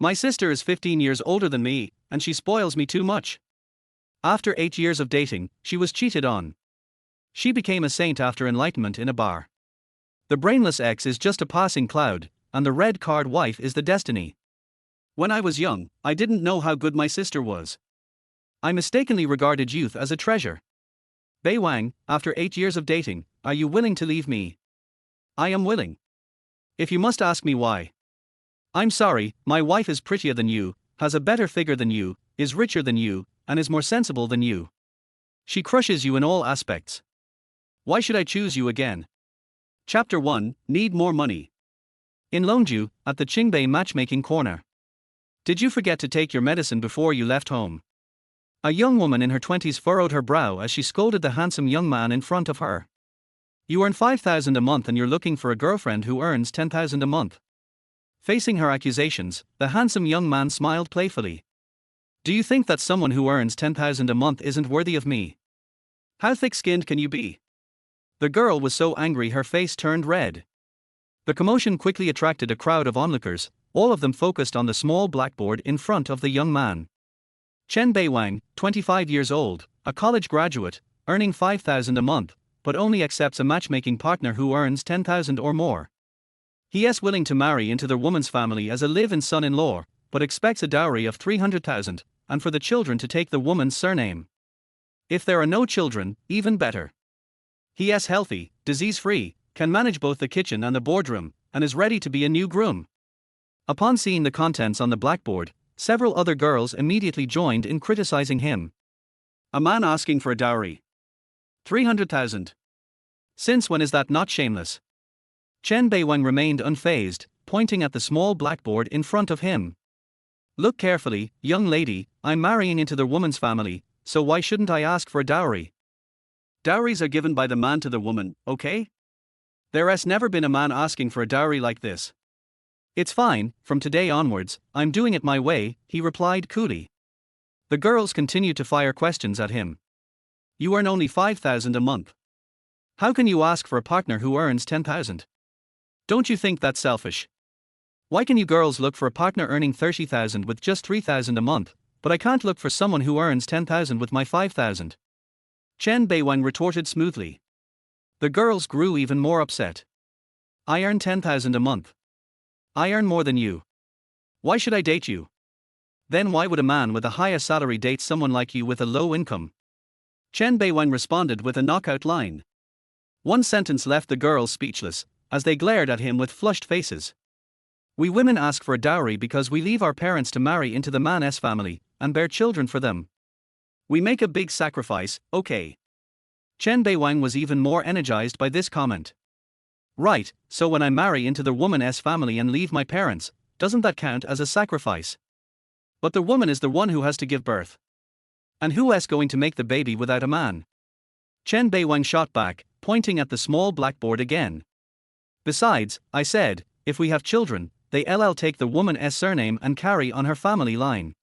My sister is 15 years older than me, and she spoils me too much. After 8 years of dating, she was cheated on. She became a saint after enlightenment in a bar. The brainless ex is just a passing cloud, and the red card wife is the destiny. When I was young, I didn't know how good my sister was. I mistakenly regarded youth as a treasure. Beiwang, after 8 years of dating, are you willing to leave me? I am willing. If you must ask me why. I'm sorry, my wife is prettier than you, has a better figure than you, is richer than you, and is more sensible than you. She crushes you in all aspects. Why should I choose you again? Chapter 1, Need More Money. In Longju, at the Qingbei matchmaking corner. Did you forget to take your medicine before you left home? A young woman in her 20s furrowed her brow as she scolded the handsome young man in front of her. You earn 5,000 a month and you're looking for a girlfriend who earns 10,000 a month. Facing her accusations, the handsome young man smiled playfully. Do you think that someone who earns 10,000 a month isn't worthy of me? How thick-skinned can you be? The girl was so angry her face turned red. The commotion quickly attracted a crowd of onlookers, all of them focused on the small blackboard in front of the young man. Chen Beiwang, 25 years old, a college graduate, earning 5,000 a month, but only accepts a matchmaking partner who earns 10,000 or more. He is willing to marry into the woman's family as a live-in son-in-law, but expects a dowry of 300,000, and for the children to take the woman's surname. If there are no children, even better. He is healthy, disease-free, can manage both the kitchen and the boardroom, and is ready to be a new groom. Upon seeing the contents on the blackboard, several other girls immediately joined in criticizing him. A man asking for a dowry. 300,000. Since when is that not shameless? Chen Beiwang remained unfazed, pointing at the small blackboard in front of him. Look carefully, young lady, I'm marrying into the woman's family, so why shouldn't I ask for a dowry? Dowries are given by the man to the woman, okay? There has never been a man asking for a dowry like this. It's fine, from today onwards, I'm doing it my way, he replied coolly. The girls continued to fire questions at him. You earn only 5,000 a month. How can you ask for a partner who earns 10,000? Don't you think that's selfish? Why can you girls look for a partner earning 30,000 with just 3,000 a month, but I can't look for someone who earns 10,000 with my 5,000? Chen Beiwang retorted smoothly. The girls grew even more upset. I earn 10,000 a month. I earn more than you. Why should I date you? Then why would a man with a higher salary date someone like you with a low income? Chen Beiwang responded with a knockout line. One sentence left the girls speechless, as they glared at him with flushed faces. We women ask for a dowry because we leave our parents to marry into the man's family, and bear children for them. We make a big sacrifice, okay. Chen Beiwang was even more energized by this comment. Right, so when I marry into the woman's family and leave my parents, doesn't that count as a sacrifice? But the woman is the one who has to give birth. And who is going to make the baby without a man? Chen Beiwang shot back, pointing at the small blackboard again. Besides, I said, if we have children, they'll take the woman's surname and carry on her family line.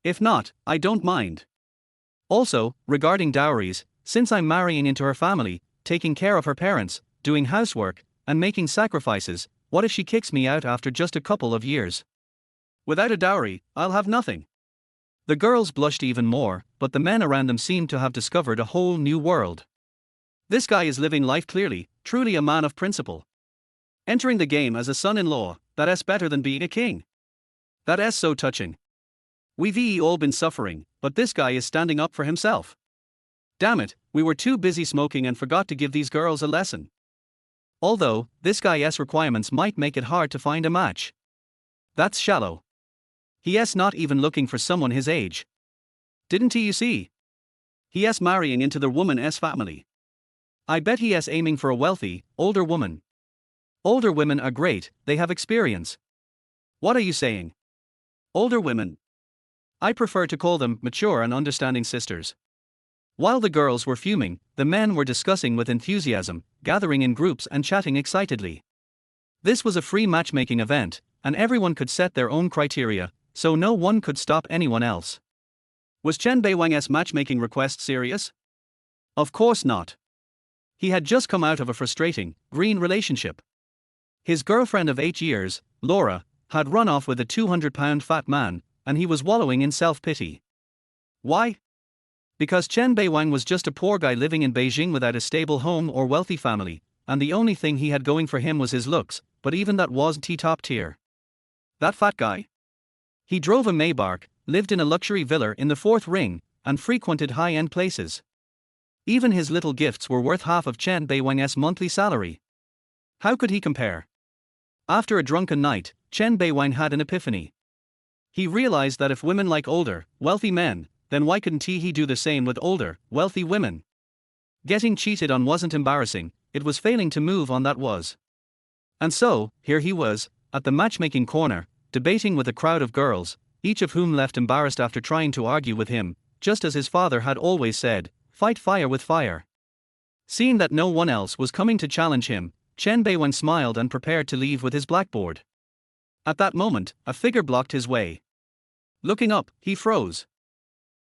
If not, I don't mind. Also, regarding dowries, since I'm marrying into her family, taking care of her parents, doing housework, and making sacrifices, what if she kicks me out after just a couple of years? Without a dowry, I'll have nothing. The girls blushed even more, but the men around them seemed to have discovered a whole new world. This guy is living life clearly, truly a man of principle. Entering the game as a son-in-law, that's better than being a king. That is so touching. We've all been suffering, but this guy is standing up for himself. Damn it, we were too busy smoking and forgot to give these girls a lesson. Although, this guy's requirements might make it hard to find a match. That's shallow. He is not even looking for someone his age. Didn't you see? He is marrying into the woman's family. I bet he is aiming for a wealthy, older woman. Older women are great, they have experience. What are you saying? Older women. I prefer to call them mature and understanding sisters. While the girls were fuming, the men were discussing with enthusiasm, gathering in groups and chatting excitedly. This was a free matchmaking event, and everyone could set their own criteria, so no one could stop anyone else. Was Chen Beiwang's matchmaking request serious? Of course not. He had just come out of a frustrating, green relationship. His girlfriend of 8 years, Laura, had run off with a 200-pound fat man, and he was wallowing in self-pity. Why? Because Chen Beiwang was just a poor guy living in Beijing without a stable home or wealthy family, and the only thing he had going for him was his looks, but even that wasn't top tier. That fat guy? He drove a Maybach, lived in a luxury villa in the fourth ring, and frequented high-end places. Even his little gifts were worth half of Chen Beiwang's monthly salary. How could he compare? After a drunken night, Chen Beiwang had an epiphany. He realized that if women like older, wealthy men, then why couldn't he do the same with older, wealthy women? Getting cheated on wasn't embarrassing, it was failing to move on that was. And so, here he was, at the matchmaking corner, debating with a crowd of girls, each of whom left embarrassed after trying to argue with him, just as his father had always said, fight fire with fire. Seeing that no one else was coming to challenge him, Chen Beiwang smiled and prepared to leave with his blackboard. At that moment, a figure blocked his way. Looking up, he froze.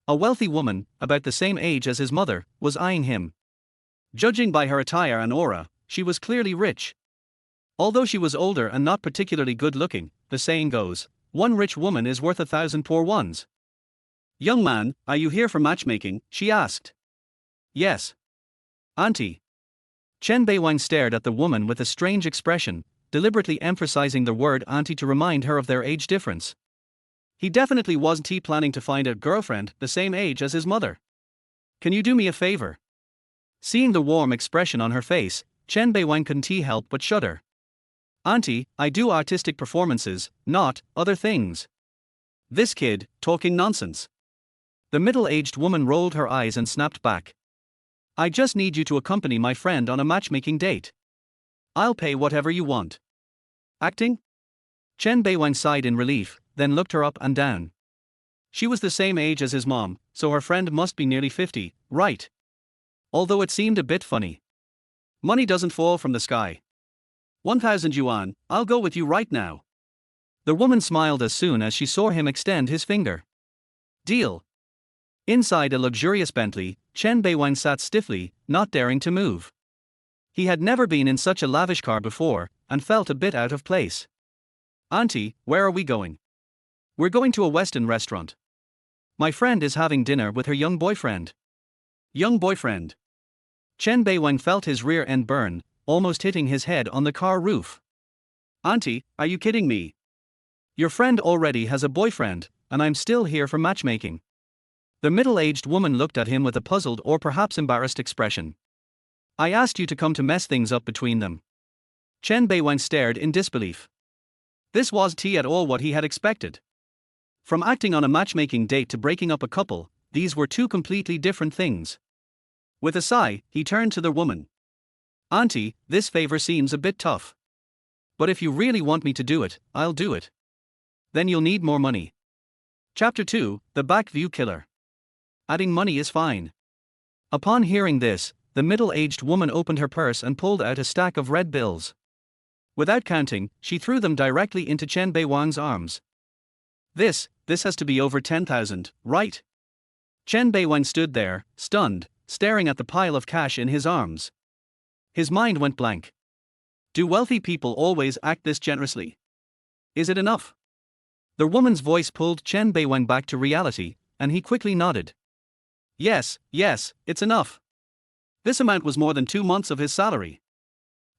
A wealthy woman, about the same age as his mother, was eyeing him. Judging by her attire and aura, she was clearly rich. Although she was older and not particularly good-looking, the saying goes, one rich woman is worth 1,000 poor ones. Young man, are you here for matchmaking? She asked. Yes. Auntie. Chen Beiwang stared at the woman with a strange expression, deliberately emphasizing the word auntie to remind her of their age difference. He definitely wasn't planning to find a girlfriend the same age as his mother. Can you do me a favor? Seeing the warm expression on her face, Chen Beiwang couldn't help but shudder. Auntie, I do artistic performances, not other things. This kid, talking nonsense. The middle-aged woman rolled her eyes and snapped back. I just need you to accompany my friend on a matchmaking date. I'll pay whatever you want. Acting? Chen Beiwang sighed in relief, then looked her up and down. She was the same age as his mom, so her friend must be nearly 50, right? Although it seemed a bit funny. Money doesn't fall from the sky. 1,000 yuan, I'll go with you right now. The woman smiled as soon as she saw him extend his finger. Deal. Inside a luxurious Bentley, Chen Beiwang sat stiffly, not daring to move. He had never been in such a lavish car before, and felt a bit out of place. Auntie, where are we going? We're going to a Western restaurant. My friend is having dinner with her young boyfriend. Young boyfriend. Chen Beiwang felt his rear end burn, almost hitting his head on the car roof. Auntie, are you kidding me? Your friend already has a boyfriend, and I'm still here for matchmaking. The middle-aged woman looked at him with a puzzled or perhaps embarrassed expression. I asked you to come to mess things up between them. Chen Beiwang stared in disbelief. This wasn't at all what he had expected. From acting on a matchmaking date to breaking up a couple, these were two completely different things. With a sigh, he turned to the woman. Auntie, this favor seems a bit tough. But if you really want me to do it, I'll do it. Then you'll need more money. Chapter 2, The Back View Killer. Adding money is fine. Upon hearing this, the middle-aged woman opened her purse and pulled out a stack of red bills. Without counting, she threw them directly into Chen Beiwang's arms. This has to be over 10,000, right? Chen Beiwang stood there, stunned, staring at the pile of cash in his arms. His mind went blank. Do wealthy people always act this generously? Is it enough? The woman's voice pulled Chen Beiwang back to reality, and he quickly nodded. Yes, it's enough. This amount was more than 2 months of his salary.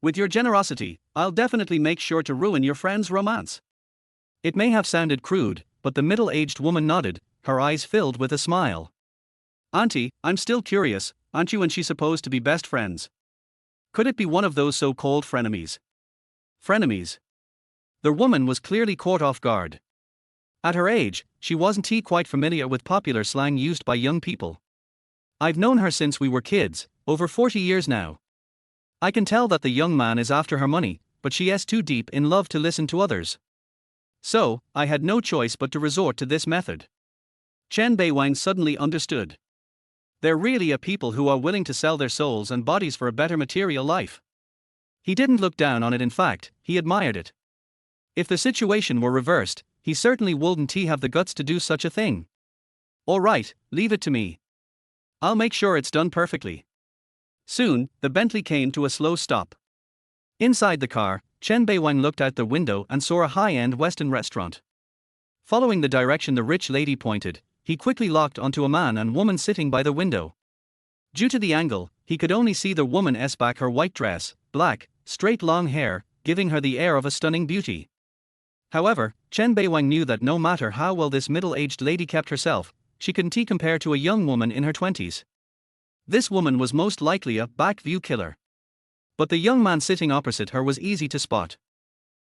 With your generosity, I'll definitely make sure to ruin your friend's romance. It may have sounded crude, but the middle-aged woman nodded, her eyes filled with a smile. Auntie, I'm still curious, aren't you and she supposed to be best friends? Could it be one of those so-called frenemies? Frenemies? The woman was clearly caught off guard. At her age, she wasn't quite familiar with popular slang used by young people. I've known her since we were kids, over 40 years now. I can tell that the young man is after her money, but she is too deep in love to listen to others. So, I had no choice but to resort to this method. Chen Beiwang suddenly understood. There really are people who are willing to sell their souls and bodies for a better material life. He didn't look down on it, in fact, he admired it. If the situation were reversed, he certainly wouldn't have the guts to do such a thing. All right, leave it to me. I'll make sure it's done perfectly. Soon, the Bentley came to a slow stop. Inside the car, Chen Beiwang looked out the window and saw a high-end Western restaurant. Following the direction the rich lady pointed, he quickly locked onto a man and woman sitting by the window. Due to the angle, he could only see the woman's back, her white dress, black, straight long hair, giving her the air of a stunning beauty. However, Chen Beiwang knew that no matter how well this middle-aged lady kept herself, she couldn't compare to a young woman in her 20s. This woman was most likely a back-view killer. But the young man sitting opposite her was easy to spot.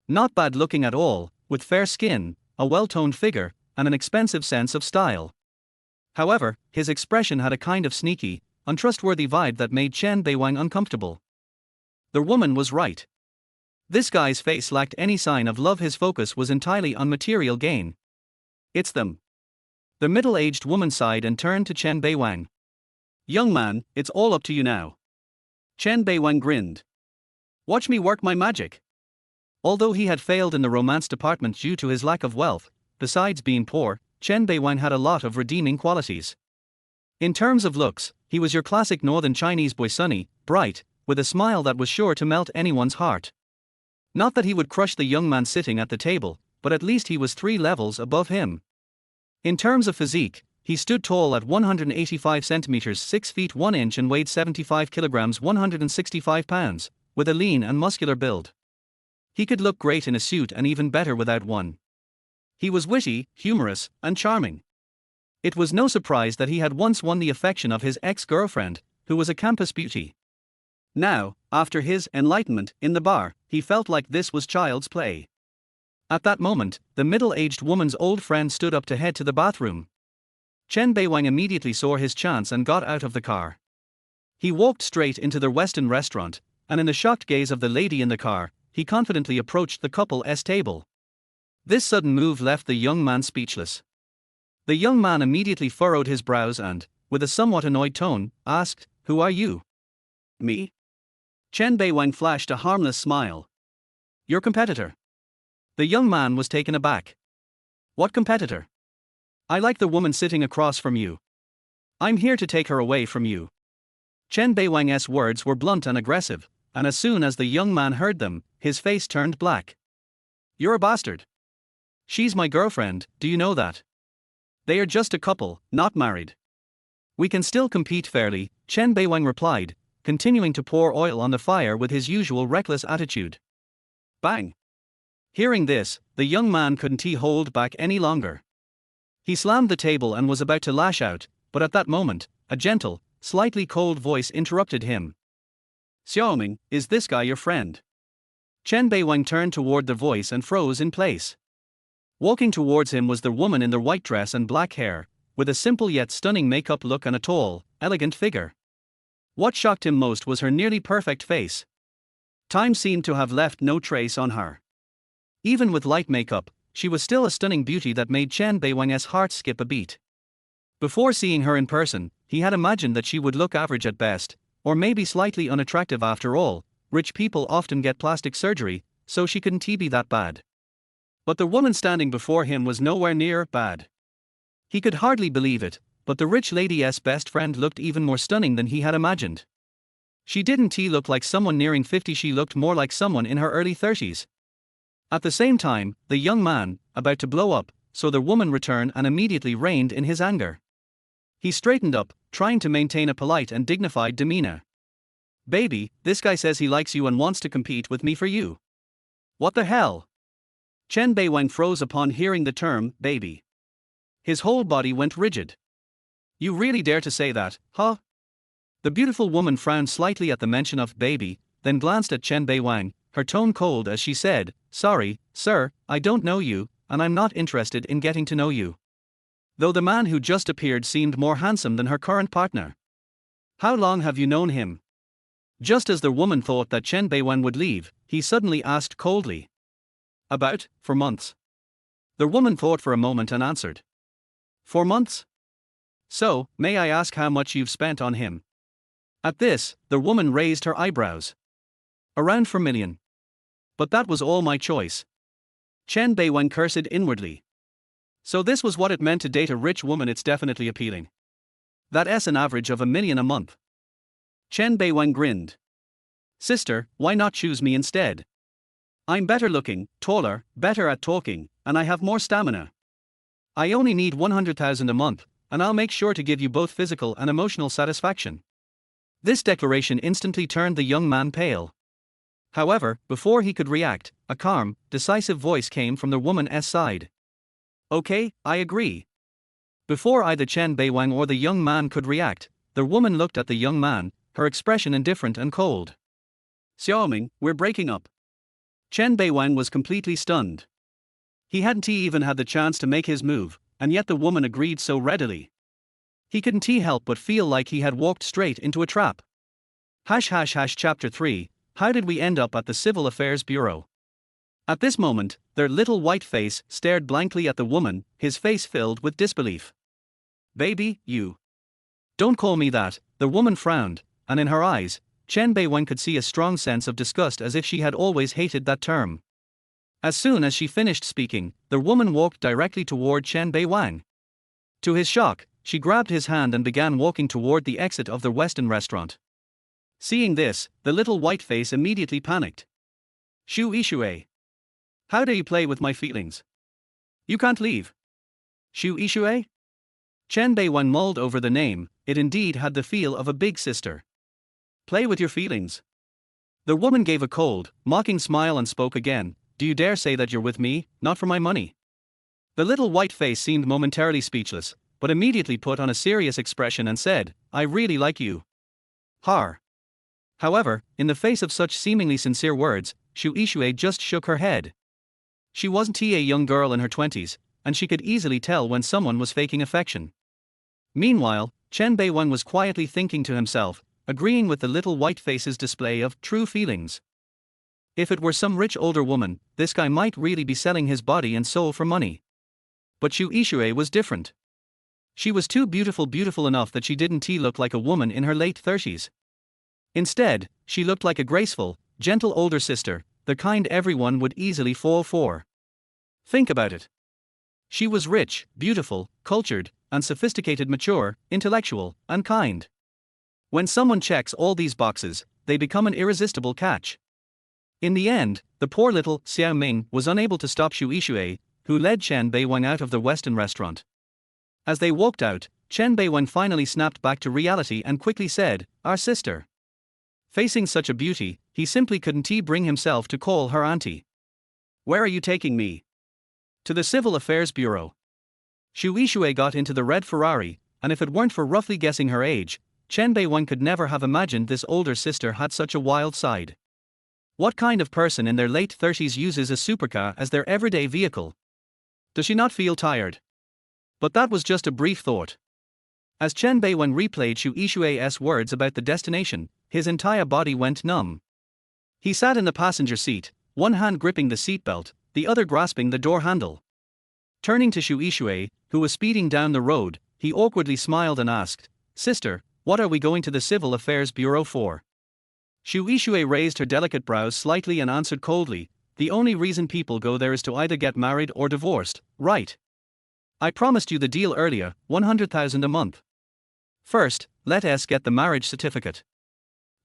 Not bad looking at all, with fair skin, a well-toned figure, and an expensive sense of style. However, his expression had a kind of sneaky, untrustworthy vibe that made Chen Beiwang uncomfortable. The woman was right. This guy's face lacked any sign of love, his focus was entirely on material gain. It's them. The middle-aged woman sighed and turned to Chen Beiwang. Young man, it's all up to you now. Chen Beiwang grinned. Watch me work my magic. Although he had failed in the romance department due to his lack of wealth, besides being poor, Chen Beiwang had a lot of redeeming qualities. In terms of looks, he was your classic northern Chinese boy, sunny, bright, with a smile that was sure to melt anyone's heart. Not that he would crush the young man sitting at the table, but at least he was 3 levels above him. In terms of physique, he stood tall at 185 centimeters 6 feet 1 inch and weighed 75 kilograms 165 pounds, with a lean and muscular build. He could look great in a suit and even better without one. He was witty, humorous, and charming. It was no surprise that he had once won the affection of his ex-girlfriend, who was a campus beauty. Now, after his enlightenment in the bar, he felt like this was child's play. At that moment, the middle-aged woman's old friend stood up to head to the bathroom. Chen Beiwang immediately saw his chance and got out of the car. He walked straight into the Western restaurant, and in the shocked gaze of the lady in the car, he confidently approached the couple's table. This sudden move left the young man speechless. The young man immediately furrowed his brows and, with a somewhat annoyed tone, asked, "Who are you?" "Me?" Chen Beiwang flashed a harmless smile. "Your competitor." The young man was taken aback. "What competitor?" "I like the woman sitting across from you. I'm here to take her away from you." Chen Beiwang's words were blunt and aggressive, and as soon as the young man heard them, his face turned black. "You're a bastard. She's my girlfriend, do you know that? They are just a couple, not married. We can still compete fairly," Chen Beiwang replied, continuing to pour oil on the fire with his usual reckless attitude. Bang! Hearing this, the young man couldn't hold back any longer. He slammed the table and was about to lash out, but at that moment, a gentle, slightly cold voice interrupted him. "Xiaoming, is this guy your friend?" Chen Beiwang turned toward the voice and froze in place. Walking towards him was the woman in the white dress and black hair, with a simple yet stunning makeup look and a tall, elegant figure. What shocked him most was her nearly perfect face. Time seemed to have left no trace on her. Even with light makeup, she was still a stunning beauty that made Chen Beiwang's heart skip a beat. Before seeing her in person, he had imagined that she would look average at best, or maybe slightly unattractive. After all, rich people often get plastic surgery, so she couldn't be that bad. But the woman standing before him was nowhere near bad. He could hardly believe it, but the rich lady's best friend looked even more stunning than he had imagined. She didn't look like someone nearing 50, she looked more like someone in her early 30s. At the same time, the young man, about to blow up, saw the woman return and immediately reined in his anger. He straightened up, trying to maintain a polite and dignified demeanor. "Baby, this guy says he likes you and wants to compete with me for you." "What the hell?" Chen Beiwang froze upon hearing the term, baby. His whole body went rigid. "You really dare to say that, huh?" The beautiful woman frowned slightly at the mention of baby, then glanced at Chen Beiwang, her tone cold as she said, "Sorry, sir, I don't know you, and I'm not interested in getting to know you." Though the man who just appeared seemed more handsome than her current partner. "How long have you known him?" Just as the woman thought that Chen Beiwang would leave, he suddenly asked coldly. "For months." The woman thought for a moment and answered. "4 months? So, may I ask how much you've spent on him?" At this, the woman raised her eyebrows. "Around 4 million. But that was all my choice." Chen Beiwang cursed inwardly. So this was what it meant to date a rich woman. It's definitely appealing. That's an average of 1 million a month. Chen Beiwang grinned. "Sister, why not choose me instead? I'm better looking, taller, better at talking, and I have more stamina. I only need 100,000 a month, and I'll make sure to give you both physical and emotional satisfaction. This declaration instantly turned the young man pale. However, before he could react, a calm, decisive voice came from the woman's side. Okay, I agree. Before either Chen Beiwang or the young man could react, the woman looked at the young man, her expression indifferent and cold. Xiaoming, we're breaking up. Chen Beiwang was completely stunned. He hadn't even had the chance to make his move, and yet the woman agreed so readily. He couldn't help but feel like he had walked straight into a trap. Chapter 3, How did we end up at the Civil Affairs Bureau? At this moment, their little white face stared blankly at the woman, his face filled with disbelief. Baby, you. Don't call me that, the woman frowned, and in her eyes, Chen Beiwen could see a strong sense of disgust as if she had always hated that term. As soon as she finished speaking, the woman walked directly toward Chen Beiwang. To his shock, she grabbed his hand and began walking toward the exit of the Western restaurant. Seeing this, the little white face immediately panicked. Xu Yixue. How dare you play with my feelings? You can't leave. Xu Yixue? Chen Beiwen mulled over the name, it indeed had the feel of a big sister. Play with your feelings. The woman gave a cold, mocking smile and spoke again. Do you dare say that you're with me, not for my money? The little white face seemed momentarily speechless, but immediately put on a serious expression and said, I really like you. Har. However, in the face of such seemingly sincere words, Xu Yixue just shook her head. She wasn't a young girl in her 20s, and she could easily tell when someone was faking affection. Meanwhile, Chen Beiwen was quietly thinking to himself, agreeing with the little white face's display of true feelings. If it were some rich older woman, this guy might really be selling his body and soul for money. But Xu Yixue was different. She was too beautiful enough that she didn't look like a woman in her late 30s. Instead, she looked like a graceful, gentle older sister, the kind everyone would easily fall for. Think about it. She was rich, beautiful, cultured, and sophisticated, mature, intellectual, and kind. When someone checks all these boxes, they become an irresistible catch. In the end, the poor little Xiao Ming was unable to stop Xu Yixue, who led Chen Beiwen out of the Western restaurant. As they walked out, Chen Beiwen finally snapped back to reality and quickly said, Our sister. Facing such a beauty, he simply couldn't bring himself to call her auntie. Where are you taking me? To the Civil Affairs Bureau. Xu Yixue got into the red Ferrari, and if it weren't for roughly guessing her age, Chen Beiwen could never have imagined this older sister had such a wild side. What kind of person in their late 30s uses a supercar as their everyday vehicle? Does she not feel tired? But that was just a brief thought. As Chen Beiwen replayed Xu Yixue's words about the destination, his entire body went numb. He sat in the passenger seat, one hand gripping the seatbelt, the other grasping the door handle. Turning to Xu Yixue, who was speeding down the road, he awkwardly smiled and asked, Sister, what are we going to the Civil Affairs Bureau for? Xu Yixue raised her delicate brows slightly and answered coldly, The only reason people go there is to either get married or divorced, right? I promised you the deal earlier, 100,000 a month. First, let us get the marriage certificate.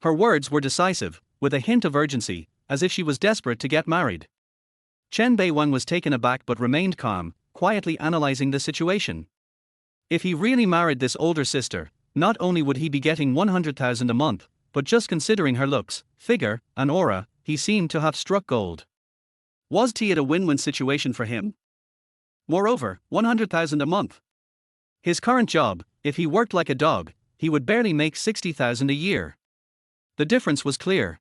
Her words were decisive, with a hint of urgency, as if she was desperate to get married. Chen Beiwen was taken aback but remained calm, quietly analyzing the situation. If he really married this older sister, not only would he be getting 100,000 a month, but just considering her looks, figure, and aura, he seemed to have struck gold. Was it a win-win situation for him? Moreover, 100,000 a month. His current job, if he worked like a dog, he would barely make 60,000 a year. The difference was clear.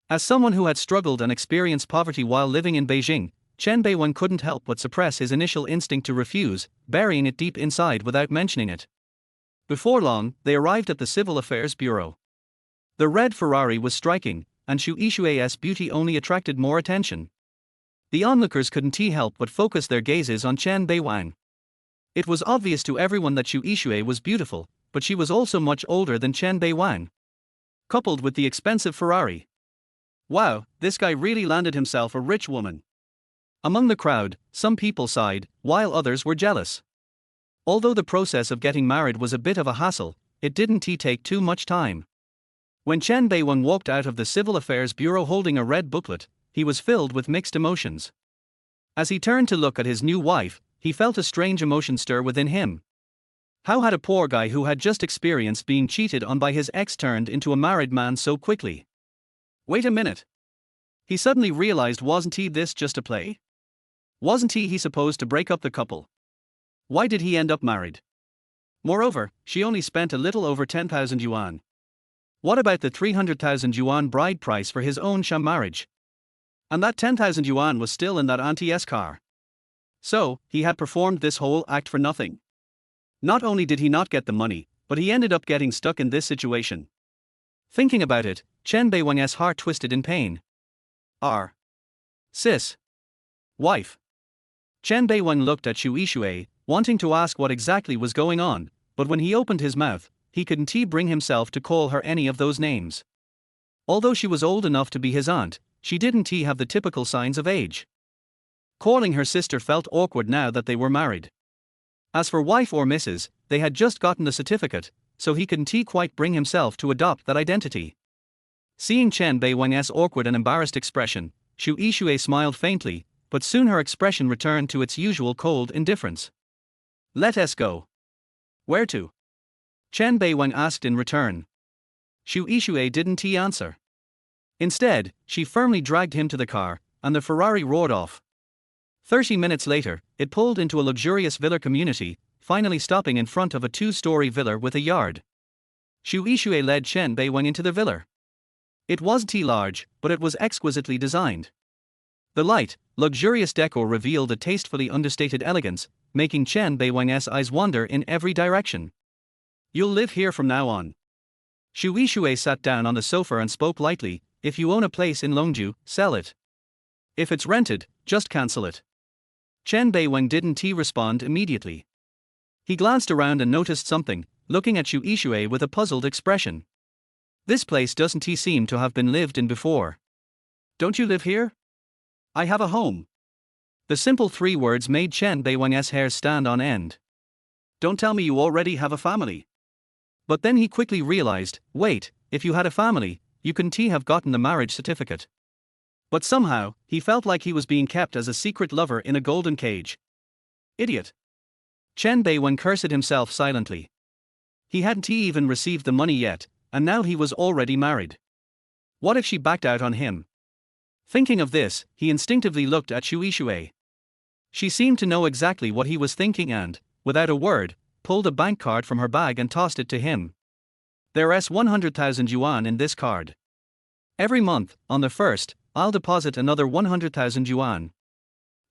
As someone who had struggled and experienced poverty while living in Beijing, Chen Beiwen couldn't help but suppress his initial instinct to refuse, burying it deep inside without mentioning it. Before long, they arrived at the Civil Affairs Bureau. The red Ferrari was striking, and Xu Yixue's beauty only attracted more attention. The onlookers couldn't help but focus their gazes on Chen Beiwang. It was obvious to everyone that Xu Yixue was beautiful, but she was also much older than Chen Beiwang. Coupled with the expensive Ferrari. Wow, this guy really landed himself a rich woman. Among the crowd, some people sighed, while others were jealous. Although the process of getting married was a bit of a hassle, it didn't take too much time. When Chen Beiwen walked out of the Civil Affairs Bureau holding a red booklet, he was filled with mixed emotions. As he turned to look at his new wife, he felt a strange emotion stir within him. How had a poor guy who had just experienced being cheated on by his ex turned into a married man so quickly? Wait a minute. He suddenly realized, wasn't this just a play? Wasn't he supposed to break up the couple? Why did he end up married? Moreover, she only spent a little over 10,000 yuan. What about the 300,000 yuan bride price for his own sham marriage? And that 10,000 yuan was still in that auntie's car. So, he had performed this whole act for nothing. Not only did he not get the money, but he ended up getting stuck in this situation. Thinking about it, Chen Beiwang's heart twisted in pain. Sis. Wife. Chen Beiwang looked at Xu Yixue, wanting to ask what exactly was going on, but when he opened his mouth, he couldn't bring himself to call her any of those names. Although she was old enough to be his aunt, she didn't have the typical signs of age. Calling her sister felt awkward now that they were married. As for wife or Mrs., they had just gotten the certificate, so he couldn't quite bring himself to adopt that identity. Seeing Chen Beiwang's awkward and embarrassed expression, Xu Yixue smiled faintly, but soon her expression returned to its usual cold indifference. Let us go. Where to? Chen Beiwang asked in return. Xu Yixue didn't answer. Instead, she firmly dragged him to the car, and the Ferrari roared off. 30 minutes later, it pulled into a luxurious villa community, finally stopping in front of a 2-story villa with a yard. Xu Yixue led Chen Beiwang into the villa. It wasn't large, but it was exquisitely designed. The light, luxurious decor revealed a tastefully understated elegance, making Chen Beiwang's eyes wander in every direction. You'll live here from now on. Xu Yixue sat down on the sofa and spoke lightly. If you own a place in Longju, sell it. If it's rented, just cancel it. Chen Beiwang didn't respond immediately. He glanced around and noticed something, looking at Xu Yixue with a puzzled expression. This place doesn't seem to have been lived in before. Don't you live here? I have a home. The simple 3 words made Chen Beiwang's hair stand on end. Don't tell me you already have a family. But then he quickly realized, wait, if you had a family, you couldn't have gotten the marriage certificate. But somehow, he felt like he was being kept as a secret lover in a golden cage. Idiot. Chen Beiwang cursed himself silently. He hadn't even received the money yet, and now he was already married. What if she backed out on him? Thinking of this, he instinctively looked at Xu Yixue. She seemed to know exactly what he was thinking and, without a word, pulled a bank card from her bag and tossed it to him. There's 100,000 yuan in this card. Every month, on the 1st, I'll deposit another 100,000 yuan.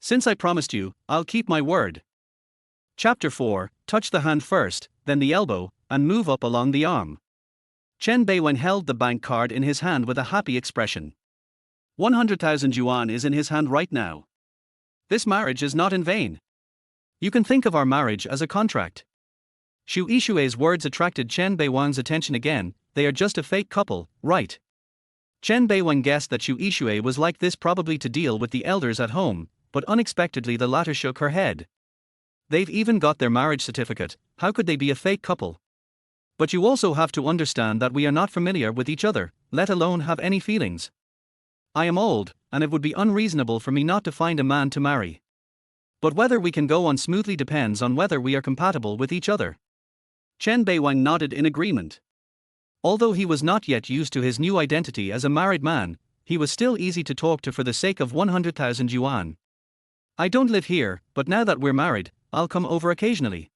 Since I promised you, I'll keep my word. Chapter 4, touch the hand first, then the elbow, and move up along the arm. Chen Beiwang held the bank card in his hand with a happy expression. 100,000 yuan is in his hand right now. This marriage is not in vain. You can think of our marriage as a contract. Xu Yixue's words attracted Chen Beiwang's attention again. They are just a fake couple, right? Chen Beiwang guessed that Xu Yixue was like this probably to deal with the elders at home, but unexpectedly the latter shook her head. They've even got their marriage certificate, how could they be a fake couple? But you also have to understand that we are not familiar with each other, let alone have any feelings. I am old, and it would be unreasonable for me not to find a man to marry. But whether we can go on smoothly depends on whether we are compatible with each other. Chen Beiwang nodded in agreement. Although he was not yet used to his new identity as a married man, he was still easy to talk to for the sake of 100,000 yuan. I don't live here, but now that we're married, I'll come over occasionally.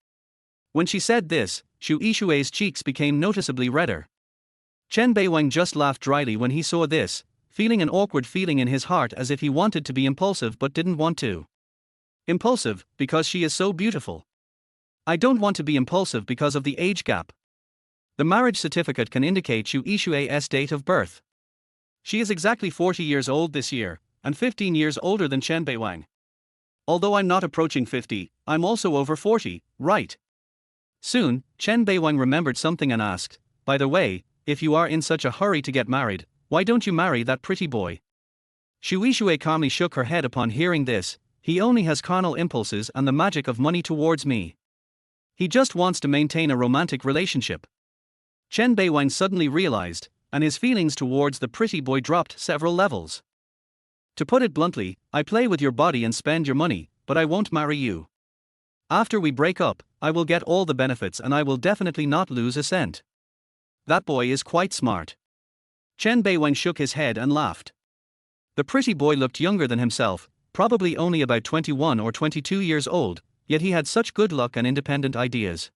When she said this, Xu Yixue's cheeks became noticeably redder. Chen Beiwang just laughed dryly when he saw this, feeling an awkward feeling in his heart as if he wanted to be impulsive but didn't want to. Impulsive, because she is so beautiful. I don't want to be impulsive because of the age gap. The marriage certificate can indicate Xu Yixue's date of birth. She is exactly 40 years old this year, and 15 years older than Chen Beiwang. Although I'm not approaching 50, I'm also over 40, right? Soon, Chen Beiwang remembered something and asked, by the way, if you are in such a hurry to get married, why don't you marry that pretty boy? Xu Yixue calmly shook her head upon hearing this. He only has carnal impulses and the magic of money towards me. He just wants to maintain a romantic relationship. Chen Beiwang suddenly realized, and his feelings towards the pretty boy dropped several levels. To put it bluntly, I play with your body and spend your money, but I won't marry you. After we break up, I will get all the benefits and I will definitely not lose a cent. That boy is quite smart. Chen Beiwang shook his head and laughed. The pretty boy looked younger than himself, probably only about 21 or 22 years old, yet he had such good luck and independent ideas.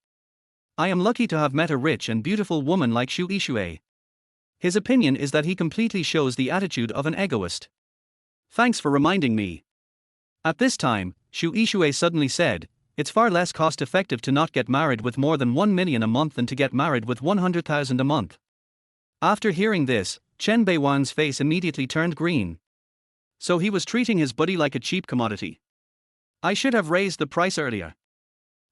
I am lucky to have met a rich and beautiful woman like Xu Yixue. His opinion is that he completely shows the attitude of an egoist. Thanks for reminding me. At this time, Xu Yixue suddenly said, it's far less cost-effective to not get married with more than 1 million a month than to get married with 100,000 a month. After hearing this, Chen Beiwang's face immediately turned green. So he was treating his buddy like a cheap commodity. I should have raised the price earlier.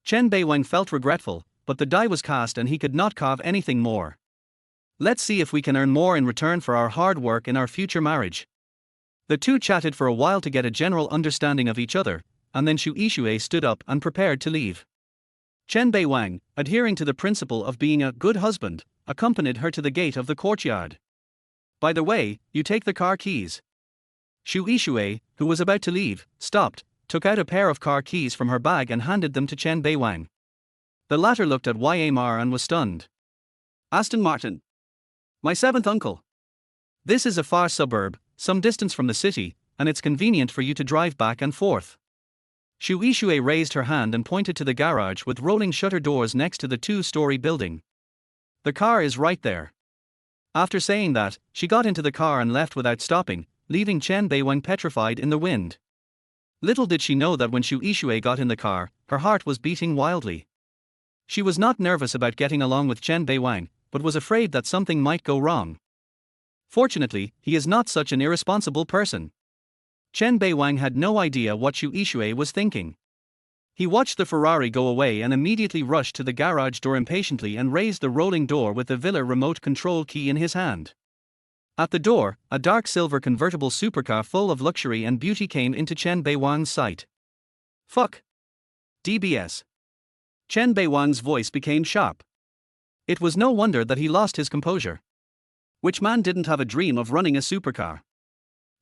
Chen Beiwang felt regretful, but the die was cast and he could not carve anything more. Let's see if we can earn more in return for our hard work in our future marriage. The two chatted for a while to get a general understanding of each other, and then Xu Yixue stood up and prepared to leave. Chen Beiwang, adhering to the principle of being a good husband, accompanied her to the gate of the courtyard. By the way, you take the car keys. Xu Yixue, who was about to leave, stopped, took out a pair of car keys from her bag and handed them to Chen Beiwang. The latter looked at Ymar and was stunned. Aston Martin. My seventh uncle. This is a far suburb, some distance from the city, and it's convenient for you to drive back and forth. Xu Yixue raised her hand and pointed to the garage with rolling shutter doors next to the two-story building. The car is right there. After saying that, she got into the car and left without stopping, leaving Chen Beiwang petrified in the wind. Little did she know that when Xu Yixue got in the car, her heart was beating wildly. She was not nervous about getting along with Chen Beiwang, but was afraid that something might go wrong. Fortunately, he is not such an irresponsible person. Chen Beiwang had no idea what Xu Yixue was thinking. He watched the Ferrari go away and immediately rushed to the garage door impatiently and raised the rolling door with the Villa remote control key in his hand. At the door, a dark silver convertible supercar full of luxury and beauty came into Chen Beiwang's sight. Fuck. DBS. Chen Beiwang's voice became sharp. It was no wonder that he lost his composure. Which man didn't have a dream of running a supercar?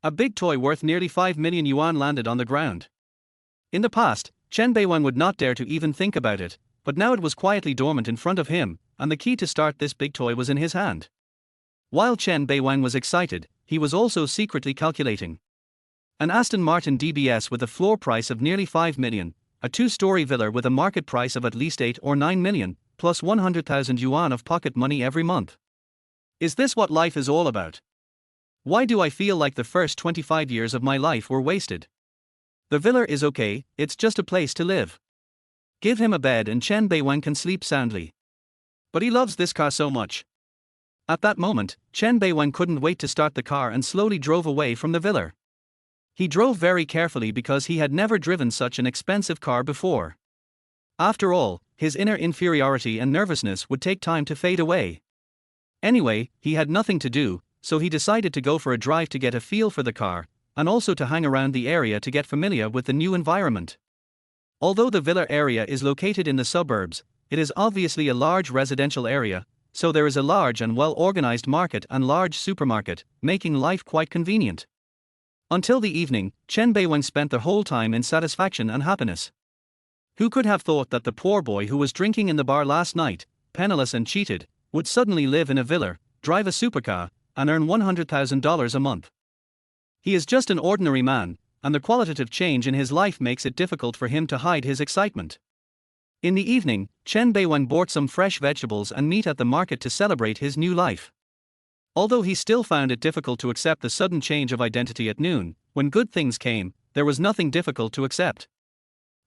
A big toy worth nearly 5 million yuan landed on the ground. In the past, Chen Beiwang would not dare to even think about it, but now it was quietly dormant in front of him, and the key to start this big toy was in his hand. While Chen Beiwang was excited, he was also secretly calculating. An Aston Martin DBS with a floor price of nearly 5 million, a two-story villa with a market price of at least 8 or 9 million, plus 100,000 yuan of pocket money every month. Is this what life is all about? Why do I feel like the first 25 years of my life were wasted? The villa is okay, it's just a place to live. Give him a bed and Chen Beiwang can sleep soundly. But he loves this car so much. At that moment, Chen Beiwang couldn't wait to start the car and slowly drove away from the villa. He drove very carefully because he had never driven such an expensive car before. After all, his inner inferiority and nervousness would take time to fade away. Anyway, he had nothing to do, so he decided to go for a drive to get a feel for the car, and also to hang around the area to get familiar with the new environment. Although the villa area is located in the suburbs, it is obviously a large residential area, so there is a large and well-organized market and large supermarket, making life quite convenient. Until the evening, Chen Beiwang spent the whole time in satisfaction and happiness. Who could have thought that the poor boy who was drinking in the bar last night, penniless and cheated, would suddenly live in a villa, drive a supercar, and earn $100,000 a month? He is just an ordinary man, and the qualitative change in his life makes it difficult for him to hide his excitement. In the evening, Chen Beiwang bought some fresh vegetables and meat at the market to celebrate his new life. Although he still found it difficult to accept the sudden change of identity at noon, when good things came, there was nothing difficult to accept.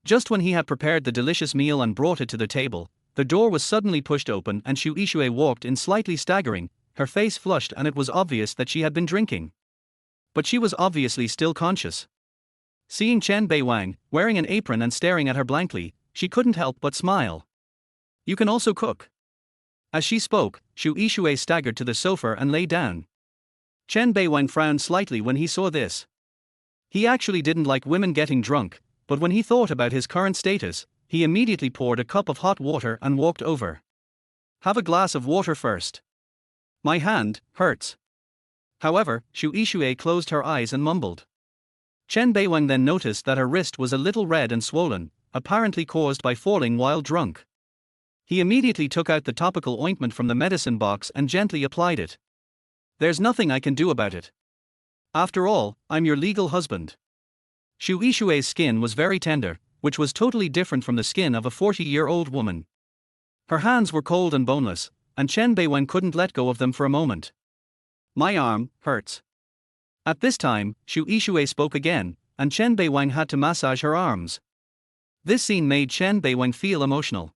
Just when he had prepared the delicious meal and brought it to the table, the door was suddenly pushed open and Xu Yixue walked in slightly staggering, her face flushed and it was obvious that she had been drinking. But she was obviously still conscious. Seeing Chen Beiwang, wearing an apron and staring at her blankly, she couldn't help but smile. You can also cook. As she spoke, Xu Yixue staggered to the sofa and lay down. Chen Beiwang frowned slightly when he saw this. He actually didn't like women getting drunk, but when he thought about his current status, he immediately poured a cup of hot water and walked over. Have a glass of water first. My hand hurts. However, Xu Yixue closed her eyes and mumbled. Chen Beiwang then noticed that her wrist was a little red and swollen, apparently caused by falling while drunk. He immediately took out the topical ointment from the medicine box and gently applied it. "There's nothing I can do about it. After all, I'm your legal husband." Xu Yishui's skin was very tender, which was totally different from the skin of a 40-year-old woman. Her hands were cold and boneless, and Chen Beiwen couldn't let go of them for a moment. "My arm hurts." At this time, Xu Yishui spoke again, and Chen Beiwang had to massage her arms. This scene made Chen Beiwang feel emotional.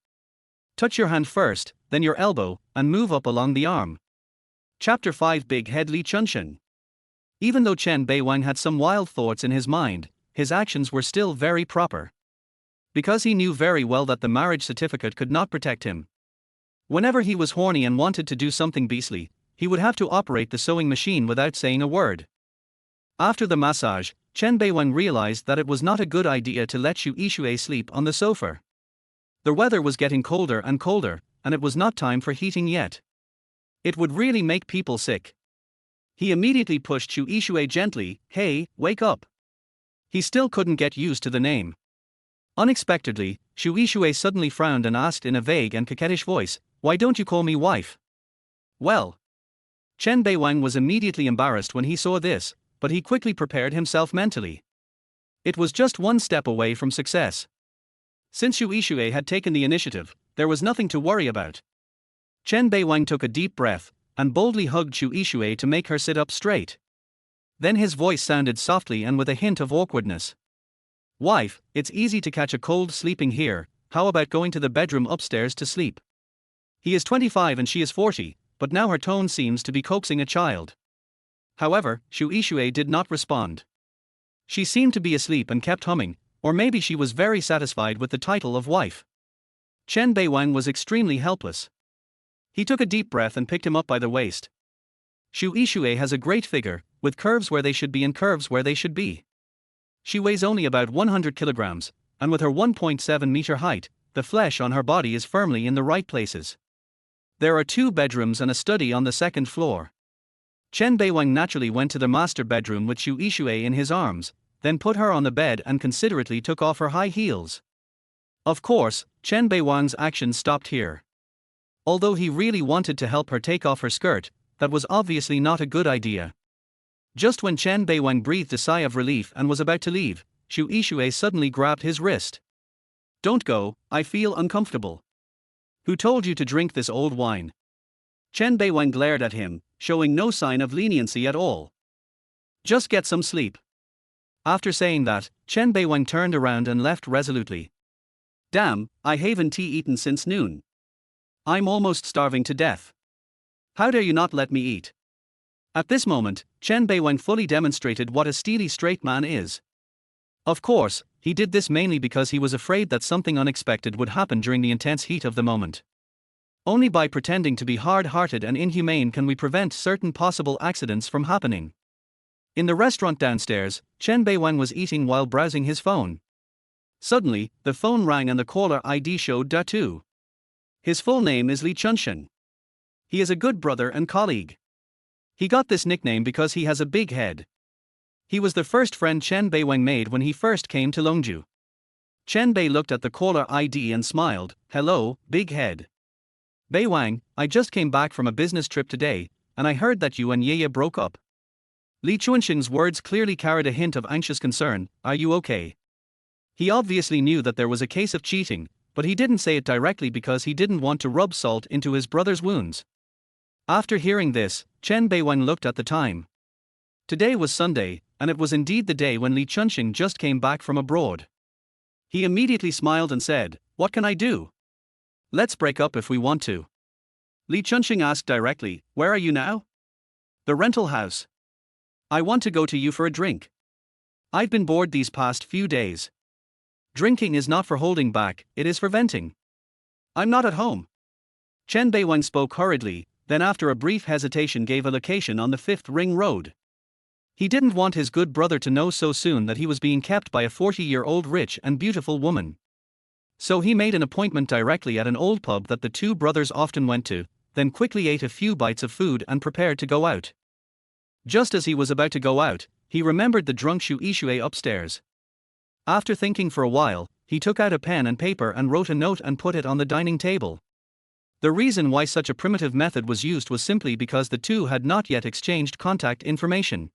"Touch your hand first, then your elbow, and move up along the arm." Chapter 5. Big Head Li Chunshen. Even though Chen Beiwang had some wild thoughts in his mind, his actions were still very proper. Because he knew very well that the marriage certificate could not protect him. Whenever he was horny and wanted to do something beastly, he would have to operate the sewing machine without saying a word. After the massage, Chen Beiwang realized that it was not a good idea to let Xu Yishui sleep on the sofa. The weather was getting colder and colder, and it was not time for heating yet. It would really make people sick. He immediately pushed Xu Yishui gently. "Hey, wake up." He still couldn't get used to the name. Unexpectedly, Xu Yishui suddenly frowned and asked in a vague and coquettish voice, "Why don't you call me wife?" Well. Chen Beiwang was immediately embarrassed when he saw this, but he quickly prepared himself mentally. It was just one step away from success. Since Xu Yishui had taken the initiative, there was nothing to worry about. Chen Beiwang took a deep breath, and boldly hugged Xu Yishui to make her sit up straight. Then his voice sounded softly and with a hint of awkwardness. "Wife, it's easy to catch a cold sleeping here, how about going to the bedroom upstairs to sleep?" He is 25 and she is 40, but now her tone seems to be coaxing a child. However, Xu Yishui did not respond. She seemed to be asleep and kept humming, or maybe she was very satisfied with the title of wife. Chen Beiwang was extremely helpless. He took a deep breath and picked him up by the waist. Xu Yishui has a great figure, with curves where they should be and curves where they should be. She weighs only about 100 kilograms, and with her 1.7 meter height, the flesh on her body is firmly in the right places. There are 2 bedrooms and a study on the 2nd floor. Chen Beiwang naturally went to the master bedroom with Xu Yishui in his arms, then put her on the bed and considerately took off her high heels. Of course, Chen Beiwang's actions stopped here. Although he really wanted to help her take off her skirt, that was obviously not a good idea. Just when Chen Beiwang breathed a sigh of relief and was about to leave, Xu Yishui suddenly grabbed his wrist. "Don't go, I feel uncomfortable." "Who told you to drink this old wine?" Chen Beiwang glared at him, showing no sign of leniency at all. "Just get some sleep." After saying that, Chen Beiwang turned around and left resolutely. "Damn, I haven't eaten since noon. I'm almost starving to death. How dare you not let me eat?" At this moment, Chen Beiwang fully demonstrated what a steely straight man is. Of course, he did this mainly because he was afraid that something unexpected would happen during the intense heat of the moment. Only by pretending to be hard-hearted and inhumane can we prevent certain possible accidents from happening. In the restaurant downstairs, Chen Beiwang was eating while browsing his phone. Suddenly, the phone rang and the caller ID showed Datu. His full name is Li Chunshen. He is a good brother and colleague. He got this nickname because he has a big head. He was the first friend Chen Beiwang made when he first came to Longju. Chen Bei looked at the caller ID and smiled. "Hello, big head. Beiwang, I just came back from a business trip today, and I heard that you and Yeye broke up." Li Chunshen's words clearly carried a hint of anxious concern. "Are you okay?" He obviously knew that there was a case of cheating, but he didn't say it directly because he didn't want to rub salt into his brother's wounds. After hearing this, Chen Beiwang looked at the time. Today was Sunday, and it was indeed the day when Li Chunshen just came back from abroad. He immediately smiled and said, "What can I do? Let's break up if we want to." Li Chunshen asked directly, "Where are you now?" "The rental house. I want to go to you for a drink. I've been bored these past few days. Drinking is not for holding back, it is for venting. I'm not at home." Chen Beiwang spoke hurriedly, then after a brief hesitation gave a location on the 5th Ring Road. He didn't want his good brother to know so soon that he was being kept by a 40-year-old rich and beautiful woman. So he made an appointment directly at an old pub that the 2 brothers often went to, then quickly ate a few bites of food and prepared to go out. Just as he was about to go out, he remembered the drunk Shu Ishue upstairs. After thinking for a while, he took out a pen and paper and wrote a note and put it on the dining table. The reason why such a primitive method was used was simply because the two had not yet exchanged contact information.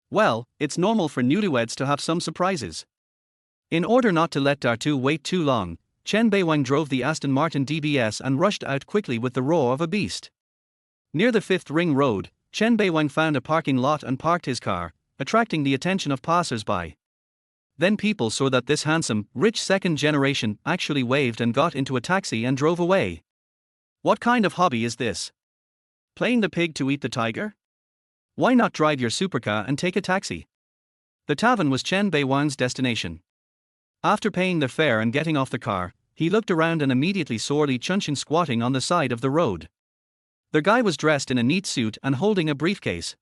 Well, it's normal for newlyweds to have some surprises. In order not to let Dartu wait too long, Chen Beiwang drove the Aston Martin DBS and rushed out quickly with the roar of a beast. Near the 5th Ring Road, Chen Beiwang found a parking lot and parked his car, attracting the attention of passers-by. Then people saw that this handsome, rich second generation actually waved and got into a taxi and drove away. What kind of hobby is this? Playing the pig to eat the tiger? Why not drive your supercar and take a taxi? The tavern was Chen Beiwang's destination. After paying the fare and getting off the car, he looked around and immediately saw Li Chunxing squatting on the side of the road. The guy was dressed in a neat suit and holding a briefcase.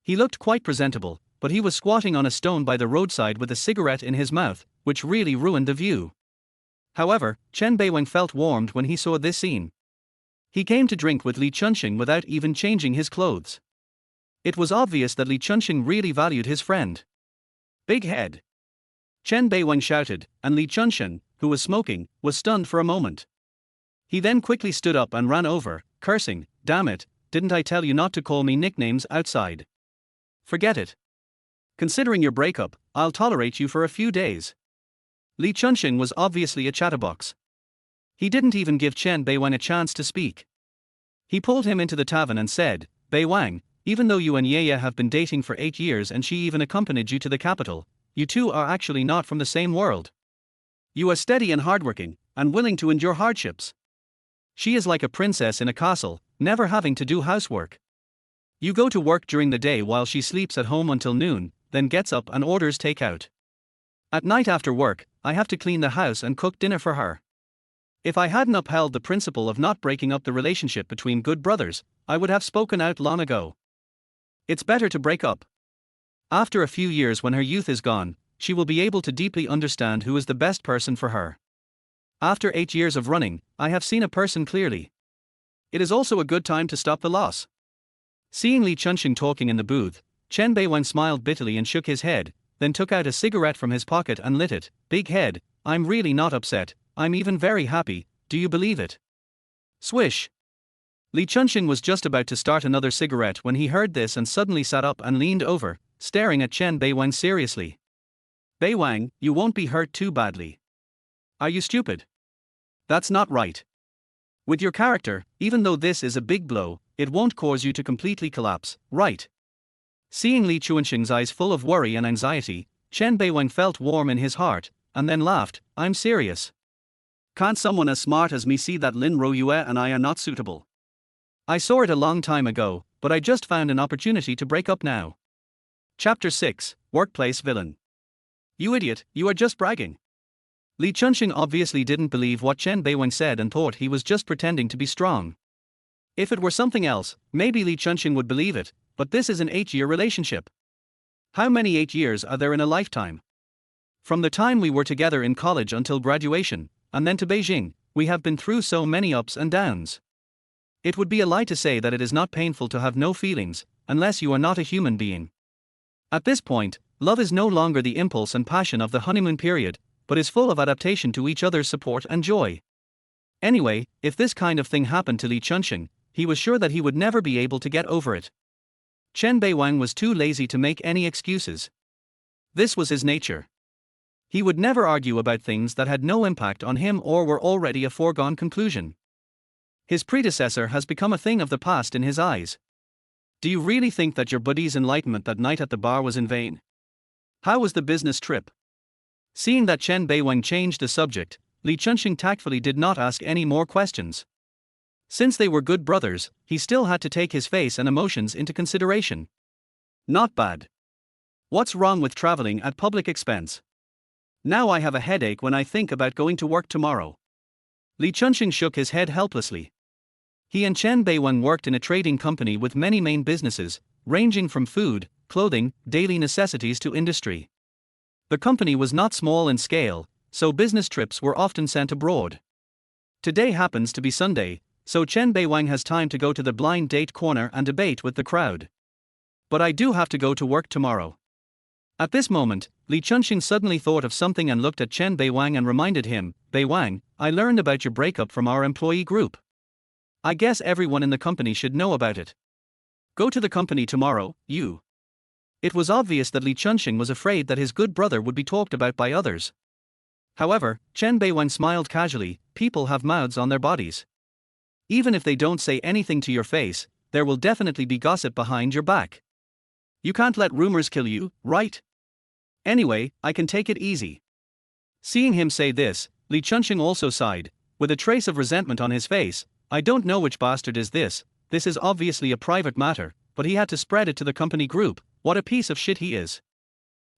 He looked quite presentable, but he was squatting on a stone by the roadside with a cigarette in his mouth, which really ruined the view. However, Chen Beiwang felt warmed when he saw this scene. He came to drink with Li Chunxing without even changing his clothes. It was obvious that Li Chunxing really valued his friend. Big head! Chen Beiwang shouted, and Li Chunxing, who was smoking, was stunned for a moment. He then quickly stood up and ran over, cursing, "Damn it, didn't I tell you not to call me nicknames outside? Forget it. Considering your breakup, I'll tolerate you for a few days." Li Chunxing was obviously a chatterbox. He didn't even give Chen Beiwang a chance to speak. He pulled him into the tavern and said, "Beiwang, even though you and Yeye have been dating for 8 years and she even accompanied you to the capital, you two are actually not from the same world. You are steady and hardworking, and willing to endure hardships. She is like a princess in a castle, never having to do housework. You go to work during the day while she sleeps at home until noon, then gets up and orders takeout. At night after work, I have to clean the house and cook dinner for her. If I hadn't upheld the principle of not breaking up the relationship between good brothers, I would have spoken out long ago. It's better to break up. After a few years, when her youth is gone, she will be able to deeply understand who is the best person for her. After 8 years of running, I have seen a person clearly. It is also a good time to stop the loss." Seeing Li Chunxing talking in the booth, Chen Beiwang smiled bitterly and shook his head, then took out a cigarette from his pocket and lit it. "Big head, I'm really not upset, I'm even very happy, do you believe it?" Swish! Li Chunxing was just about to start another cigarette when he heard this and suddenly sat up and leaned over, staring at Chen Beiwang seriously. "Beiwang, you won't be hurt too badly. Are you stupid? That's not right. With your character, even though this is a big blow, it won't cause you to completely collapse, right?" Seeing Li Chunxing's eyes full of worry and anxiety, Chen Beiwang felt warm in his heart, and then laughed. "I'm serious. Can't someone as smart as me see that Lin Royue and I are not suitable? I saw it a long time ago, but I just found an opportunity to break up now." Chapter 6, Workplace Villain. "You idiot, you are just bragging." Li Chunxing obviously didn't believe what Chen Beiwang said and thought he was just pretending to be strong. If it were something else, maybe Li Chunxing would believe it, but this is an 8-year relationship. How many 8 years are there in a lifetime? From the time we were together in college until graduation, and then to Beijing, we have been through so many ups and downs. It would be a lie to say that it is not painful to have no feelings, unless you are not a human being. At this point, love is no longer the impulse and passion of the honeymoon period, but is full of adaptation to each other's support and joy. Anyway, if this kind of thing happened to Li Chunxing, he was sure that he would never be able to get over it. Chen Beiwang was too lazy to make any excuses. This was his nature. He would never argue about things that had no impact on him or were already a foregone conclusion. His predecessor has become a thing of the past in his eyes. Do you really think that your buddy's enlightenment that night at the bar was in vain? How was the business trip? Seeing that Chen Beiwang changed the subject, Li Chunxing tactfully did not ask any more questions. Since they were good brothers, he still had to take his face and emotions into consideration. Not bad. What's wrong with traveling at public expense? Now I have a headache when I think about going to work tomorrow. Li Chunxing shook his head helplessly. He and Chen Beiwang worked in a trading company with many main businesses, ranging from food, clothing, daily necessities to industry. The company was not small in scale, so business trips were often sent abroad. Today happens to be Sunday, so Chen Beiwang has time to go to the blind date corner and debate with the crowd. But I do have to go to work tomorrow. At this moment, Li Chunxing suddenly thought of something and looked at Chen Beiwang and reminded him, Beiwang, I learned about your breakup from our employee group. I guess everyone in the company should know about it. Go to the company tomorrow, you. It was obvious that Li Chunxing was afraid that his good brother would be talked about by others. However, Chen Beiwang smiled casually, people have mouths on their bodies. Even if they don't say anything to your face, there will definitely be gossip behind your back. You can't let rumors kill you, right? Anyway, I can take it easy. Seeing him say this, Li Chunxing also sighed, with a trace of resentment on his face. I don't know which bastard is this is obviously a private matter, but he had to spread it to the company group, what a piece of shit he is.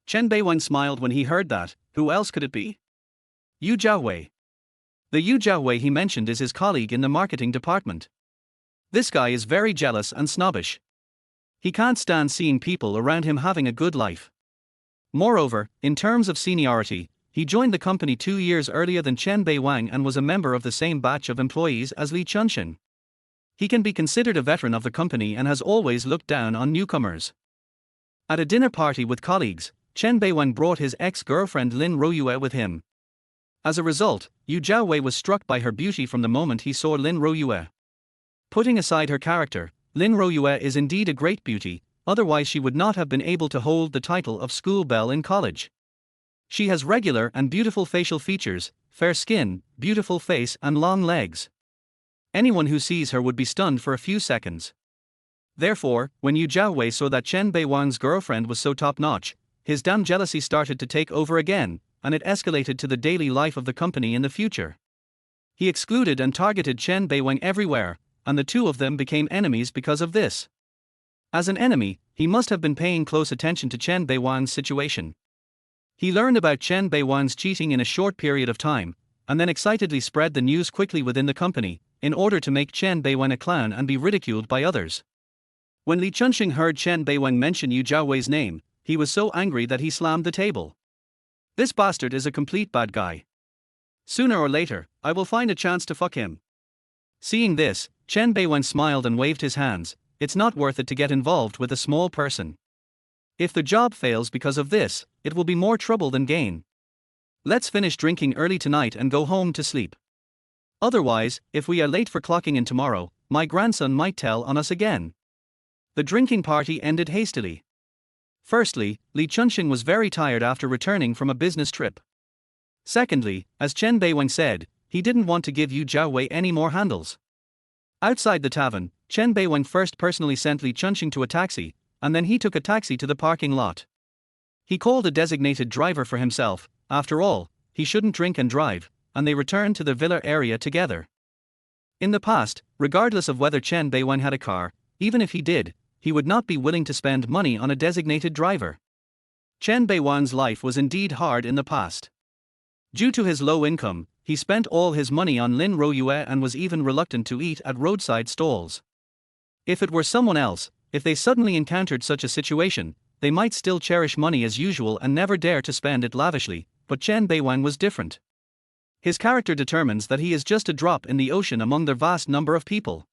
Chen Beiwen smiled when he heard that, who else could it be? Yu Jiaowei. The Yu Jiaowei he mentioned is his colleague in the marketing department. This guy is very jealous and snobbish. He can't stand seeing people around him having a good life. Moreover, in terms of seniority, he joined the company 2 years earlier than Chen Beiwang and was a member of the same batch of employees as Li Chunxing. He can be considered a veteran of the company and has always looked down on newcomers. At a dinner party with colleagues, Chen Beiwang brought his ex-girlfriend Lin Royue with him. As a result, Yu Jiaowei was struck by her beauty from the moment he saw Lin Royue. Putting aside her character, Lin Royue is indeed a great beauty, otherwise she would not have been able to hold the title of school belle in college. She has regular and beautiful facial features, fair skin, beautiful face and long legs. Anyone who sees her would be stunned for a few seconds. Therefore, when Yu Jiaowei saw that Chen Beiwang's girlfriend was so top-notch, his damn jealousy started to take over again, and it escalated to the daily life of the company in the future. He excluded and targeted Chen Beiwang everywhere, and the two of them became enemies because of this. As an enemy, he must have been paying close attention to Chen Beiwang's situation. He learned about Chen Beiwang's cheating in a short period of time, and then excitedly spread the news quickly within the company, in order to make Chen Beiwang a clown and be ridiculed by others. When Li Chunxing heard Chen Beiwang mention Yu Jiaowei's name, he was so angry that he slammed the table. This bastard is a complete bad guy. Sooner or later, I will find a chance to fuck him. Seeing this, Chen Beiwang smiled and waved his hands. It's not worth it to get involved with a small person. If the job fails because of this, it will be more trouble than gain. Let's finish drinking early tonight and go home to sleep. Otherwise, if we are late for clocking in tomorrow, my grandson might tell on us again. The drinking party ended hastily. Firstly, Li Chunxing was very tired after returning from a business trip. Secondly, as Chen Beiwang said, he didn't want to give Yu Jiaowei any more handles. Outside the tavern, Chen Beiwang first personally sent Li Chunxing to a taxi, and then he took a taxi to the parking lot. He called a designated driver for himself. After all, he shouldn't drink and drive, and they returned to the villa area together. In the past, regardless of whether Chen Beiwang had a car, even if he did, he would not be willing to spend money on a designated driver. Chen Beiwang's life was indeed hard in the past. Due to his low income, he spent all his money on Lin Royue and was even reluctant to eat at roadside stalls. If it were someone else, if they suddenly encountered such a situation, they might still cherish money as usual and never dare to spend it lavishly, but Chen Beiwang was different. His character determines that he is just a drop in the ocean among the vast number of people.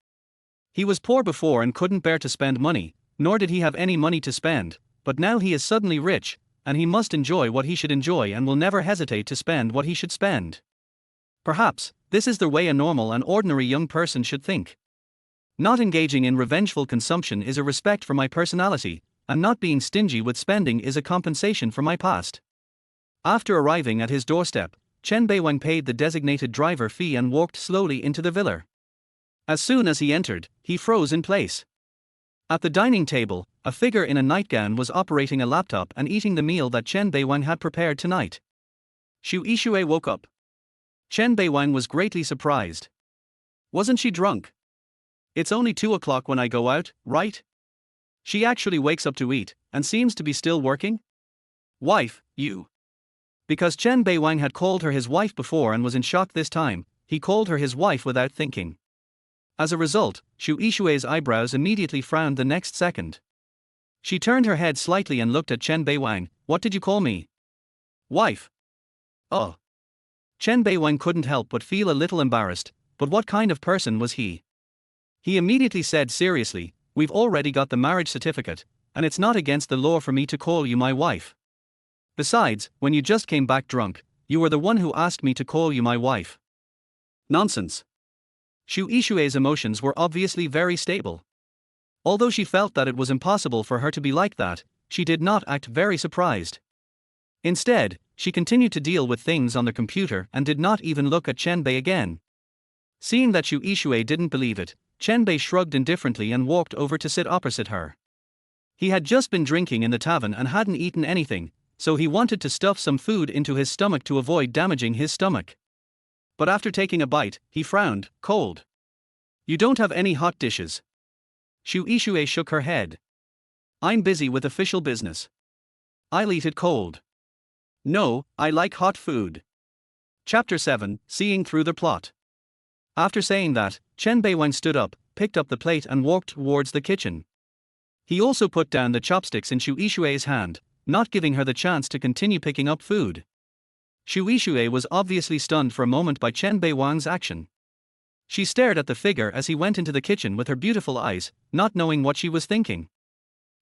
He was poor before and couldn't bear to spend money, nor did he have any money to spend, but now he is suddenly rich, and he must enjoy what he should enjoy and will never hesitate to spend what he should spend. Perhaps, this is the way a normal and ordinary young person should think. Not engaging in revengeful consumption is a respect for my personality, and not being stingy with spending is a compensation for my past. After arriving at his doorstep, Chen Beiwang paid the designated driver fee and walked slowly into the villa. As soon as he entered, he froze in place. At the dining table, a figure in a nightgown was operating a laptop and eating the meal that Chen Beiwang had prepared tonight. Xu Yixue woke up. Chen Beiwang was greatly surprised. Wasn't she drunk? It's only 2 o'clock when I go out, right? She actually wakes up to eat, and seems to be still working? Wife, you. Because Chen Beiwang had called her his wife before and was in shock this time, he called her his wife without thinking. As a result, Xu Yixue's eyebrows immediately frowned the next second. She turned her head slightly and looked at Chen Beiwang. What did you call me? Wife. Oh. Chen Beiwang couldn't help but feel a little embarrassed, but what kind of person was he? He immediately said seriously, we've already got the marriage certificate, and it's not against the law for me to call you my wife. Besides, when you just came back drunk, you were the one who asked me to call you my wife. Nonsense. Shu Ishue's emotions were obviously very stable. Although she felt that it was impossible for her to be like that, she did not act very surprised. Instead, she continued to deal with things on the computer and did not even look at Chen Bei again. Seeing that Shu Ishue didn't believe it, Chen Bei shrugged indifferently and walked over to sit opposite her. He had just been drinking in the tavern and hadn't eaten anything, so he wanted to stuff some food into his stomach to avoid damaging his stomach. But after taking a bite, he frowned, cold. You don't have any hot dishes. Shu Ishue shook her head. I'm busy with official business. I'll eat it cold. No, I like hot food. Chapter 7, Seeing Through the Plot. After saying that, Chen Beiwang stood up, picked up the plate and walked towards the kitchen. He also put down the chopsticks in Shu Ishue's hand, not giving her the chance to continue picking up food. Shu Ishue was obviously stunned for a moment by Chen Beiwang's action. She stared at the figure as he went into the kitchen with her beautiful eyes, not knowing what she was thinking.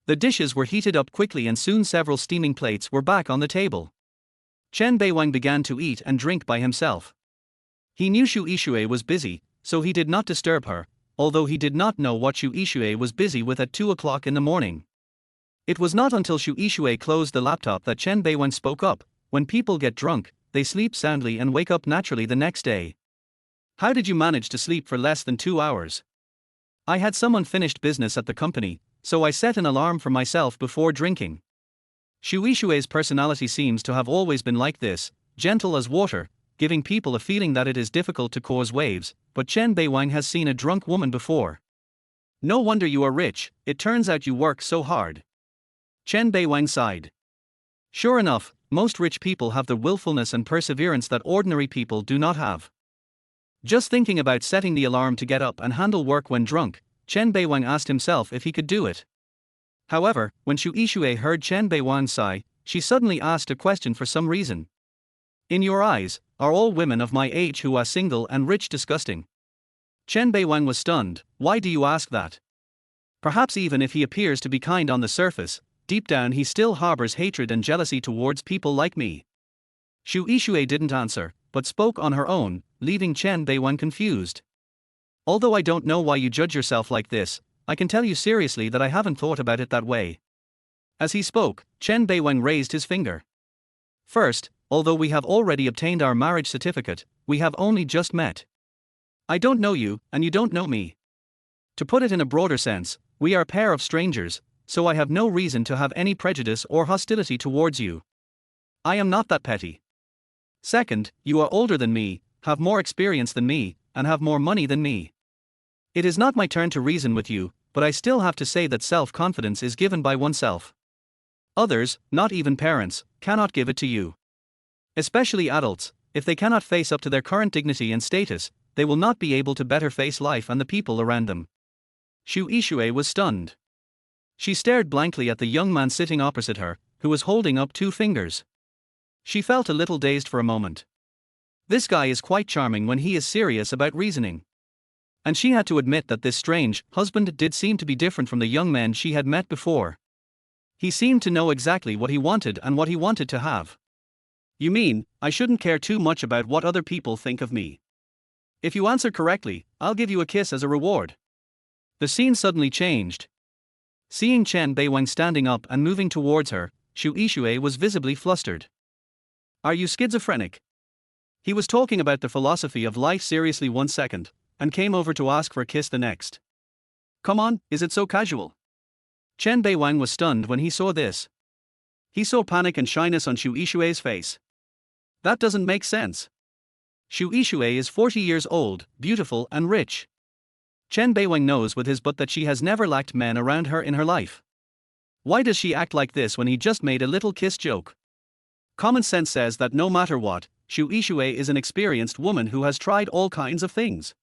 The dishes were heated up quickly and soon several steaming plates were back on the table. Chen Beiwang began to eat and drink by himself. He knew Shu Ishue was busy, so he did not disturb her, although he did not know what Shu Ishue was busy with at 2 o'clock in the morning. It was not until Shu Ishue closed the laptop that Chen Beiwang spoke up. When people get drunk, they sleep soundly and wake up naturally the next day. How did you manage to sleep for less than 2 hours? I had some unfinished business at the company, so I set an alarm for myself before drinking. Shu Ishue's personality seems to have always been like this, gentle as water, giving people a feeling that it is difficult to cause waves, but Chen Beiwang has seen a drunk woman before. No wonder you are rich, it turns out you work so hard. Chen Beiwang sighed. Sure enough, most rich people have the willfulness and perseverance that ordinary people do not have. Just thinking about setting the alarm to get up and handle work when drunk, Chen Beiwang asked himself if he could do it. However, when Shu Ishue heard Chen Beiwang sigh, she suddenly asked a question for some reason. In your eyes, are all women of my age who are single and rich disgusting? Chen Beiwang was stunned. Why do you ask that? Perhaps even if he appears to be kind on the surface, deep down he still harbors hatred and jealousy towards people like me. Shu Ishue didn't answer, but spoke on her own, leaving Chen Beiwang confused. Although I don't know why you judge yourself like this, I can tell you seriously that I haven't thought about it that way. As he spoke, Chen Beiwang raised his finger. First, although we have already obtained our marriage certificate, we have only just met. I don't know you, and you don't know me. To put it in a broader sense, we are a pair of strangers, so I have no reason to have any prejudice or hostility towards you. I am not that petty. Second, you are older than me, have more experience than me, and have more money than me. It is not my turn to reason with you, but I still have to say that self-confidence is given by oneself. Others, not even parents, cannot give it to you. Especially adults, if they cannot face up to their current dignity and status, they will not be able to better face life and the people around them. Shu Ishue was stunned. She stared blankly at the young man sitting opposite her, who was holding up 2 fingers. She felt a little dazed for a moment. This guy is quite charming when he is serious about reasoning. And she had to admit that this strange husband did seem to be different from the young men she had met before. He seemed to know exactly what he wanted and what he wanted to have. You mean, I shouldn't care too much about what other people think of me? If you answer correctly, I'll give you a kiss as a reward. The scene suddenly changed. Seeing Chen Beiwang standing up and moving towards her, Shu Ishue was visibly flustered. Are you schizophrenic? He was talking about the philosophy of life seriously 1 second, and came over to ask for a kiss the next. Come on, is it so casual? Chen Beiwang was stunned when he saw this. He saw panic and shyness on Shu Ishue's face. That doesn't make sense. Shu Ishue is 40 years old, beautiful and rich. Chen Beiwang knows with his butt that she has never lacked men around her in her life. Why does she act like this when he just made a little kiss joke? Common sense says that no matter what, Shu Ishue is an experienced woman who has tried all kinds of things.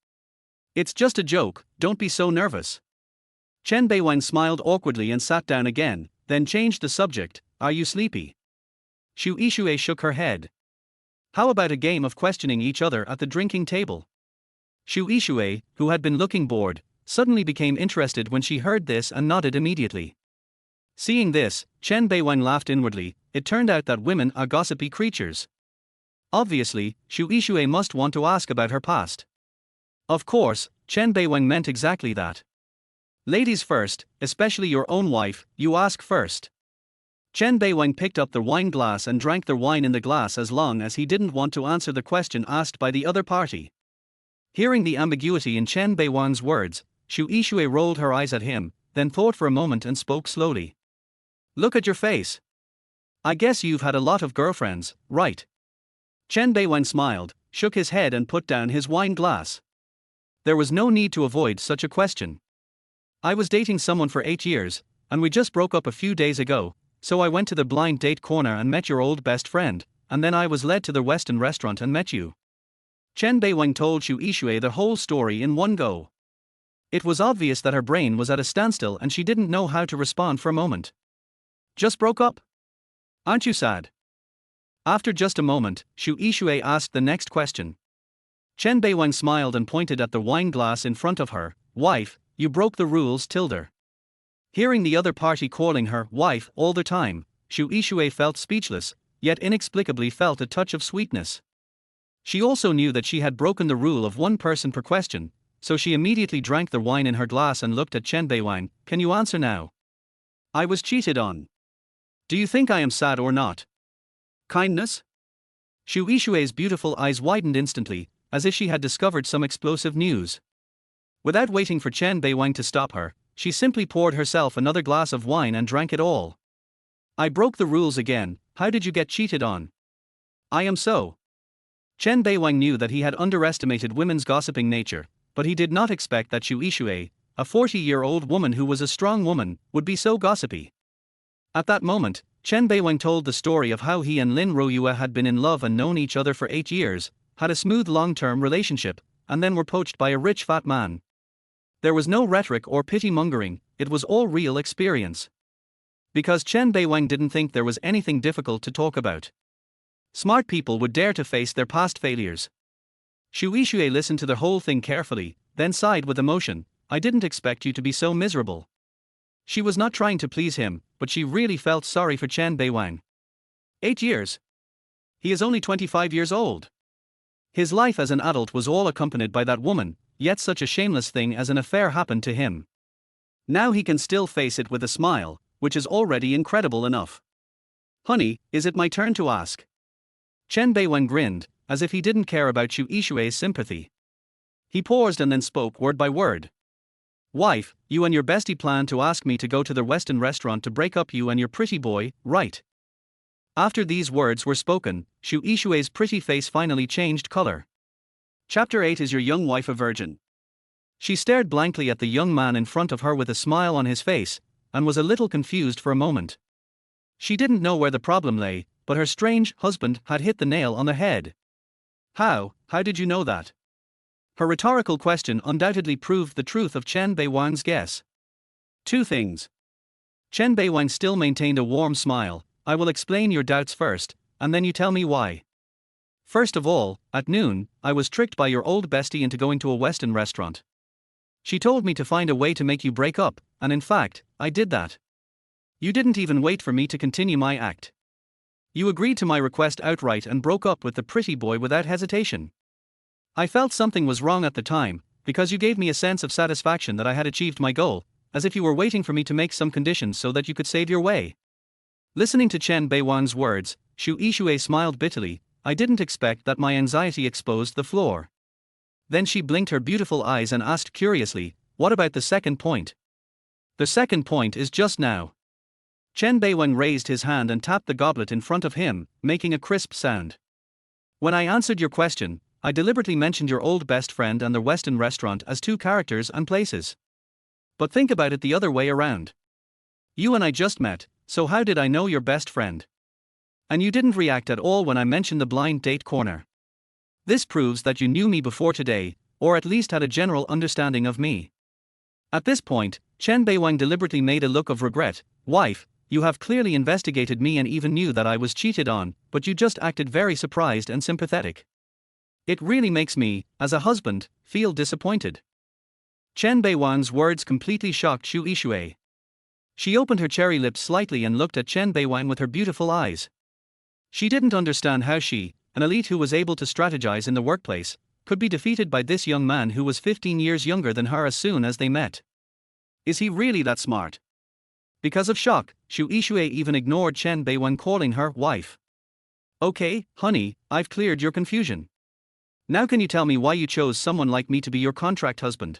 It's just a joke, don't be so nervous. Chen Beiwang smiled awkwardly and sat down again, then changed the subject. Are you sleepy? Shu Ishue shook her head. How about a game of questioning each other at the drinking table? Shu Ishue, who had been looking bored, suddenly became interested when she heard this and nodded immediately. Seeing this, Chen Beiwang laughed inwardly, it turned out that women are gossipy creatures. Obviously, Xu Yixue must want to ask about her past. Of course, Chen Beiwang meant exactly that. Ladies first, especially your own wife, you ask first. Chen Beiwang picked up the wine glass and drank the wine in the glass as long as he didn't want to answer the question asked by the other party. Hearing the ambiguity in Chen Beiwang's words, Xu Yixue rolled her eyes at him, then thought for a moment and spoke slowly. Look at your face. I guess you've had a lot of girlfriends, right? Chen Beiwang smiled, shook his head and put down his wine glass. There was no need to avoid such a question. I was dating someone for 8 years, and we just broke up a few days ago, so I went to the blind date corner and met your old best friend, and then I was led to the Western restaurant and met you. Chen Beiwang told Xu Yixue the whole story in one go. It was obvious that her brain was at a standstill and she didn't know how to respond for a moment. Just broke up? Aren't you sad? After just a moment, Xu Yixue asked the next question. Chen Beiwang smiled and pointed at the wine glass in front of her. Wife, you broke the rules, tilde. Hearing the other party calling her wife all the time, Xu Yixue felt speechless, yet inexplicably felt a touch of sweetness. She also knew that she had broken the rule of one person per question, so she immediately drank the wine in her glass and looked at Chen Beiwang. Can you answer now? I was cheated on. Do you think I am sad or not? Kindness? Xu Yixue's beautiful eyes widened instantly, as if she had discovered some explosive news. Without waiting for Chen Beiwang to stop her, she simply poured herself another glass of wine and drank it all. I broke the rules again. How did you get cheated on? I am so. Chen Beiwang knew that he had underestimated women's gossiping nature, but he did not expect that Xu Yixue, a 40-year-old woman who was a strong woman, would be so gossipy. At that moment, Chen Beiwang told the story of how he and Lin Royue had been in love and known each other for 8 years, had a smooth long-term relationship, and then were poached by a rich fat man. There was no rhetoric or pity-mongering, it was all real experience. Because Chen Beiwang didn't think there was anything difficult to talk about. Smart people would dare to face their past failures. Xu Yixue listened to the whole thing carefully, then sighed with emotion. I didn't expect you to be so miserable. She was not trying to please him, but she really felt sorry for Chen Beiwang. 8 years. He is only 25 years old. His life as an adult was all accompanied by that woman, yet such a shameless thing as an affair happened to him. Now he can still face it with a smile, which is already incredible enough. Honey, is it my turn to ask? Chen Beiwang grinned, as if he didn't care about Xu Yixue's sympathy. He paused and then spoke word by word. Wife, you and your bestie plan to ask me to go to the Western restaurant to break up you and your pretty boy, right? After these words were spoken, Xu Yixue's pretty face finally changed color. Chapter 8. Is your young wife a virgin? She stared blankly at the young man in front of her with a smile on his face, and was a little confused for a moment. She didn't know where the problem lay, but her strange husband had hit the nail on the head. How did you know that? Her rhetorical question undoubtedly proved the truth of Chen Beiwang's guess. 2 things. Chen Beiwang still maintained a warm smile. I will explain your doubts first, and then you tell me why. First of all, at noon, I was tricked by your old bestie into going to a Western restaurant. She told me to find a way to make you break up, and in fact, I did that. You didn't even wait for me to continue my act. You agreed to my request outright and broke up with the pretty boy without hesitation. I felt something was wrong at the time, because you gave me a sense of satisfaction that I had achieved my goal, as if you were waiting for me to make some conditions so that you could save your way. Listening to Chen Beiwang's words, Xu Yixue smiled bitterly. I didn't expect that my anxiety exposed the floor. Then she blinked her beautiful eyes and asked curiously, what about the second point? The second point is just now. Chen Beiwang raised his hand and tapped the goblet in front of him, making a crisp sound. When I answered your question, I deliberately mentioned your old best friend and the Western restaurant as 2 characters and places. But think about it the other way around. You and I just met, so how did I know your best friend? And you didn't react at all when I mentioned the blind date corner. This proves that you knew me before today, or at least had a general understanding of me. At this point, Chen Beiwang deliberately made a look of regret. Wife, you have clearly investigated me and even knew that I was cheated on, but you just acted very surprised and sympathetic. It really makes me, as a husband, feel disappointed. Chen Beiwang's words completely shocked Xu Yixue. She opened her cherry lips slightly and looked at Chen Beiwang with her beautiful eyes. She didn't understand how she, an elite who was able to strategize in the workplace, could be defeated by this young man who was 15 years younger than her as soon as they met. Is he really that smart? Because of shock, Xu Yixue even ignored Chen Beiwang calling her wife. Okay, honey, I've cleared your confusion. Now can you tell me why you chose someone like me to be your contract husband?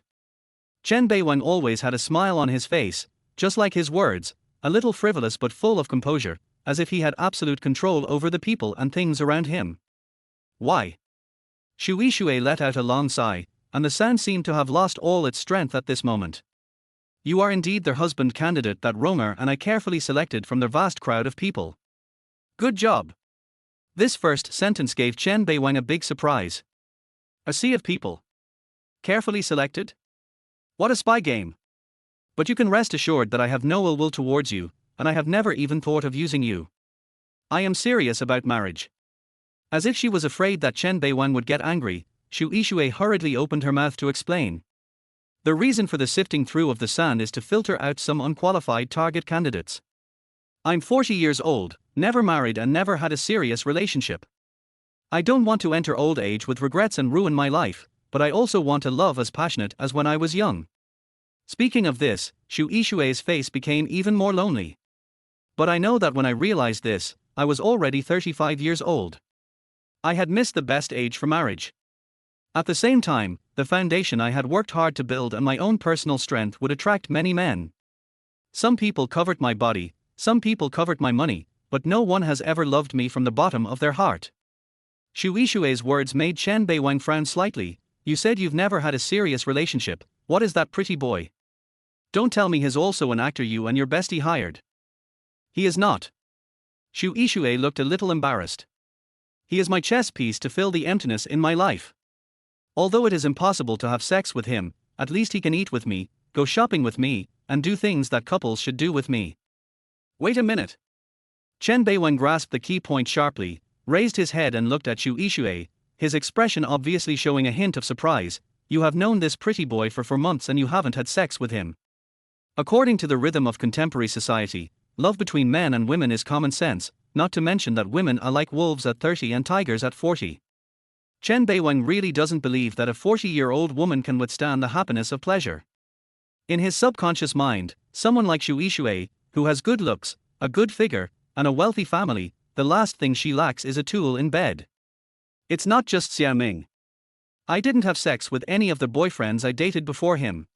Chen Beiwang always had a smile on his face, just like his words, a little frivolous but full of composure, as if he had absolute control over the people and things around him. Why? Xu Yixue let out a long sigh, and the sound seemed to have lost all its strength at this moment. You are indeed the husband candidate that Romer and I carefully selected from their vast crowd of people. Good job. This first sentence gave Chen Beiwang a big surprise. A sea of people. Carefully selected? What a spy game. But you can rest assured that I have no ill will towards you, and I have never even thought of using you. I am serious about marriage. As if she was afraid that Chen Beiwang would get angry, Xu Yixue hurriedly opened her mouth to explain. The reason for the sifting through of the sand is to filter out some unqualified target candidates. I'm 40 years old, never married and never had a serious relationship. I don't want to enter old age with regrets and ruin my life, but I also want a love as passionate as when I was young. Speaking of this, Xu Yixue's face became even more lonely. But I know that when I realized this, I was already 35 years old. I had missed the best age for marriage. At the same time, the foundation I had worked hard to build and my own personal strength would attract many men. Some people covered my body, some people covered my money, but no one has ever loved me from the bottom of their heart. Xu Yixue's words made Chen Beiwang frown slightly. You said you've never had a serious relationship. What is that pretty boy? Don't tell me he's also an actor you and your bestie hired. He is not. Xu Yixue looked a little embarrassed. He is my chess piece to fill the emptiness in my life. Although it is impossible to have sex with him, at least he can eat with me, go shopping with me, and do things that couples should do with me. Wait a minute. Chen Beiwang grasped the key point sharply, raised his head and looked at Xu Yixue, his expression obviously showing a hint of surprise. You have known this pretty boy for 4 months and you haven't had sex with him. According to the rhythm of contemporary society, love between men and women is common sense, not to mention that women are like wolves at 30 and tigers at 40. Chen Beiwang really doesn't believe that a 40-year-old woman can withstand the happiness of pleasure. In his subconscious mind, someone like Xu Yixue, who has good looks, a good figure, and a wealthy family, the last thing she lacks is a tool in bed. It's not just Xiaoming. I didn't have sex with any of the boyfriends I dated before him.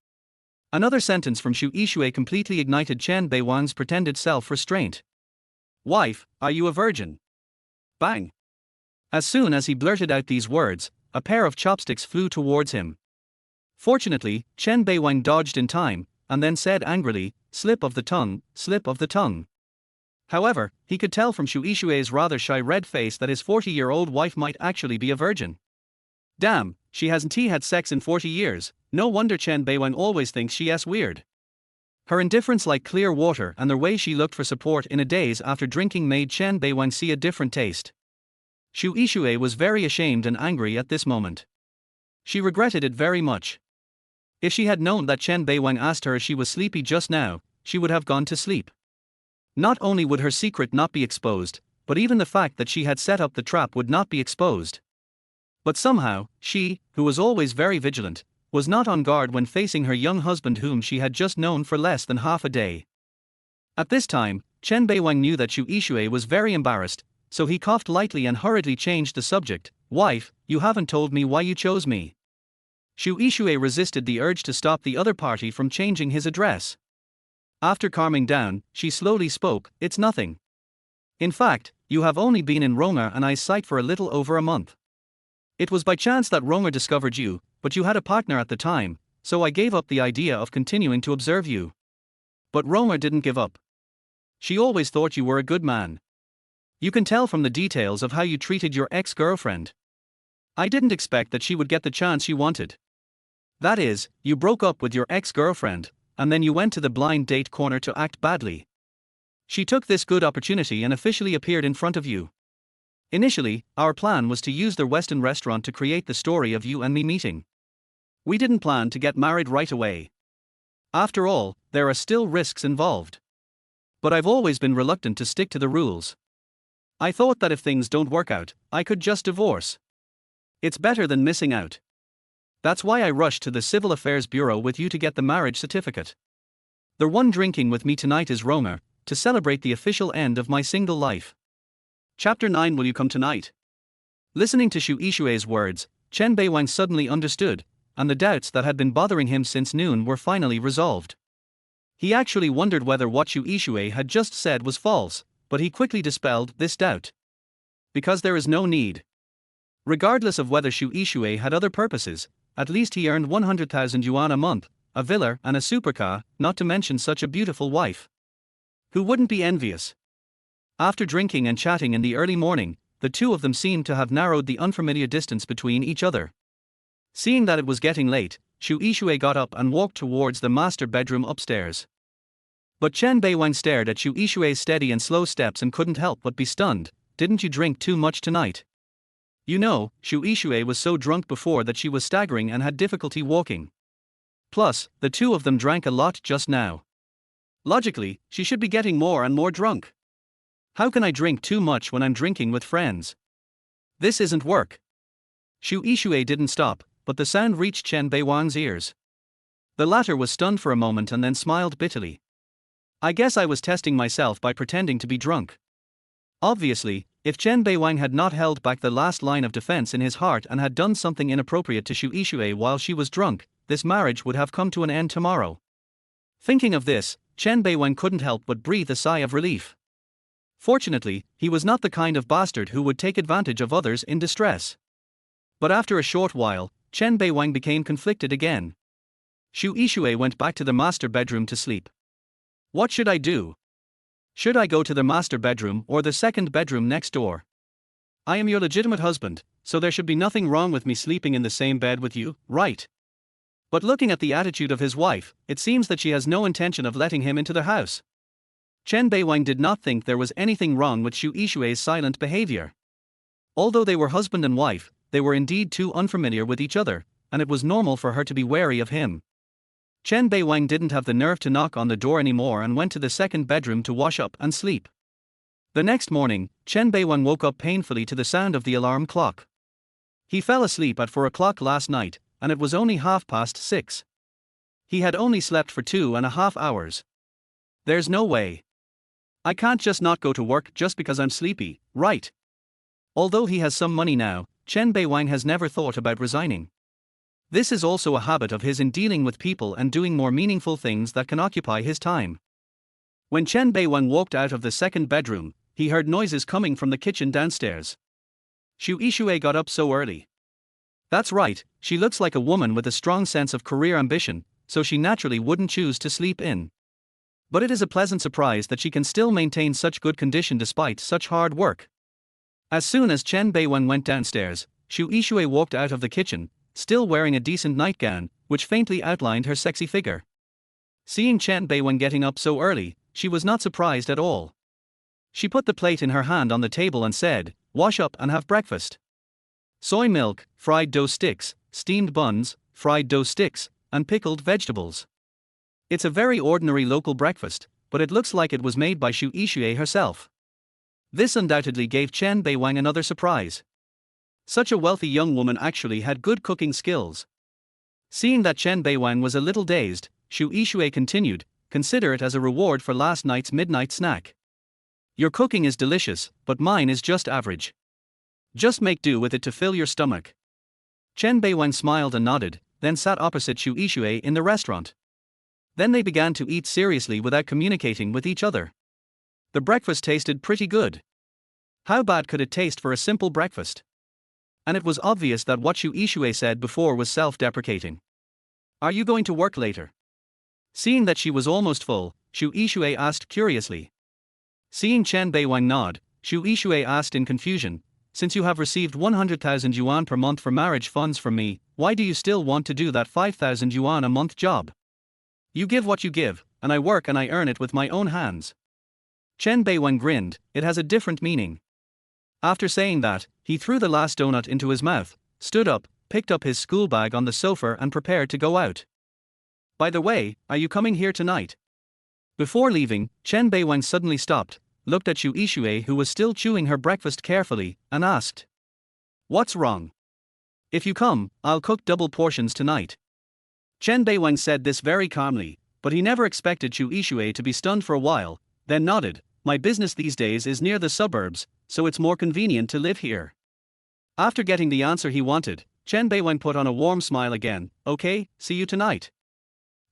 Another sentence from Xu Yixue completely ignited Chen Beiwang's pretended self-restraint. Wife, are you a virgin? Bang! As soon as he blurted out these words, a pair of chopsticks flew towards him. Fortunately, Chen Beiwang dodged in time, and then said angrily, slip of the tongue, slip of the tongue. However, he could tell from Xu Yixue's rather shy red face that his 40-year-old wife might actually be a virgin. Damn, she hasn't had sex in 40 years, no wonder Chen Beiwang always thinks she's weird. Her indifference like clear water and the way she looked for support in a daze after drinking made Chen Beiwang see a different taste. Xu Yixue was very ashamed and angry at this moment. She regretted it very much. If she had known that Chen Beiwang asked her if she was sleepy just now, she would have gone to sleep. Not only would her secret not be exposed, but even the fact that she had set up the trap would not be exposed. But somehow, she, who was always very vigilant, was not on guard when facing her young husband whom she had just known for less than half a day. At this time, Chen Beiwang knew that Xu Yixue was very embarrassed, so he coughed lightly and hurriedly changed the subject. Wife, you haven't told me why you chose me. Xu Yixue resisted the urge to stop the other party from changing his address. After calming down, she slowly spoke, it's nothing. In fact, you have only been in Romer and I's sight for a little over a month. It was by chance that Romer discovered you, but you had a partner at the time, so I gave up the idea of continuing to observe you. But Romer didn't give up. She always thought you were a good man. You can tell from the details of how you treated your ex-girlfriend. I didn't expect that she would get the chance she wanted. That is, you broke up with your ex-girlfriend, and then you went to the blind date corner to act badly. She took this good opportunity and officially appeared in front of you. Initially, our plan was to use their Western restaurant to create the story of you and me meeting. We didn't plan to get married right away. After all, there are still risks involved. But I've always been reluctant to stick to the rules. I thought that if things don't work out, I could just divorce. It's better than missing out. That's why I rushed to the Civil Affairs Bureau with you to get the marriage certificate. The one drinking with me tonight is Roma, to celebrate the official end of my single life. Chapter 9. Will you come tonight? Listening to Shu Ishue's words, Chen Beiwang suddenly understood, and the doubts that had been bothering him since noon were finally resolved. He actually wondered whether what Shu Ishue had just said was false, but he quickly dispelled this doubt. Because there is no need. Regardless of whether Shu Ishue had other purposes, at least he earned 100,000 yuan a month, a villa and a supercar, not to mention such a beautiful wife. Who wouldn't be envious? After drinking and chatting in the early morning, the two of them seemed to have narrowed the unfamiliar distance between each other. Seeing that it was getting late, Shu Ishue got up and walked towards the master bedroom upstairs. But Chen Beiwang stared at Shu Ishue's steady and slow steps and couldn't help but be stunned. Didn't you drink too much tonight? You know, Shu Ishue was so drunk before that she was staggering and had difficulty walking. Plus, the two of them drank a lot just now. Logically, she should be getting more and more drunk. How can I drink too much when I'm drinking with friends? This isn't work. Shu Ishue didn't stop, but the sound reached Chen Beiwang's ears. The latter was stunned for a moment and then smiled bitterly. I guess I was testing myself by pretending to be drunk. Obviously, if Chen Beiwang had not held back the last line of defense in his heart and had done something inappropriate to Shu Ishue while she was drunk, this marriage would have come to an end tomorrow. Thinking of this, Chen Beiwang couldn't help but breathe a sigh of relief. Fortunately, he was not the kind of bastard who would take advantage of others in distress. But after a short while, Chen Beiwang became conflicted again. Shu Ishue went back to the master bedroom to sleep. What should I do? Should I go to the master bedroom or the second bedroom next door? I am your legitimate husband, so there should be nothing wrong with me sleeping in the same bed with you, right? But looking at the attitude of his wife, it seems that she has no intention of letting him into the house. Chen Beiwang did not think there was anything wrong with Shu Ishue's silent behavior. Although they were husband and wife, they were indeed too unfamiliar with each other, and it was normal for her to be wary of him. Chen Beiwang didn't have the nerve to knock on the door anymore and went to the second bedroom to wash up and sleep. The next morning, Chen Beiwang woke up painfully to the sound of the alarm clock. He fell asleep at 4 o'clock last night, and it was only 6:30. He had only slept for 2.5 hours. There's no way. I can't just not go to work just because I'm sleepy, right? Although he has some money now, Chen Beiwang has never thought about resigning. This is also a habit of his in dealing with people and doing more meaningful things that can occupy his time. When Chen Beiwang walked out of the second bedroom, he heard noises coming from the kitchen downstairs. Shu Ishue got up so early. That's right, she looks like a woman with a strong sense of career ambition, so she naturally wouldn't choose to sleep in. But it is a pleasant surprise that she can still maintain such good condition despite such hard work. As soon as Chen Beiwang went downstairs, Shu Ishue walked out of the kitchen, still wearing a decent nightgown, which faintly outlined her sexy figure. Seeing Chen Beiwang getting up so early, she was not surprised at all. She put the plate in her hand on the table and said, "Wash up and have breakfast. Soy milk, fried dough sticks, steamed buns, fried dough sticks, and pickled vegetables." It's a very ordinary local breakfast, but it looks like it was made by Shu Ishue herself. This undoubtedly gave Chen Beiwang another surprise. Such a wealthy young woman actually had good cooking skills. Seeing that Chen Beiwang was a little dazed, Shu Ishue continued, "Consider it as a reward for last night's midnight snack. Your cooking is delicious, but mine is just average. Just make do with it to fill your stomach." Chen Beiwang smiled and nodded, then sat opposite Shu Ishue in the restaurant. Then they began to eat seriously without communicating with each other. The breakfast tasted pretty good. How bad could it taste for a simple breakfast? And it was obvious that what Shu Ishue said before was self-deprecating. "Are you going to work later?" Seeing that she was almost full, Shu Ishue asked curiously. Seeing Chen Beiwang nod, Shu Ishue asked in confusion, "Since you have received 100,000 yuan per month for marriage funds from me, why do you still want to do that 5,000 yuan a month job? You give what you give, and I work and I earn it with my own hands." Chen Beiwang grinned, "It has a different meaning." After saying that, he threw the last donut into his mouth, stood up, picked up his school bag on the sofa and prepared to go out. "By the way, are you coming here tonight?" Before leaving, Chen Beiwang suddenly stopped, looked at Xu Yixue, who was still chewing her breakfast carefully, and asked, "What's wrong? If you come, I'll cook double portions tonight." Chen Beiwang said this very calmly, but he never expected Xu Yixue to be stunned for a while, then nodded. "My business these days is near the suburbs, so it's more convenient to live here." After getting the answer he wanted, Chen Beiwang put on a warm smile again. "Okay, see you tonight."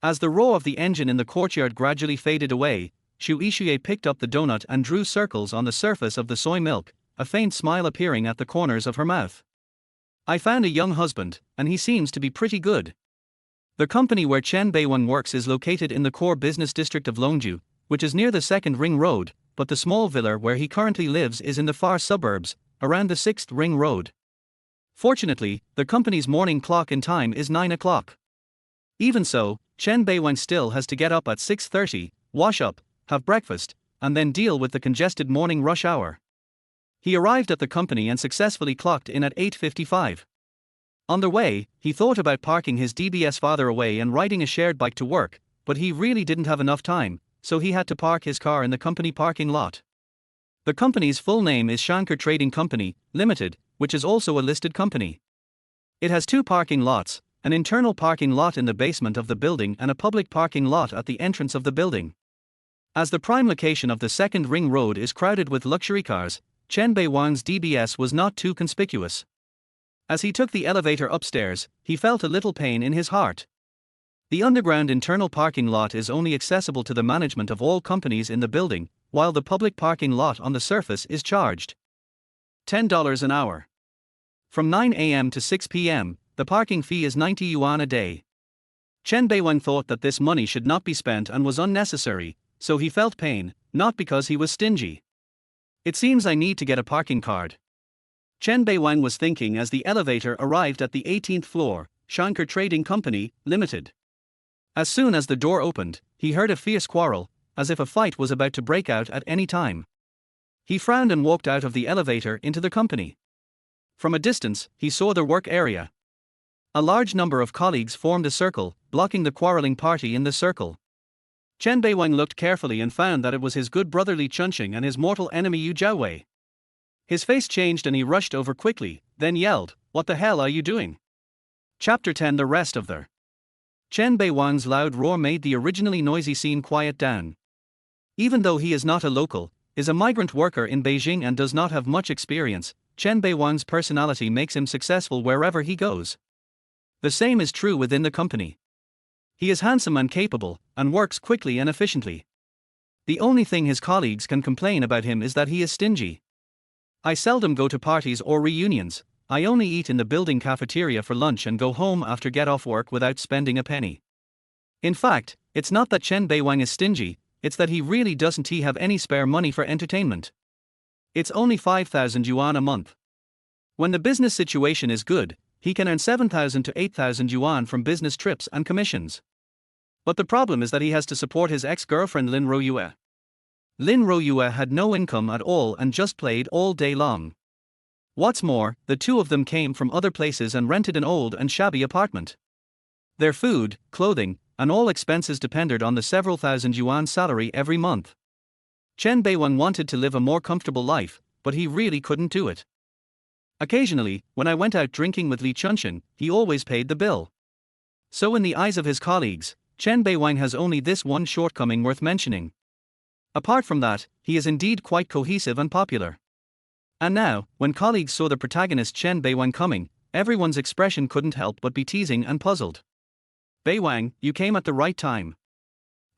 As the roar of the engine in the courtyard gradually faded away, Xu Yixue picked up the donut and drew circles on the surface of the soy milk, a faint smile appearing at the corners of her mouth. "I found a young husband, and he seems to be pretty good." The company where Chen Beiwang works is located in the core business district of Longju, which is near the second ring road, but the small villa where he currently lives is in the far suburbs, around the 6th ring road. Fortunately, the company's morning clock in time is 9 o'clock. Even so, Chen Beiwang still has to get up at 6:30, wash up, have breakfast, and then deal with the congested morning rush hour. He arrived at the company and successfully clocked in at 8:55. On the way, he thought about parking his DBS father away and riding a shared bike to work, but he really didn't have enough time, so he had to park his car in the company parking lot. The company's full name is Shankar Trading Company, Limited, which is also a listed company. It has two parking lots, an internal parking lot in the basement of the building and a public parking lot at the entrance of the building. As the prime location of the second ring road is crowded with luxury cars, Chen Beiwang's DBS was not too conspicuous. As he took the elevator upstairs, he felt a little pain in his heart. The underground internal parking lot is only accessible to the management of all companies in the building, while the public parking lot on the surface is charged $10 an hour. From 9 a.m. to 6 p.m., the parking fee is 90 yuan a day. Chen Beiwang thought that this money should not be spent and was unnecessary, so he felt pain, not because he was stingy. "It seems I need to get a parking card," Chen Beiwang was thinking as the elevator arrived at the 18th floor, Shankar Trading Company, Limited. As soon as the door opened, he heard a fierce quarrel, as if a fight was about to break out at any time. He frowned and walked out of the elevator into the company. From a distance, he saw their work area. A large number of colleagues formed a circle, blocking the quarreling party in the circle. Chen Beiwang looked carefully and found that it was his good brother Li Chunxing and his mortal enemy Yu Jiaowei. His face changed and he rushed over quickly, then yelled, "What the hell are you doing?" Chapter 10. The rest of the Chen Beiwang's loud roar made the originally noisy scene quiet down. Even though he is not a local, is a migrant worker in Beijing and does not have much experience, Chen Beiwang's personality makes him successful wherever he goes. The same is true within the company. He is handsome and capable, and works quickly and efficiently. The only thing his colleagues can complain about him is that he is stingy. "I seldom go to parties or reunions. I only eat in the building cafeteria for lunch and go home after get off work without spending a penny." In fact, it's not that Chen Beiwang is stingy, it's that he really doesn't have any spare money for entertainment. It's only 5,000 yuan a month. When the business situation is good, he can earn 7,000 to 8,000 yuan from business trips and commissions. But the problem is that he has to support his ex-girlfriend Lin Royue. Lin Royue had no income at all and just played all day long. What's more, the two of them came from other places and rented an old and shabby apartment. Their food, clothing, and all expenses depended on the several thousand yuan salary every month. Chen Beiwang wanted to live a more comfortable life, but he really couldn't do it. Occasionally, when I went out drinking with Li Chunxing, he always paid the bill. So in the eyes of his colleagues, Chen Beiwang has only this one shortcoming worth mentioning. Apart from that, he is indeed quite cohesive and popular. And now, when colleagues saw the protagonist Chen Beiwang coming, everyone's expression couldn't help but be teasing and puzzled. "Beiwang, you came at the right time.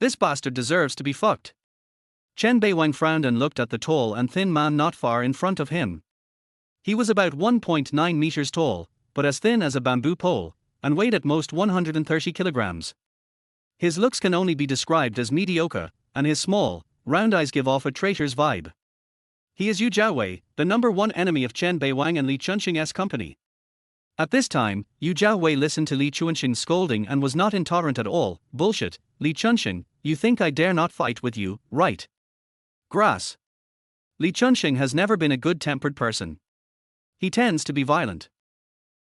This bastard deserves to be fucked." Chen Beiwang frowned and looked at the tall and thin man not far in front of him. He was about 1.9 meters tall, but as thin as a bamboo pole, and weighed at most 130 kilograms. His looks can only be described as mediocre, and his small, round eyes give off a traitor's vibe. He is Yu Jiaowei, the number one enemy of Chen Beiwang and Li Chunxing's company. At this time, Yu Jiaowei listened to Li Chunxing's scolding and was not intolerant at all. "Bullshit, Li Chunxing, you think I dare not fight with you, right? Grass." Li Chunxing has never been a good-tempered person. He tends to be violent.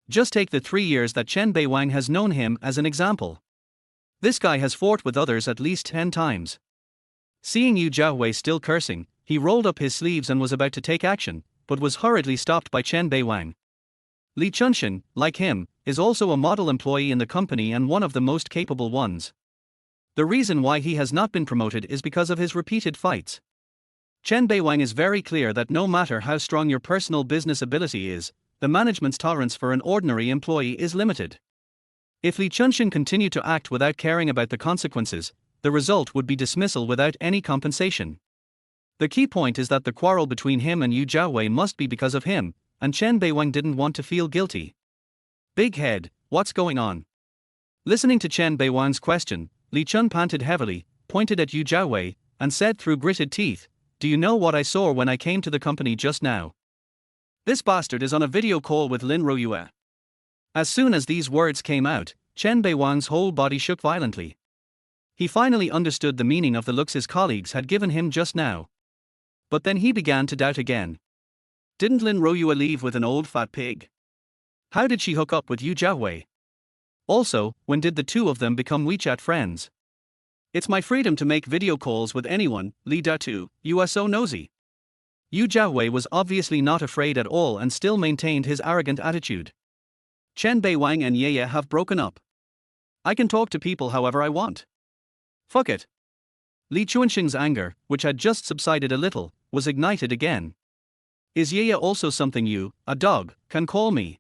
Just take the 3 years that Chen Beiwang has known him as an example. This guy has fought with others at least 10 times. Seeing Yu Jiawei still cursing, he rolled up his sleeves and was about to take action, but was hurriedly stopped by Chen Beiwang. Li Chunxin, like him, is also a model employee in the company and one of the most capable ones. The reason why he has not been promoted is because of his repeated fights. Chen Beiwang is very clear that no matter how strong your personal business ability is, the management's tolerance for an ordinary employee is limited. If Li Chunxin continued to act without caring about the consequences, the result would be dismissal without any compensation. The key point is that the quarrel between him and Yu Jiawei must be because of him, and Chen Beiwang didn't want to feel guilty. Big head, what's going on? Listening to Chen Beiwang's question, Li Chun panted heavily, pointed at Yu Jiawei, and said through gritted teeth, "Do you know what I saw when I came to the company just now? This bastard is on a video call with Lin Royue." As soon as these words came out, Chen Beiwang's whole body shook violently. He finally understood the meaning of the looks his colleagues had given him just now. But then he began to doubt again. Didn't Lin Royue leave with an old fat pig? How did she hook up with Yu Jiawei? Also, when did the two of them become WeChat friends? It's my freedom to make video calls with anyone, Li Datu, you are so nosy. Yu Jiawei was obviously not afraid at all and still maintained his arrogant attitude. Chen Beiwang and Ye have broken up. I can talk to people however I want. Fuck it. Li Chunxing's anger, which had just subsided a little, was ignited again. Is Ye also something you, a dog, can call me?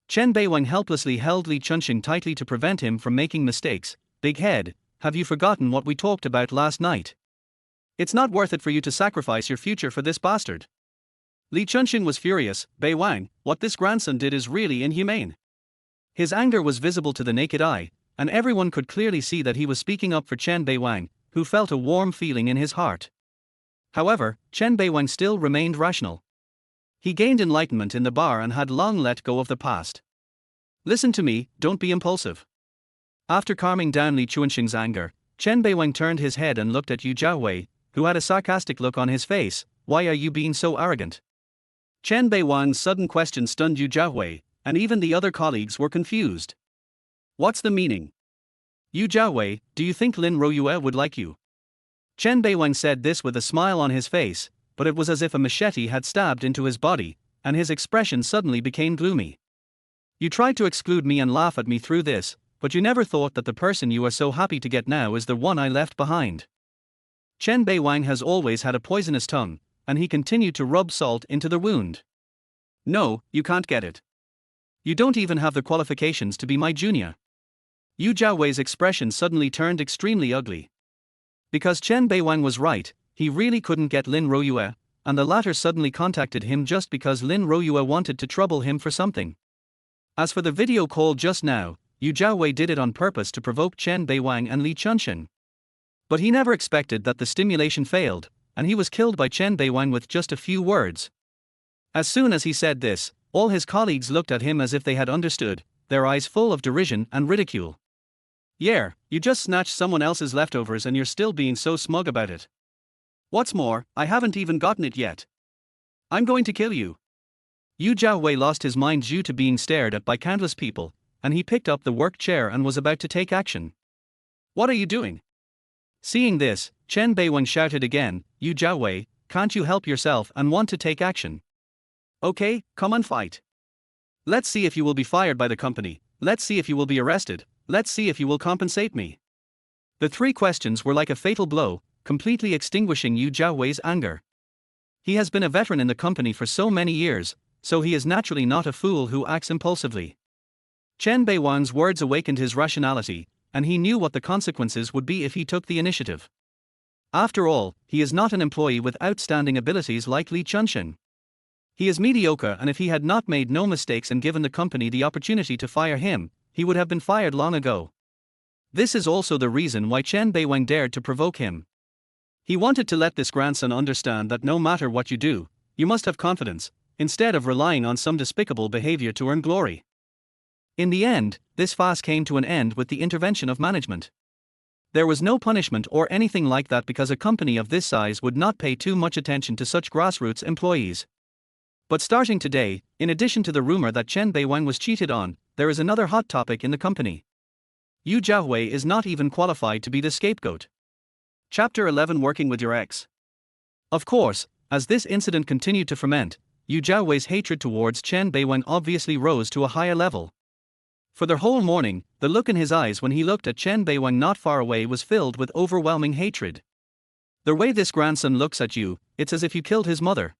Chen Beiwang helplessly held Li Chunxing tightly to prevent him from making mistakes. Big head, have you forgotten what we talked about last night? It's not worth it for you to sacrifice your future for this bastard. Li Chunxing was furious. Beiwang, what this grandson did is really inhumane. His anger was visible to the naked eye, and everyone could clearly see that he was speaking up for Chen Beiwang, who felt a warm feeling in his heart. However, Chen Beiwang still remained rational. He gained enlightenment in the bar and had long let go of the past. Listen to me, don't be impulsive. After calming down Li Chunxing's anger, Chen Beiwang turned his head and looked at Yu Jiawei, who had a sarcastic look on his face. Why are you being so arrogant? Chen Beiwang's sudden question stunned Yu Jiawei, and even the other colleagues were confused. What's the meaning? Yu Jiawei, do you think Lin Royue would like you? Chen Beiwang said this with a smile on his face, but it was as if a machete had stabbed into his body, and his expression suddenly became gloomy. You tried to exclude me and laugh at me through this, but you never thought that the person you are so happy to get now is the one I left behind. Chen Beiwang has always had a poisonous tongue, and he continued to rub salt into the wound. No, you can't get it. You don't even have the qualifications to be my junior. Yu Jiawei's expression suddenly turned extremely ugly. Because Chen Beiwang was right, he really couldn't get Lin Royue, and the latter suddenly contacted him just because Lin Royue wanted to trouble him for something. As for the video call just now, Yu Jiawei did it on purpose to provoke Chen Beiwang and Li Chunxin. But he never expected that the stimulation failed, and he was killed by Chen Beiwang with just a few words. As soon as he said this, all his colleagues looked at him as if they had understood, their eyes full of derision and ridicule. Yeah, you just snatched someone else's leftovers and you're still being so smug about it. What's more, I haven't even gotten it yet. I'm going to kill you. Yu Jiawei lost his mind due to being stared at by countless people, and he picked up the work chair and was about to take action. What are you doing? Seeing this, Chen Beiwang shouted again, Yu Jiawei, can't you help yourself and want to take action? Okay, come on fight. Let's see if you will be fired by the company, let's see if you will be arrested, let's see if you will compensate me. The three questions were like a fatal blow, completely extinguishing Yu Jiawei's anger. He has been a veteran in the company for so many years, so he is naturally not a fool who acts impulsively. Chen Beiwang's words awakened his rationality, and he knew what the consequences would be if he took the initiative. After all, he is not an employee with outstanding abilities like Li Chunxing. He is mediocre, and if he had not made no mistakes and given the company the opportunity to fire him, he would have been fired long ago. This is also the reason why Chen Beiwang dared to provoke him. He wanted to let this grandson understand that no matter what you do, you must have confidence, instead of relying on some despicable behavior to earn glory. In the end, this farce came to an end with the intervention of management. There was no punishment or anything like that because a company of this size would not pay too much attention to such grassroots employees. But starting today, in addition to the rumor that Chen Beiwang was cheated on, there is another hot topic in the company. Yu Jiawei is not even qualified to be the scapegoat. Chapter 11, Working with Your Ex. Of course, as this incident continued to ferment, Yu Jiaowei's hatred towards Chen Beiwang obviously rose to a higher level. For the whole morning, the look in his eyes when he looked at Chen Beiwang not far away was filled with overwhelming hatred. The way this grandson looks at you, it's as if you killed his mother.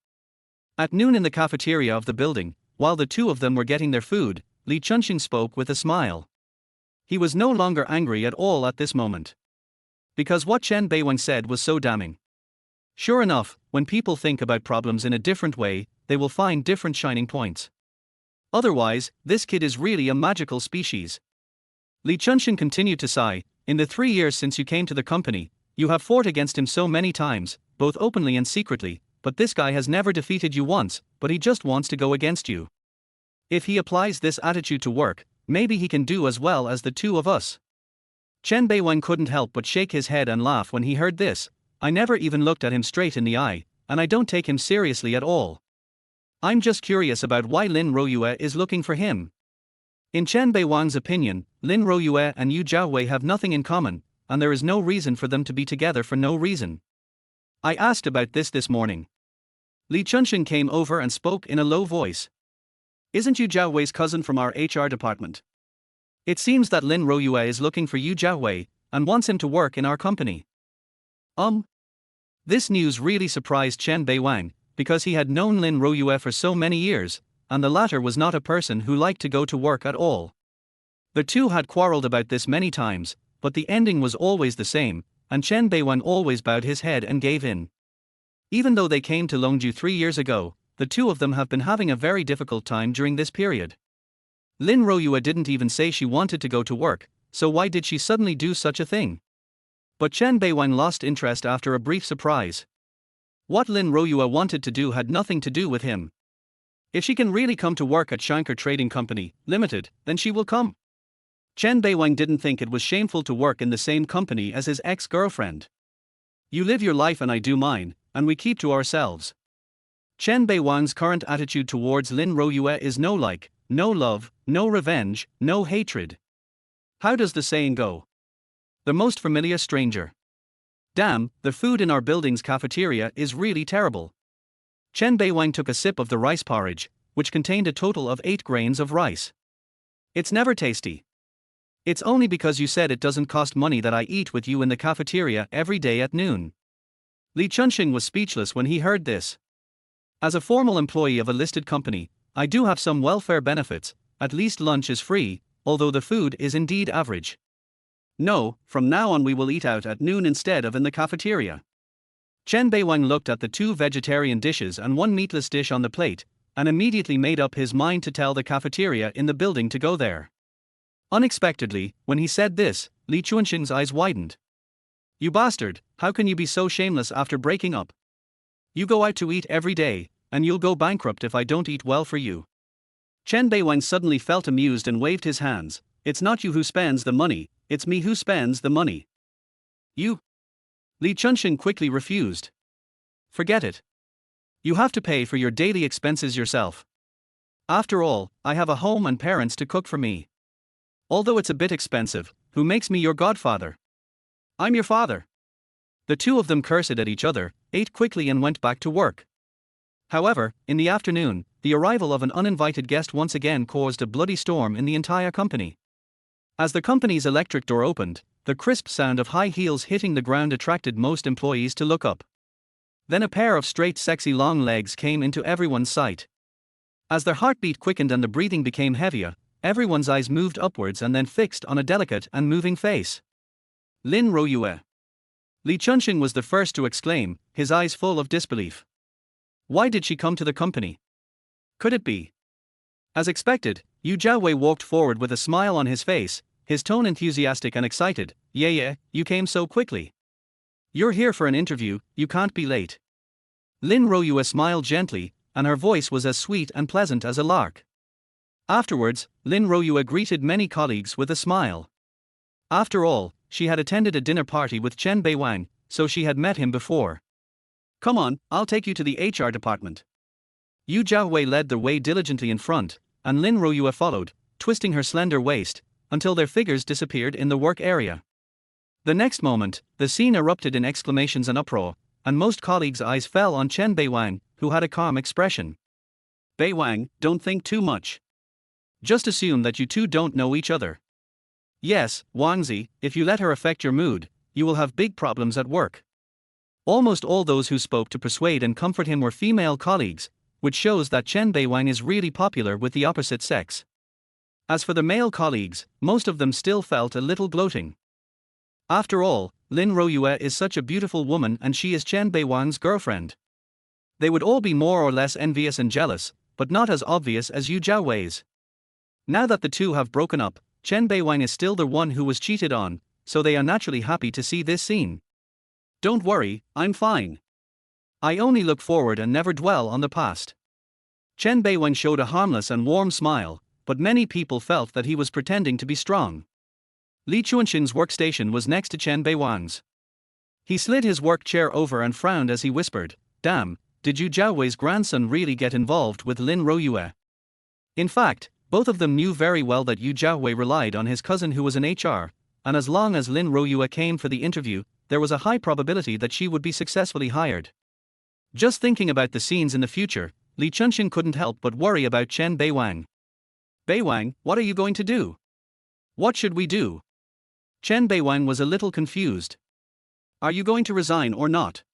At noon in the cafeteria of the building, while the two of them were getting their food, Li Chunxing spoke with a smile. He was no longer angry at all at this moment. Because what Chen Beiwang said was so damning. Sure enough, when people think about problems in a different way, they will find different shining points. Otherwise, this kid is really a magical species. Li Chunxing continued to sigh. In the 3 years since you came to the company, you have fought against him so many times, both openly and secretly, but this guy has never defeated you once, but he just wants to go against you. If he applies this attitude to work, maybe he can do as well as the two of us. Chen Beiwang couldn't help but shake his head and laugh when he heard this. I never even looked at him straight in the eye, and I don't take him seriously at all. I'm just curious about why Lin Royue is looking for him. In Chen Beiwang's opinion, Lin Royue and Yu Jiawei have nothing in common, and there is no reason for them to be together for no reason. I asked about this morning. Li Chunxing came over and spoke in a low voice. Isn't Yu Jiawei's cousin from our HR department? It seems that Lin Royue is looking for Yu Jiawei, and wants him to work in our company. This news really surprised Chen Beiwang, because he had known Lin Royue for so many years, and the latter was not a person who liked to go to work at all. The two had quarreled about this many times, but the ending was always the same, and Chen Beiwang always bowed his head and gave in. Even though they came to Longju 3 years ago, the two of them have been having a very difficult time during this period. Lin Royue didn't even say she wanted to go to work, so why did she suddenly do such a thing? But Chen Beiwang lost interest after a brief surprise. What Lin Royue wanted to do had nothing to do with him. If she can really come to work at Shankar Trading Company, Limited, then she will come. Chen Beiwang didn't think it was shameful to work in the same company as his ex-girlfriend. You live your life and I do mine, and we keep to ourselves. Chen Beiwang's current attitude towards Lin Royue is no like, no love, no revenge, no hatred. How does the saying go? The most familiar stranger. Damn, the food in our building's cafeteria is really terrible. Chen Beiwang took a sip of the rice porridge, which contained a total of 8 grains of rice. It's never tasty. It's only because you said it doesn't cost money that I eat with you in the cafeteria every day at noon. Li Chunxing was speechless when he heard this. As a formal employee of a listed company, I do have some welfare benefits, at least lunch is free, although the food is indeed average. No, from now on we will eat out at noon instead of in the cafeteria. Chen Beiwang looked at the 2 vegetarian dishes and 1 meatless dish on the plate, and immediately made up his mind to tell the cafeteria in the building to go there. Unexpectedly, when he said this, Li Chunxing's eyes widened. You bastard, how can you be so shameless after breaking up? You go out to eat every day, and you'll go bankrupt if I don't eat well for you. Chen Beiwang suddenly felt amused and waved his hands. It's not you who spends the money, it's me who spends the money. You? Li Chunxing quickly refused. Forget it. You have to pay for your daily expenses yourself. After all, I have a home and parents to cook for me. Although it's a bit expensive, who makes me your godfather? I'm your father. The two of them cursed at each other, ate quickly and went back to work. However, in the afternoon, the arrival of an uninvited guest once again caused a bloody storm in the entire company. As the company's electric door opened, the crisp sound of high heels hitting the ground attracted most employees to look up. Then a pair of straight sexy long legs came into everyone's sight. As their heartbeat quickened and the breathing became heavier, everyone's eyes moved upwards and then fixed on a delicate and moving face. Lin Royue. Li Chunxing was the first to exclaim, his eyes full of disbelief. Why did she come to the company? Could it be? As expected, Yu Jiawei walked forward with a smile on his face, his tone enthusiastic and excited. Yeah, you came so quickly. You're here for an interview, you can't be late. Lin Royue smiled gently, and her voice was as sweet and pleasant as a lark. Afterwards, Lin Royue greeted many colleagues with a smile. After all, she had attended a dinner party with Chen Beiwang, so she had met him before. Come on, I'll take you to the HR department. Yu Jiawei led the way diligently in front, and Lin Royue followed, twisting her slender waist, until their figures disappeared in the work area. The next moment, the scene erupted in exclamations and uproar, and most colleagues' eyes fell on Chen Beiwang, who had a calm expression. Beiwang, don't think too much. Just assume that you two don't know each other. Yes, Wangzi, if you let her affect your mood, you will have big problems at work. Almost all those who spoke to persuade and comfort him were female colleagues, which shows that Chen Beiwang is really popular with the opposite sex. As for the male colleagues, most of them still felt a little gloating. After all, Lin Royue is such a beautiful woman and she is Chen Beiwang's girlfriend. They would all be more or less envious and jealous, but not as obvious as Yu Jiawei's. Now that the two have broken up, Chen Beiwang is still the one who was cheated on, so they are naturally happy to see this scene. Don't worry, I'm fine. I only look forward and never dwell on the past. Chen Beiwang showed a harmless and warm smile, but many people felt that he was pretending to be strong. Li Chuanxing's workstation was next to Chen Beiwang's. He slid his work chair over and frowned as he whispered, "Damn, did Yu Jiawei's grandson really get involved with Lin Royue?" In fact, both of them knew very well that Yu Jiawei relied on his cousin who was an HR, and as long as Lin Royue came for the interview, there was a high probability that she would be successfully hired. Just thinking about the scenes in the future, Li Chunxing couldn't help but worry about Chen Beiwang. "Beiwang, what are you going to do? What should we do?" Chen Beiwang was a little confused. "Are you going to resign or not?"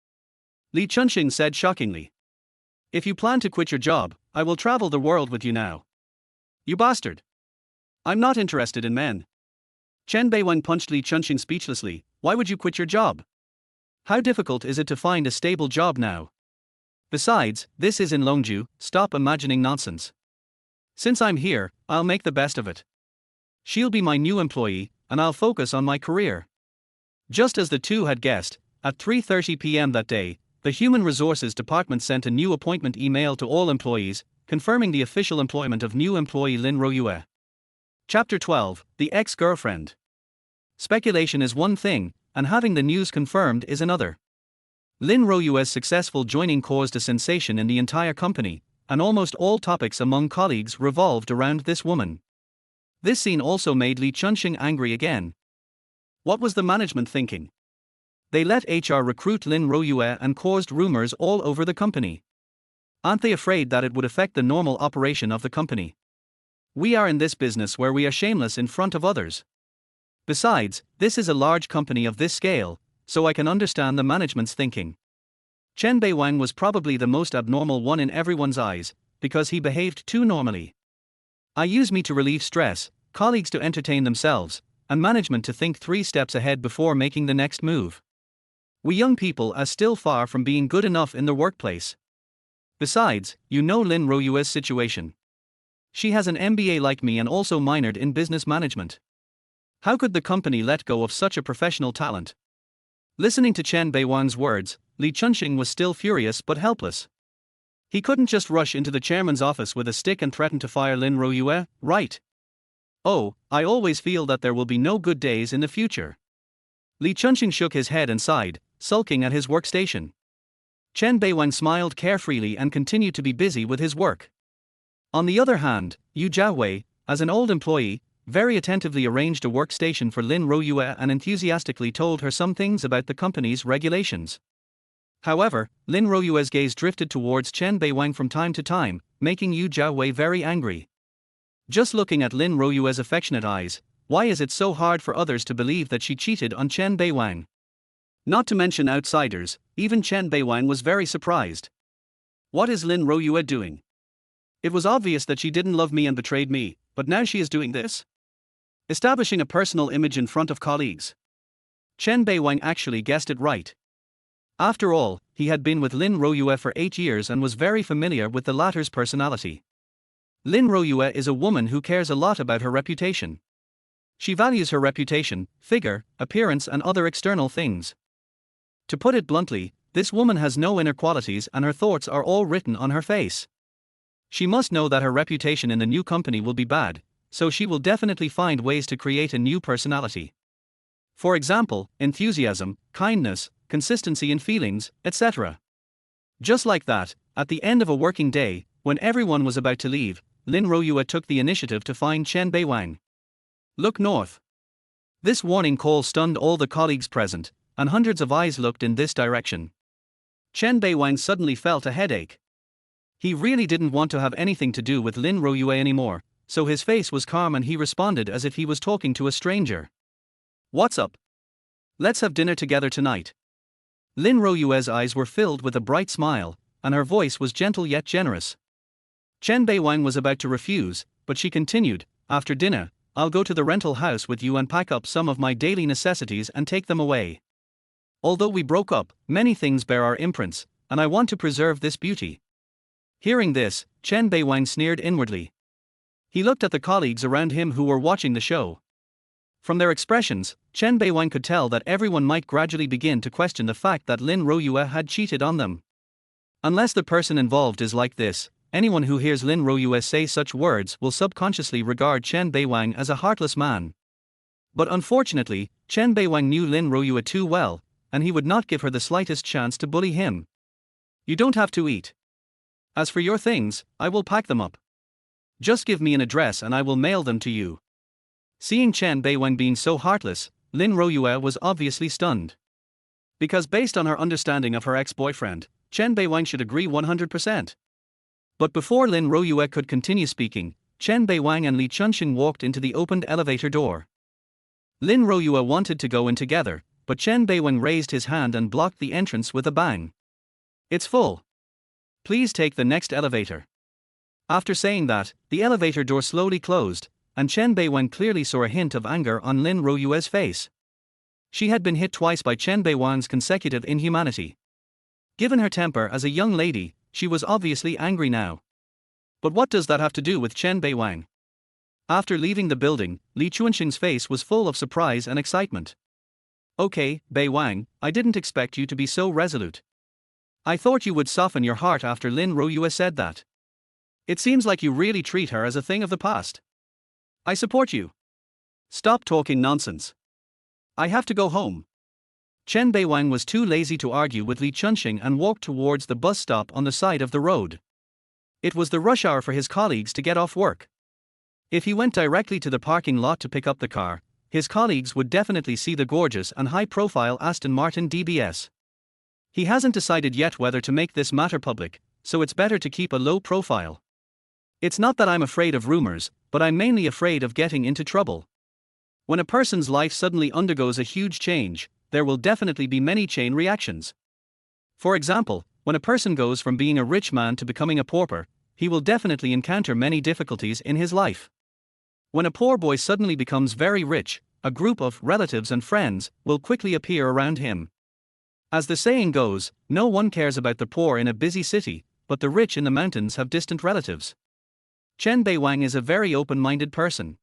Li Chunxing said shockingly. "If you plan to quit your job, I will travel the world with you now." "You bastard! I'm not interested in men." Chen Beiwang punched Li Chunxing speechlessly. "Why would you quit your job? How difficult is it to find a stable job now? Besides, this is in Longju, stop imagining nonsense. Since I'm here, I'll make the best of it. She'll be my new employee, and I'll focus on my career." Just as the two had guessed, at 3:30 p.m. that day, the Human Resources Department sent a new appointment email to all employees, confirming the official employment of new employee Lin Royue. Chapter 12, The Ex-Girlfriend. Speculation is one thing, and having the news confirmed is another. Lin Royue's successful joining caused a sensation in the entire company, and almost all topics among colleagues revolved around this woman. This scene also made Li Chunxing angry again. What was the management thinking? They let HR recruit Lin Royue and caused rumors all over the company. Aren't they afraid that it would affect the normal operation of the company? We are in this business where we are shameless in front of others. Besides, this is a large company of this scale, so I can understand the management's thinking. Chen Beiwang was probably the most abnormal one in everyone's eyes, because he behaved too normally. I use me to relieve stress, colleagues to entertain themselves, and management to think 3 steps ahead before making the next move. We young people are still far from being good enough in the workplace. Besides, you know Lin Royue's situation. She has an MBA like me and also minored in business management. How could the company let go of such a professional talent? Listening to Chen Beiwang's words, Li Chunxing was still furious but helpless. He couldn't just rush into the chairman's office with a stick and threaten to fire Lin Royue, right? "Oh, I always feel that there will be no good days in the future." Li Chunxing shook his head and sighed, sulking at his workstation. Chen Beiwang smiled carefreely and continued to be busy with his work. On the other hand, Yu Jiawei, as an old employee, very attentively arranged a workstation for Lin Royue and enthusiastically told her some things about the company's regulations. However, Lin Royue's gaze drifted towards Chen Beiwang from time to time, making Yu Jiawei very angry. Just looking at Lin Royue's affectionate eyes, why is it so hard for others to believe that she cheated on Chen Beiwang? Not to mention outsiders, even Chen Beiwang was very surprised. What is Lin Royue doing? It was obvious that she didn't love me and betrayed me, but now she is doing this? Establishing a personal image in front of colleagues. Chen Beiwang actually guessed it right. After all, he had been with Lin Royue for 8 years and was very familiar with the latter's personality. Lin Royue is a woman who cares a lot about her reputation. She values her reputation, figure, appearance and other external things. To put it bluntly, this woman has no inner qualities and her thoughts are all written on her face. She must know that her reputation in the new company will be bad, so she will definitely find ways to create a new personality. For example, enthusiasm, kindness, consistency in feelings, etc. Just like that, at the end of a working day, when everyone was about to leave, Lin Royue took the initiative to find Chen Beiwang. "Look north. This warning call stunned all the colleagues present, and hundreds of eyes looked in this direction. Chen Beiwang suddenly felt a headache. He really didn't want to have anything to do with Lin Royue anymore, so his face was calm and he responded as if he was talking to a stranger. "What's up? Let's have dinner together tonight." Lin Royue's eyes were filled with a bright smile, and her voice was gentle yet generous. Chen Beiwang was about to refuse, but she continued, "After dinner, I'll go to the rental house with you and pack up some of my daily necessities and take them away. Although we broke up, many things bear our imprints, and I want to preserve this beauty." Hearing this, Chen Beiwang sneered inwardly. He looked at the colleagues around him who were watching the show. From their expressions, Chen Beiwang could tell that everyone might gradually begin to question the fact that Lin Royue had cheated on them. Unless the person involved is like this, anyone who hears Lin Royue say such words will subconsciously regard Chen Beiwang as a heartless man. But unfortunately, Chen Beiwang knew Lin Royue too well, and he would not give her the slightest chance to bully him. "You don't have to eat. As for your things, I will pack them up. Just give me an address and I will mail them to you." Seeing Chen Beiwang being so heartless, Lin Royue was obviously stunned. Because based on her understanding of her ex-boyfriend, Chen Beiwang should agree 100%. But before Lin Royue could continue speaking, Chen Beiwang and Li Chunxing walked into the opened elevator door. Lin Royue wanted to go in together, but Chen Beiwang raised his hand and blocked the entrance with a bang. "It's full. Please take the next elevator." After saying that, the elevator door slowly closed, and Chen Beiwang clearly saw a hint of anger on Lin Royue's face. She had been hit twice by Chen Beiwang's consecutive inhumanity. Given her temper as a young lady, she was obviously angry now. But what does that have to do with Chen Beiwang? After leaving the building, Li Chunxing's face was full of surprise and excitement. "Okay, Beiwang, I didn't expect you to be so resolute. I thought you would soften your heart after Lin Royue said that. It seems like you really treat her as a thing of the past. I support you. Stop talking nonsense. I have to go home." Chen Beiwang was too lazy to argue with Li Chunxing and walked towards the bus stop on the side of the road. It was the rush hour for his colleagues to get off work. If he went directly to the parking lot to pick up the car, his colleagues would definitely see the gorgeous and high-profile Aston Martin DBS. He hasn't decided yet whether to make this matter public, so it's better to keep a low profile. "It's not that I'm afraid of rumors, but I'm mainly afraid of getting into trouble." When a person's life suddenly undergoes a huge change, there will definitely be many chain reactions. For example, when a person goes from being a rich man to becoming a pauper, he will definitely encounter many difficulties in his life. When a poor boy suddenly becomes very rich, a group of relatives and friends will quickly appear around him. As the saying goes, no one cares about the poor in a busy city, but the rich in the mountains have distant relatives. Chen Beiwang is a very open-minded person.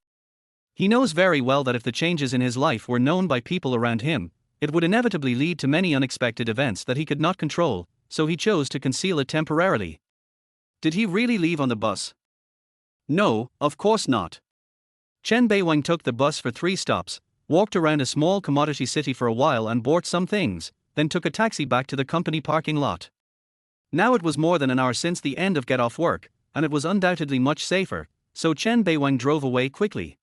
He knows very well that if the changes in his life were known by people around him, it would inevitably lead to many unexpected events that he could not control, so he chose to conceal it temporarily. Did he really leave on the bus? No, of course not. Chen Beiwang took the bus for 3 stops, walked around a small commodity city for a while and bought some things, then took a taxi back to the company parking lot. Now it was more than an hour since the end of get off work, and it was undoubtedly much safer, so Chen Beiwang drove away quickly.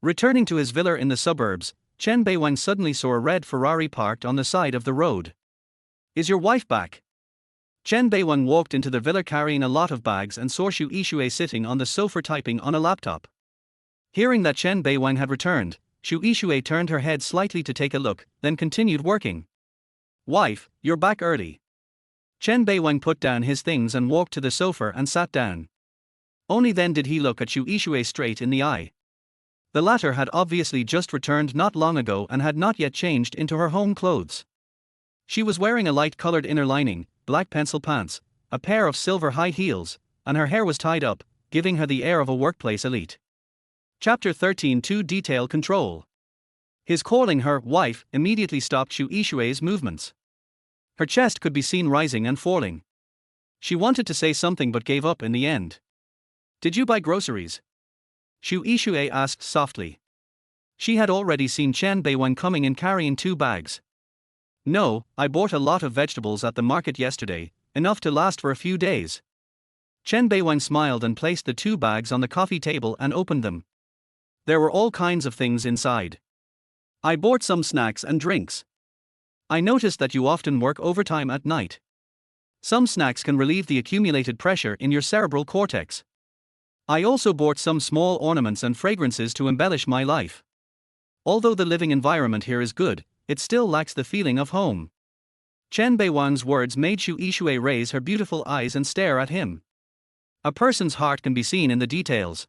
Returning to his villa in the suburbs, Chen Beiwang suddenly saw a red Ferrari parked on the side of the road. "Is your wife back?" Chen Beiwang walked into the villa carrying a lot of bags and saw Xu Yixue sitting on the sofa typing on a laptop. Hearing that Chen Beiwang had returned, Xu Yixue turned her head slightly to take a look, then continued working. "Wife, you're back early." Chen Beiwang put down his things and walked to the sofa and sat down. Only then did he look at Xu Yixue straight in the eye. The latter had obviously just returned not long ago and had not yet changed into her home clothes. She was wearing a light-colored inner lining, black pencil pants, a pair of silver high heels, and her hair was tied up, giving her the air of a workplace elite. Chapter 13 to Detail Control. His calling her wife immediately stopped Xu Yixue's movements. Her chest could be seen rising and falling. She wanted to say something but gave up in the end. "Did you buy groceries?" Xu Yixue asked softly. She had already seen Chen Beiwang coming in carrying 2 bags. "No, I bought a lot of vegetables at the market yesterday, enough to last for a few days." Chen Beiwang smiled and placed the 2 bags on the coffee table and opened them. There were all kinds of things inside. I bought some snacks and drinks. I noticed that you often work overtime at night. Some snacks can relieve the accumulated pressure in your cerebral cortex. I also bought some small ornaments and fragrances to embellish my life. Although the living environment here is good, it still lacks the feeling of home. Chen Beiwang's words made Xu Yixue raise her beautiful eyes and stare at him. A person's heart can be seen in the details.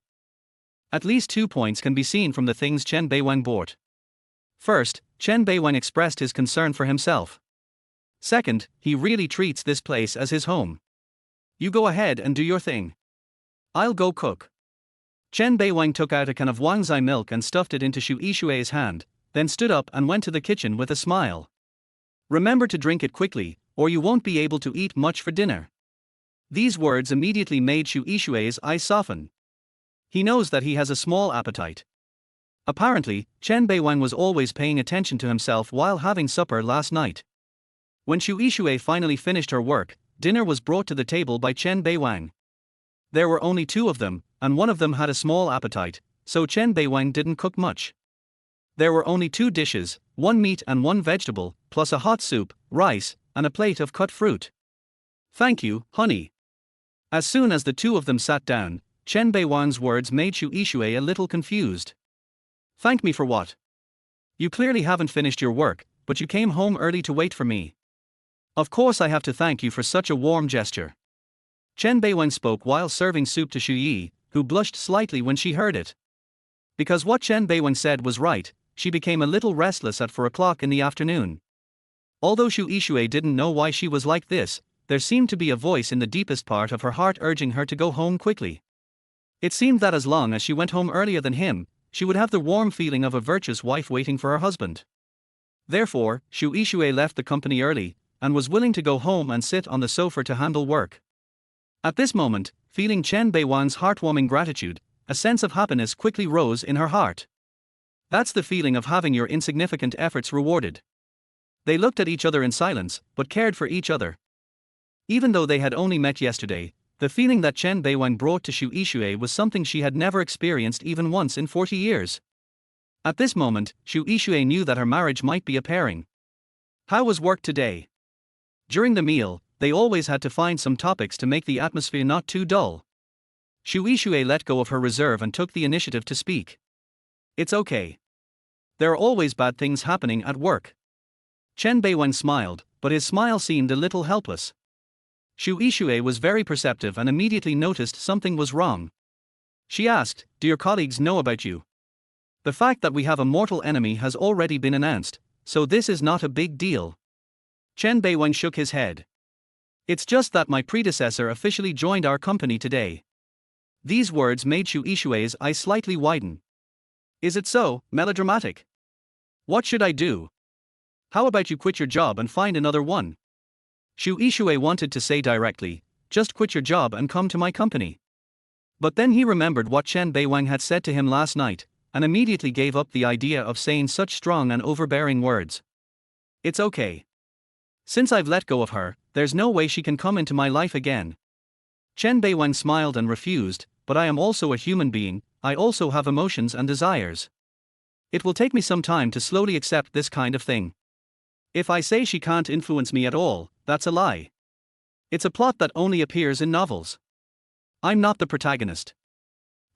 At least 2 points can be seen from the things Chen Beiwang bought. First, Chen Beiwang expressed his concern for himself. Second, he really treats this place as his home. You go ahead and do your thing. I'll go cook. Chen Beiwang took out a can of Wangzai milk and stuffed it into Xu Yixue's hand, then stood up and went to the kitchen with a smile. Remember to drink it quickly, or you won't be able to eat much for dinner. These words immediately made Xu Yixue's eyes soften. He knows that he has a small appetite. Apparently, Chen Beiwang was always paying attention to himself while having supper last night. When Xu Yixue finally finished her work, dinner was brought to the table by Chen Beiwang. There were only 2 of them, and one of them had a small appetite, so Chen Beiwang didn't cook much. There were only 2 dishes, 1 meat and 1 vegetable, plus a hot soup, rice, and a plate of cut fruit. Thank you, honey. As soon as the 2 of them sat down, Chen Beiwang's words made Xu Yixue a little confused. Thank me for what? You clearly haven't finished your work, but you came home early to wait for me. Of course I have to thank you for such a warm gesture. Chen Beiwang spoke while serving soup to Xu Yi, who blushed slightly when she heard it. Because what Chen Beiwang said was right, she became a little restless at 4 o'clock in the afternoon. Although Xu Yixue didn't know why she was like this, there seemed to be a voice in the deepest part of her heart urging her to go home quickly. It seemed that as long as she went home earlier than him, she would have the warm feeling of a virtuous wife waiting for her husband. Therefore, Xu Yixue left the company early, and was willing to go home and sit on the sofa to handle work. At this moment, feeling Chen Beiwang's heartwarming gratitude, a sense of happiness quickly rose in her heart. That's the feeling of having your insignificant efforts rewarded. They looked at each other in silence, but cared for each other. Even though they had only met yesterday, the feeling that Chen Beiwang brought to Xu Yixue was something she had never experienced even once in 40 years. At this moment, Xu Yixue knew that her marriage might be a pairing. How was work today? During the meal, they always had to find some topics to make the atmosphere not too dull. Xu Yixue let go of her reserve and took the initiative to speak. It's okay. There are always bad things happening at work. Chen Beiwang smiled, but his smile seemed a little helpless. Xu Yixue was very perceptive and immediately noticed something was wrong. She asked, "Do your colleagues know about you?" The fact that we have a mortal enemy has already been announced, so this is not a big deal. Chen Beiwang shook his head. It's just that my predecessor officially joined our company today. These words made Xu Yixue's eyes slightly widen. Is it so, melodramatic? What should I do? How about you quit your job and find another one? Xu Yixue wanted to say directly, just quit your job and come to my company. But then he remembered what Chen Beiwang had said to him last night, and immediately gave up the idea of saying such strong and overbearing words. It's okay. Since I've let go of her, there's no way she can come into my life again. Chen Beiwang smiled and refused, but I am also a human being, I also have emotions and desires. It will take me some time to slowly accept this kind of thing. If I say she can't influence me at all, that's a lie. It's a plot that only appears in novels. I'm not the protagonist.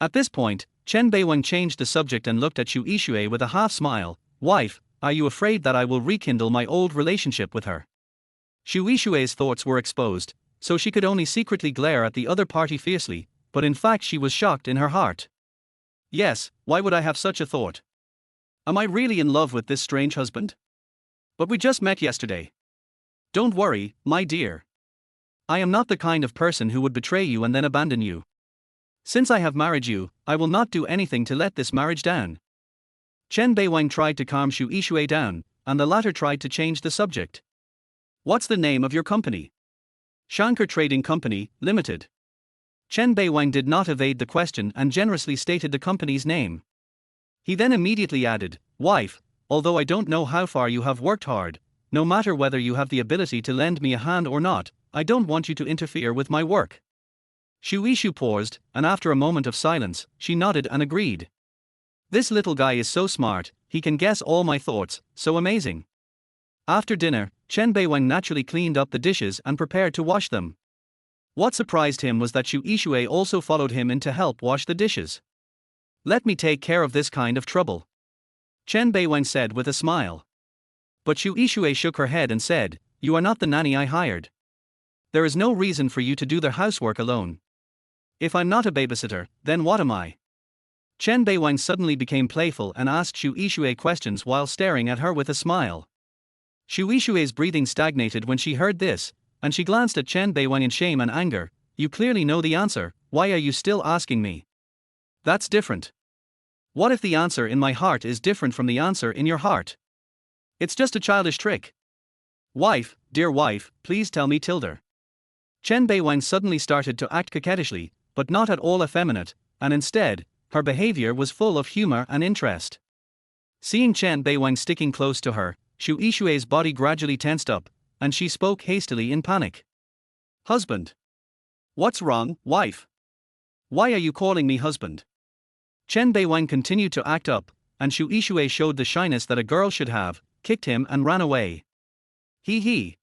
At this point, Chen Beiwang changed the subject and looked at Xu Yixue with a half smile. Wife, are you afraid that I will rekindle my old relationship with her? Xu Yixue's thoughts were exposed, so she could only secretly glare at the other party fiercely, but in fact she was shocked in her heart. Yes, why would I have such a thought? Am I really in love with this strange husband? But we just met yesterday. Don't worry, my dear. I am not the kind of person who would betray you and then abandon you. Since I have married you, I will not do anything to let this marriage down. Chen Beiwang tried to calm Xu Yixue down, and the latter tried to change the subject. What's the name of your company? Shankar Trading Company, Limited. Chen Beiwang did not evade the question and generously stated the company's name. He then immediately added, Wife, although I don't know how far you have worked hard, no matter whether you have the ability to lend me a hand or not, I don't want you to interfere with my work. Xu Yixu paused, and after a moment of silence, she nodded and agreed. This little guy is so smart, he can guess all my thoughts, so amazing. After dinner, Chen Beiwang naturally cleaned up the dishes and prepared to wash them. What surprised him was that Xu Yishui also followed him in to help wash the dishes. Let me take care of this kind of trouble, Chen Beiwang said with a smile. But Xu Yishui shook her head and said, you are not the nanny I hired. There is no reason for you to do the housework alone. If I'm not a babysitter, then what am I? Chen Beiwang suddenly became playful and asked Xu Yishui questions while staring at her with a smile. Xu Yishui's breathing stagnated when she heard this, and she glanced at Chen Beiwang in shame and anger. You clearly know the answer, why are you still asking me? That's different. What if the answer in my heart is different from the answer in your heart? It's just a childish trick. Wife, dear wife, please tell me Tilda. Chen Beiwang suddenly started to act coquettishly, but not at all effeminate, and instead, her behavior was full of humor and interest. Seeing Chen Beiwang sticking close to her, Xu Yishui's body gradually tensed up, and she spoke hastily in panic. Husband. What's wrong, wife? Why are you calling me husband? Chen Beiwang continued to act up, and Xu Yishui showed the shyness that a girl should have, kicked him and ran away. He.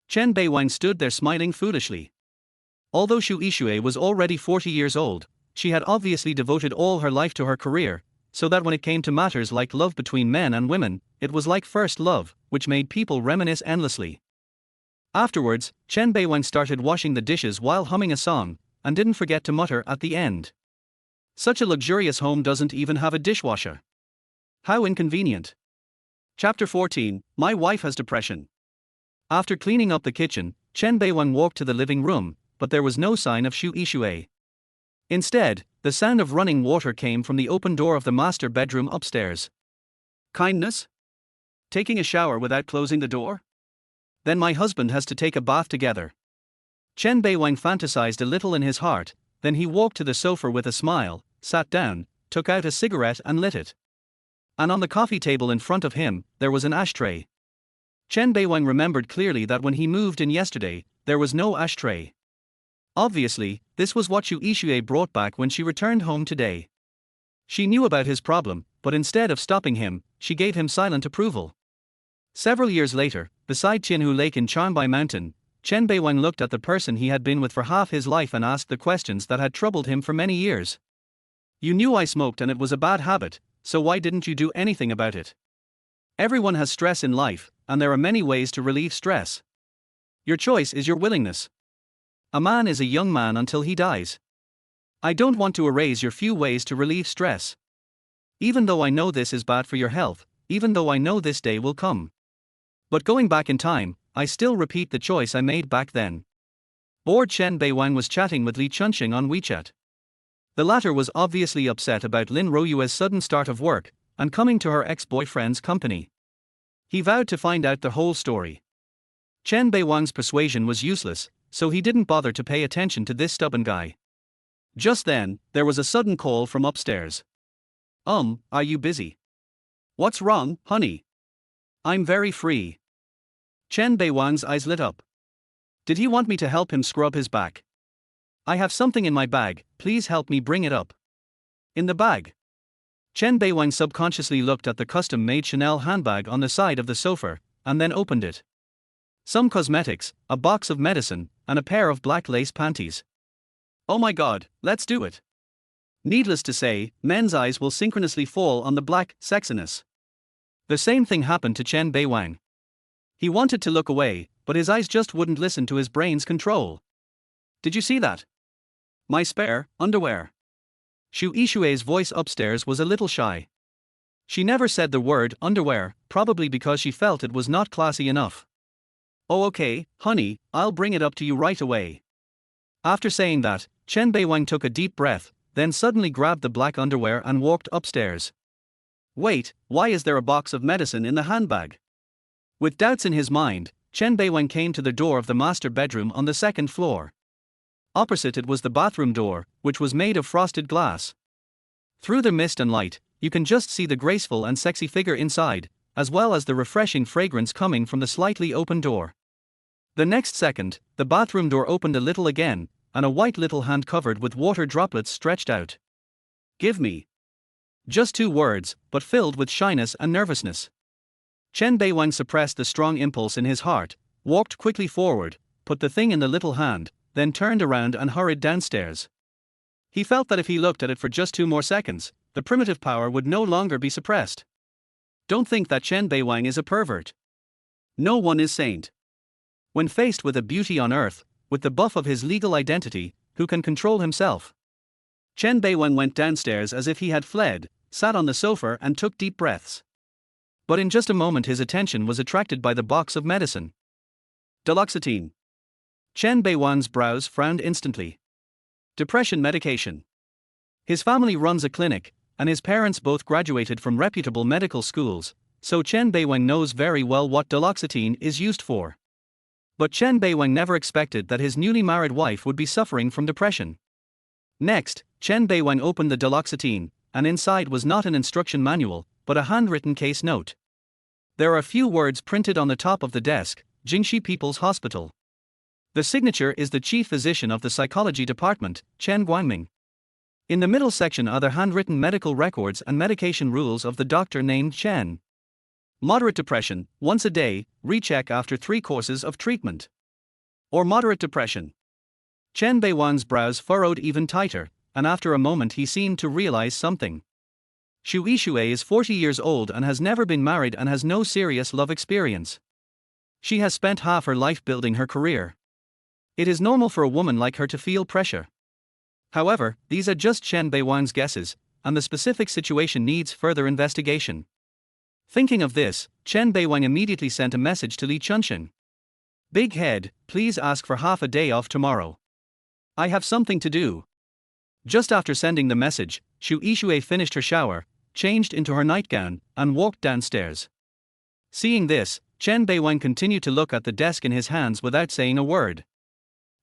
Chen Beiwang stood there smiling foolishly. Although Xu Yishui was already 40 years old, she had obviously devoted all her life to her career, so that when it came to matters like love between men and women, it was like first love, which made people reminisce endlessly. Afterwards, Chen Beiwang started washing the dishes while humming a song, and didn't forget to mutter at the end. Such a luxurious home doesn't even have a dishwasher. How inconvenient. Chapter 14, My Wife Has Depression. After cleaning up the kitchen, Chen Beiwang walked to the living room, but there was no sign of Xu Yishui. Instead, the sound of running water came from the open door of the master bedroom upstairs. Kindness? Taking a shower without closing the door? Then my husband has to take a bath together. Chen Beiwang fantasized a little in his heart, then he walked to the sofa with a smile, sat down, took out a cigarette and lit it. And on the coffee table in front of him, there was an ashtray. Chen Beiwang remembered clearly that when he moved in yesterday, there was no ashtray. Obviously, this was what Xu Yishui brought back when she returned home today. She knew about his problem, but instead of stopping him, she gave him silent approval. Several years later, beside Tianhu Lake in Chanbai Mountain, Chen Beiwang looked at the person he had been with for half his life and asked the questions that had troubled him for many years. You knew I smoked and it was a bad habit, so why didn't you do anything about it? Everyone has stress in life, and there are many ways to relieve stress. Your choice is your willingness. A man is a young man until he dies. I don't want to erase your few ways to relieve stress. Even though I know this is bad for your health, even though I know this day will come. But going back in time, I still repeat the choice I made back then. Bored Chen Beiwang was chatting with Li Chunxing on WeChat. The latter was obviously upset about Lin Royue's sudden start of work, and coming to her ex-boyfriend's company. He vowed to find out the whole story. Chen Beiwang's persuasion was useless, so he didn't bother to pay attention to this stubborn guy. Just then, there was a sudden call from upstairs. Are you busy? What's wrong, honey? I'm very free. Chen Beiwang's eyes lit up. Did he want me to help him scrub his back? I have something in my bag, please help me bring it up. In the bag? Chen Beiwang subconsciously looked at the custom-made Chanel handbag on the side of the sofa, and then opened it. Some cosmetics, a box of medicine, and a pair of black lace panties. Oh my god, let's do it. Needless to say, men's eyes will synchronously fall on the black sexiness. The same thing happened to Chen Beiwang. He wanted to look away, but his eyes just wouldn't listen to his brain's control. Did you see that? My spare underwear. Xu Yishui's voice upstairs was a little shy. She never said the word underwear, probably because she felt it was not classy enough. Oh okay, honey, I'll bring it up to you right away. After saying that, Chen Beiwang took a deep breath, then suddenly grabbed the black underwear and walked upstairs. Wait, why is there a box of medicine in the handbag? With doubts in his mind, Chen Beiwang came to the door of the master bedroom on the second floor. Opposite it was the bathroom door, which was made of frosted glass. Through the mist and light, you can just see the graceful and sexy figure inside, as well as the refreshing fragrance coming from the slightly open door. The next second, the bathroom door opened a little again, and a white little hand covered with water droplets stretched out. Give me. Just 2 words, but filled with shyness and nervousness. Chen Beiwang suppressed the strong impulse in his heart, walked quickly forward, put the thing in the little hand, then turned around and hurried downstairs. He felt that if he looked at it for just 2 more seconds, the primitive power would no longer be suppressed. Don't think that Chen Beiwang is a pervert. No one is saint. When faced with a beauty on earth, with the buff of his legal identity, who can control himself? Chen Beiwang went downstairs as if he had fled, sat on the sofa and took deep breaths. But in just a moment his attention was attracted by the box of medicine. Duloxetine. Chen Beiwang's brows frowned instantly. Depression medication. His family runs a clinic, and his parents both graduated from reputable medical schools, so Chen Beiwang knows very well what duloxetine is used for. But Chen Beiwang never expected that his newly married wife would be suffering from depression. Next, Chen Beiwang opened the duloxetine, and inside was not an instruction manual, but a handwritten case note. There are a few words printed on the top of the desk: Jingxi People's Hospital. The signature is the chief physician of the psychology department, Chen Guangming. In the middle section are the handwritten medical records and medication rules of the doctor named Chen. Moderate depression, once a day, recheck after 3 courses of treatment. Or moderate depression. Chen Beiwang's brows furrowed even tighter, and after a moment he seemed to realize something. Xu Yixue is 40 years old and has never been married and has no serious love experience. She has spent half her life building her career. It is normal for a woman like her to feel pressure. However, these are just Chen Beiwang's guesses, and the specific situation needs further investigation. Thinking of this, Chen Beiwang immediately sent a message to Li Chunxing. Big head, please ask for half a day off tomorrow. I have something to do. Just after sending the message, Xu Yixue finished her shower, changed into her nightgown, and walked downstairs. Seeing this, Chen Beiwang continued to look at the desk in his hands without saying a word.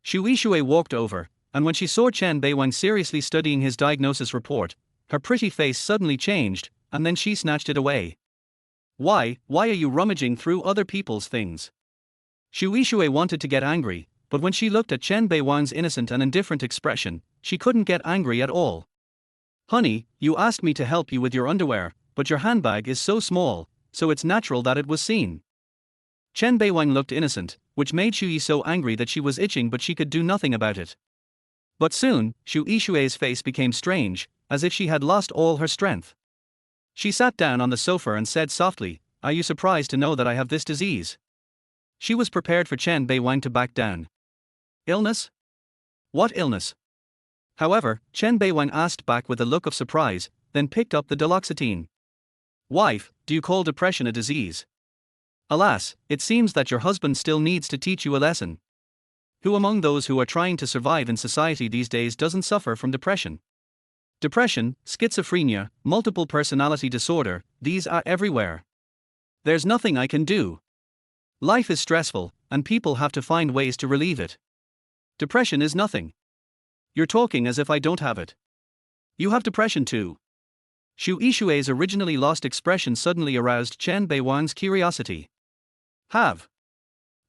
Xu Yixue walked over, and when she saw Chen Beiwang seriously studying his diagnosis report, her pretty face suddenly changed, and then she snatched it away. Why are you rummaging through other people's things? Xu Yixue wanted to get angry, but when she looked at Chen Beiwang's innocent and indifferent expression, she couldn't get angry at all. Honey, you asked me to help you with your underwear, but your handbag is so small, so it's natural that it was seen. Chen Beiwang looked innocent, which made Xu Yi so angry that she was itching but she could do nothing about it. But soon, Xu Yixue's face became strange, as if she had lost all her strength. She sat down on the sofa and said softly, "Are you surprised to know that I have this disease?" She was prepared for Chen Beiwang to back down. Illness? What illness? However, Chen Beiwang asked back with a look of surprise, then picked up the duloxetine. Wife, do you call depression a disease? Alas, it seems that your husband still needs to teach you a lesson. Who among those who are trying to survive in society these days doesn't suffer from depression? Depression, schizophrenia, multiple personality disorder, these are everywhere. There's nothing I can do. Life is stressful, and people have to find ways to relieve it. Depression is nothing. You're talking as if I don't have it. You have depression too. Xu Yixue's originally lost expression suddenly aroused Chen Beiwang's curiosity. Have.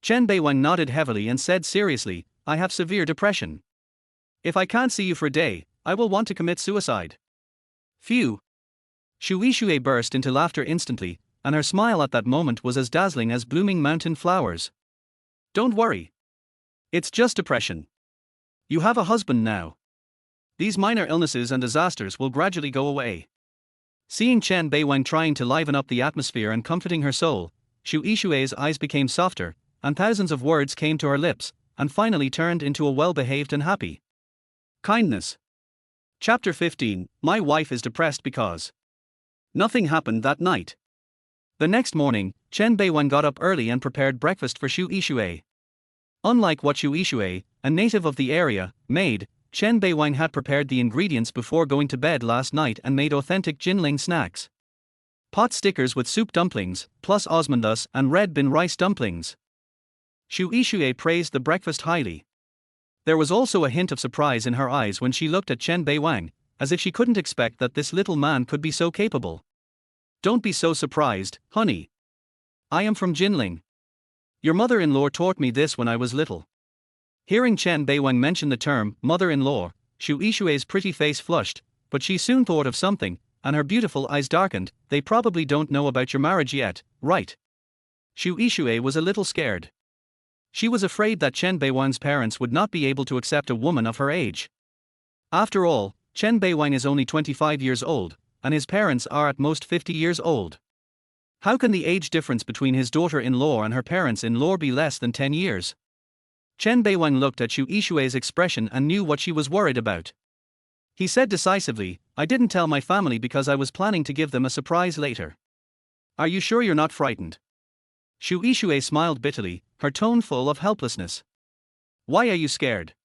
Chen Beiwang nodded heavily and said seriously, I have severe depression. If I can't see you for a day, I will want to commit suicide. Phew. Xu Yixue burst into laughter instantly, and her smile at that moment was as dazzling as blooming mountain flowers. Don't worry. It's just depression. You have a husband now. These minor illnesses and disasters will gradually go away. Seeing Chen Beiwang trying to liven up the atmosphere and comforting her soul, Xu Yixue's eyes became softer, and thousands of words came to her lips, and finally turned into a well-behaved and happy kindness. Chapter 15, My wife is depressed because. Nothing happened that night. The next morning, Chen Beiwang got up early and prepared breakfast for Xu Yixue. Unlike what Xu Yixue, a native of the area, made, Chen Beiwang had prepared the ingredients before going to bed last night and made authentic Jinling snacks. Pot stickers with soup dumplings, plus osmanthus and red bean rice dumplings. Xu Yixue praised the breakfast highly. There was also a hint of surprise in her eyes when she looked at Chen Beiwang, as if she couldn't expect that this little man could be so capable. Don't be so surprised, honey. I am from Jinling. Your mother-in-law taught me this when I was little. Hearing Chen Beiwang mention the term mother-in-law, Xu Yixue's pretty face flushed, but she soon thought of something, and her beautiful eyes darkened. They probably don't know about your marriage yet, right? Xu Yixue was a little scared. She was afraid that Chen Beiwang's parents would not be able to accept a woman of her age. After all, Chen Beiwang is only 25 years old, and his parents are at most 50 years old. How can the age difference between his daughter-in-law and her parents-in-law be less than 10 years? Chen Beiwang looked at Xu Yixue's expression and knew what she was worried about. He said decisively, I didn't tell my family because I was planning to give them a surprise later. Are you sure you're not frightened? Xu Yixue smiled bitterly, her tone full of helplessness. Why are you scared?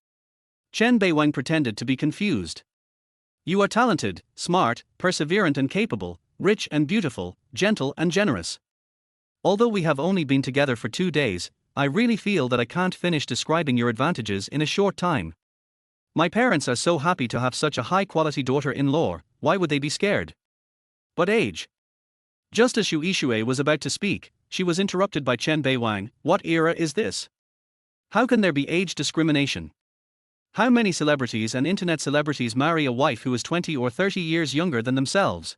Chen Beiwang pretended to be confused. You are talented, smart, perseverant and capable, rich and beautiful, gentle and generous. Although we have only been together for 2 days, I really feel that I can't finish describing your advantages in a short time. My parents are so happy to have such a high-quality daughter-in-law, why would they be scared? But age. Just as Xu Yixue was about to speak, she was interrupted by Chen Beiwang. What era is this? How can there be age discrimination? How many celebrities and internet celebrities marry a wife who is 20 or 30 years younger than themselves?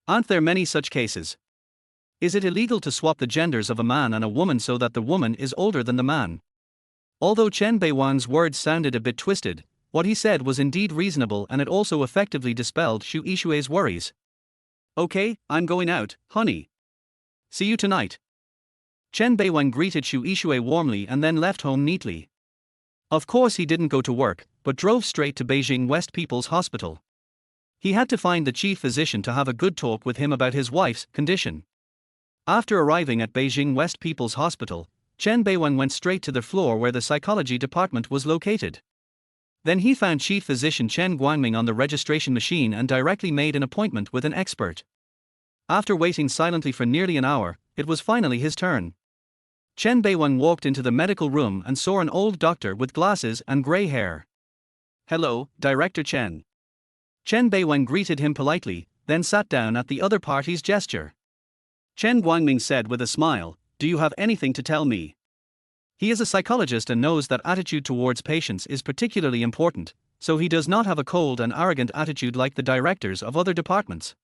Aren't there many such cases? Is it illegal to swap the genders of a man and a woman so that the woman is older than the man? Although Chen Beiwang's words sounded a bit twisted, what he said was indeed reasonable and it also effectively dispelled Xu Yixue's worries. Okay, I'm going out, honey. See you tonight. Chen Beiwang greeted Xu Yixue warmly and then left home neatly. Of course he didn't go to work, but drove straight to Beijing West People's Hospital. He had to find the chief physician to have a good talk with him about his wife's condition. After arriving at Beijing West People's Hospital, Chen Beiwang went straight to the floor where the psychology department was located. Then he found Chief Physician Chen Guangming on the registration machine and directly made an appointment with an expert. After waiting silently for nearly an hour, it was finally his turn. Chen Beiwang walked into the medical room and saw an old doctor with glasses and grey hair. Hello, Director Chen. Chen Beiwang greeted him politely, then sat down at the other party's gesture. Chen Guangming said with a smile, do you have anything to tell me? He is a psychologist and knows that attitude towards patients is particularly important, so he does not have a cold and arrogant attitude like the directors of other departments.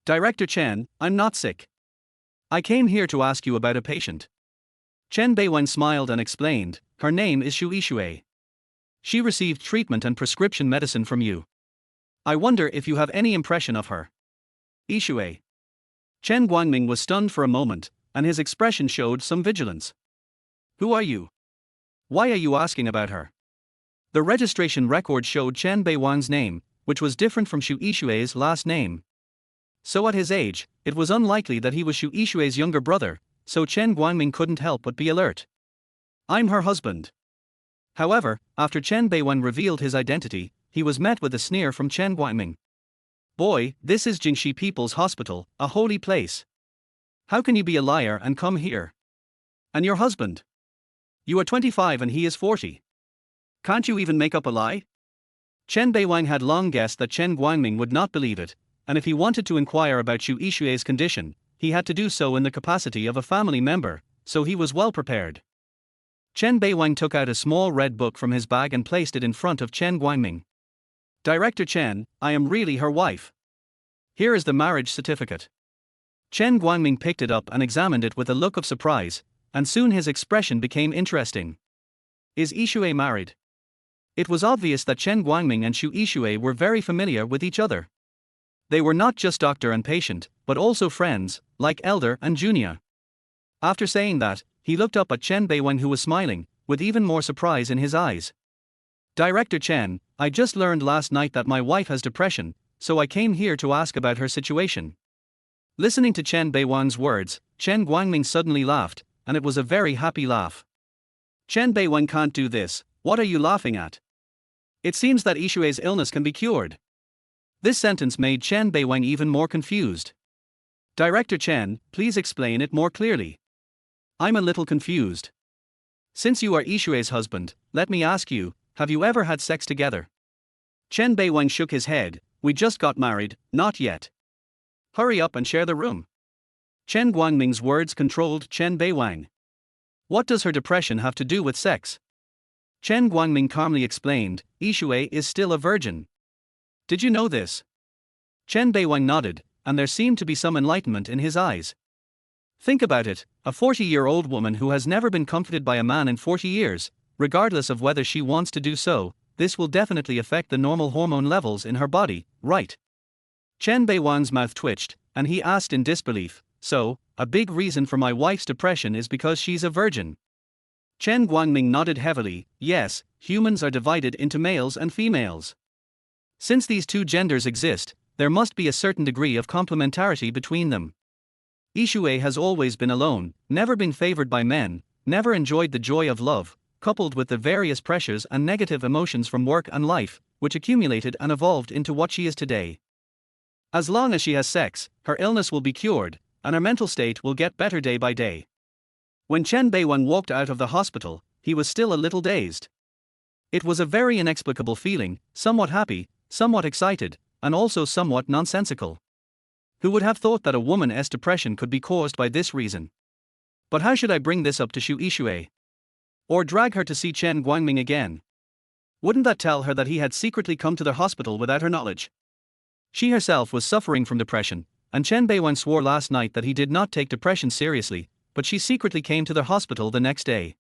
Director Chen, I'm not sick. I came here to ask you about a patient. Chen Beiwang smiled and explained, her name is Xu Yixue. She received treatment and prescription medicine from you. I wonder if you have any impression of her. Yixue. Chen Guangming was stunned for a moment, and his expression showed some vigilance. Who are you? Why are you asking about her? The registration record showed Chen Beiwang's name, which was different from Xu Yixue's last name. So at his age, it was unlikely that he was Xu Yixue's younger brother, so Chen Guangming couldn't help but be alert. I'm her husband. However, after Chen Beiwang revealed his identity, he was met with a sneer from Chen Guangming. Boy, this is Jingxi People's Hospital, a holy place. How can you be a liar and come here? And your husband? You are 25 and he is 40. Can't you even make up a lie? Chen Beiwang had long guessed that Chen Guangming would not believe it, and if he wanted to inquire about Xu Yixue's condition, he had to do so in the capacity of a family member, so he was well prepared. Chen Beiwang took out a small red book from his bag and placed it in front of Chen Guangming. Director Chen, I am really her wife. Here is the marriage certificate. Chen Guangming picked it up and examined it with a look of surprise, and soon his expression became interesting. Is Yixue married? It was obvious that Chen Guangming and Xu Yixue were very familiar with each other. They were not just doctor and patient, but also friends, like elder and junior. After saying that, he looked up at Chen Beiwang who was smiling, with even more surprise in his eyes. Director Chen, I just learned last night that my wife has depression, so I came here to ask about her situation. Listening to Chen Beiwang's words, Chen Guangming suddenly laughed, and it was a very happy laugh. Chen Beiwang can't do this, what are you laughing at? It seems that Yixue's illness can be cured. This sentence made Chen Beiwang even more confused. Director Chen, please explain it more clearly. I'm a little confused. Since you are Yixue's husband, let me ask you, have you ever had sex together? Chen Beiwang shook his head, we just got married, not yet. Hurry up and share the room. Chen Guangming's words controlled Chen Beiwang. What does her depression have to do with sex? Chen Guangming calmly explained, Yixue is still a virgin. Did you know this? Chen Beiwang nodded, and there seemed to be some enlightenment in his eyes. Think about it, a 40-year-old woman who has never been comforted by a man in 40 years, regardless of whether she wants to do so, this will definitely affect the normal hormone levels in her body, right? Chen Beiwang's mouth twitched, and he asked in disbelief, so, a big reason for my wife's depression is because she's a virgin. Chen Guangming nodded heavily, yes, humans are divided into males and females. Since these two genders exist, there must be a certain degree of complementarity between them. Yishui has always been alone, never been favored by men, never enjoyed the joy of love, coupled with the various pressures and negative emotions from work and life, which accumulated and evolved into what she is today. As long as she has sex, her illness will be cured, and her mental state will get better day by day. When Chen Beiwang walked out of the hospital, he was still a little dazed. It was a very inexplicable feeling, somewhat happy, somewhat excited, and also somewhat nonsensical. Who would have thought that a woman's depression could be caused by this reason? But how should I bring this up to Xu Yishui? Or drag her to see Chen Guangming again? Wouldn't that tell her that he had secretly come to the hospital without her knowledge? She herself was suffering from depression, and Chen Beiwang swore last night that he did not take depression seriously, but she secretly came to the hospital the next day.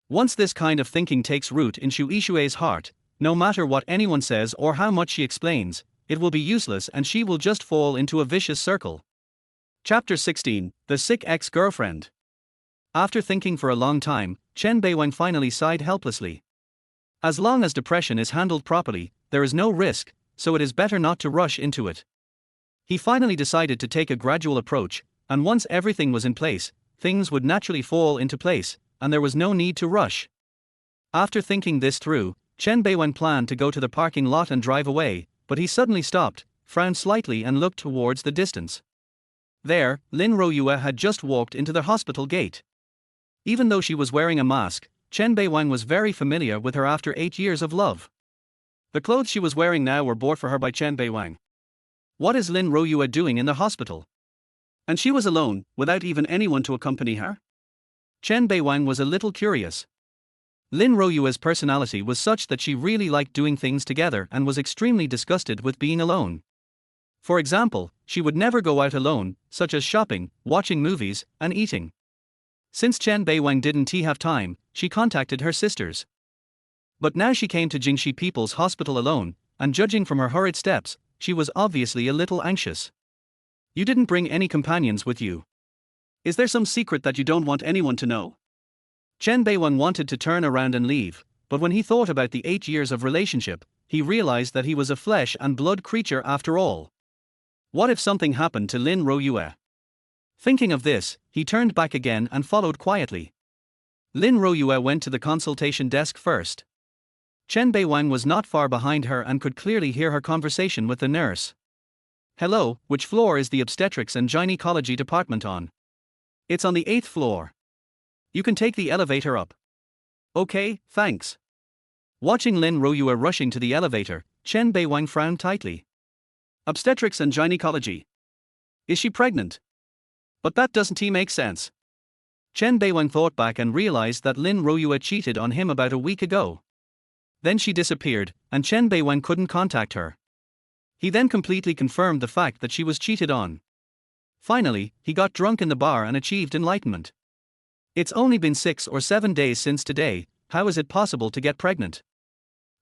Once this kind of thinking takes root in Xu Yishui's heart, no matter what anyone says or how much she explains, it will be useless and she will just fall into a vicious circle. Chapter 16, The Sick Ex-Girlfriend. After thinking for a long time, Chen Beiwang finally sighed helplessly. As long as depression is handled properly, there is no risk, so it is better not to rush into it. He finally decided to take a gradual approach, and once everything was in place, things would naturally fall into place, and there was no need to rush. After thinking this through, Chen Beiwang planned to go to the parking lot and drive away, but he suddenly stopped, frowned slightly and looked towards the distance. There, Lin Royue had just walked into the hospital gate. Even though she was wearing a mask, Chen Beiwang was very familiar with her after 8 years of love. The clothes she was wearing now were bought for her by Chen Beiwang. What is Lin Royue doing in the hospital? And she was alone, without even anyone to accompany her? Chen Beiwang was a little curious. Lin Royue's personality was such that she really liked doing things together and was extremely disgusted with being alone. For example, she would never go out alone, such as shopping, watching movies, and eating. Since Chen Beiwang didn't have time, she contacted her sisters. But now she came to Jingxi People's Hospital alone, and judging from her hurried steps, she was obviously a little anxious. You didn't bring any companions with you. Is there some secret that you don't want anyone to know? Chen Beiwang wanted to turn around and leave, but when he thought about the 8 years of relationship, he realized that he was a flesh and blood creature after all. What if something happened to Lin Royue? Thinking of this, he turned back again and followed quietly. Lin Royue went to the consultation desk first. Chen Beiwang was not far behind her and could clearly hear her conversation with the nurse. Hello, which floor is the obstetrics and gynecology department on? It's on the 8th floor. You can take the elevator up. Okay, thanks. Watching Lin Royue rushing to the elevator, Chen Beiwang frowned tightly. Obstetrics and gynecology. Is she pregnant? But that doesn't make sense. Chen Beiwang thought back and realized that Lin Royue cheated on him about a week ago. Then she disappeared, and Chen Beiwang couldn't contact her. He then completely confirmed the fact that she was cheated on. Finally, he got drunk in the bar and achieved enlightenment. It's only been 6 or 7 days since today, how is it possible to get pregnant?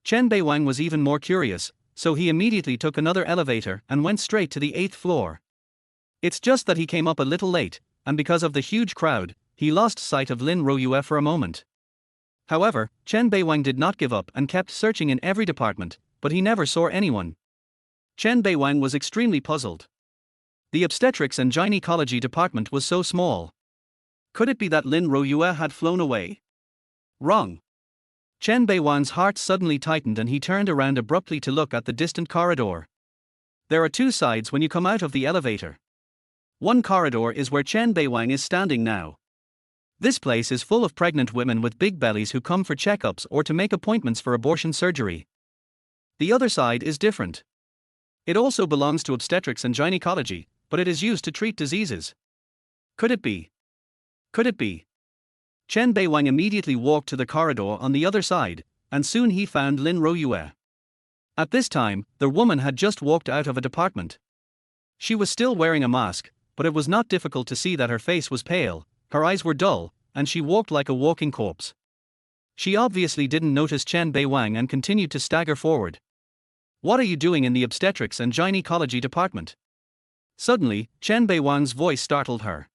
Chen Beiwang was even more curious, so he immediately took another elevator and went straight to the 8th floor. It's just that he came up a little late, and because of the huge crowd, he lost sight of Lin Royue for a moment. However, Chen Beiwang did not give up and kept searching in every department, but he never saw anyone. Chen Beiwang was extremely puzzled. The obstetrics and gynecology department was so small. Could it be that Lin Royue had flown away? Wrong. Chen Beiwang's heart suddenly tightened and he turned around abruptly to look at the distant corridor. There are 2 sides when you come out of the elevator. One corridor is where Chen Beiwang is standing now. This place is full of pregnant women with big bellies who come for checkups or to make appointments for abortion surgery. The other side is different. It also belongs to obstetrics and gynecology, but it is used to treat diseases. Could it be? Could it be? Chen Beiwang immediately walked to the corridor on the other side, and soon he found Lin Royue. At this time, the woman had just walked out of a department. She was still wearing a mask, but it was not difficult to see that her face was pale, her eyes were dull, and she walked like a walking corpse. She obviously didn't notice Chen Beiwang and continued to stagger forward. "What are you doing in the obstetrics and gynecology department?" Suddenly, Chen Beiwang's voice startled her.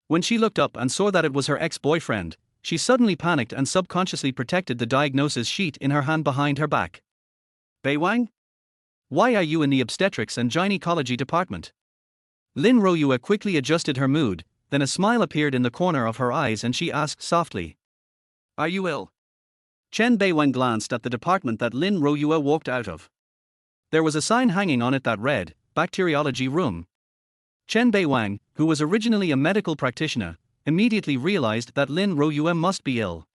When she looked up and saw that it was her ex-boyfriend, she suddenly panicked and subconsciously protected the diagnosis sheet in her hand behind her back. "Beiwang? Why are you in the obstetrics and gynecology department?" Lin Royue quickly adjusted her mood, then a smile appeared in the corner of her eyes and she asked softly, "Are you ill?" Chen Beiwang glanced at the department that Lin Royue walked out of. There was a sign hanging on it that read, "Bacteriology Room." Chen Beiwang, who was originally a medical practitioner, immediately realized that Lin Royue must be ill.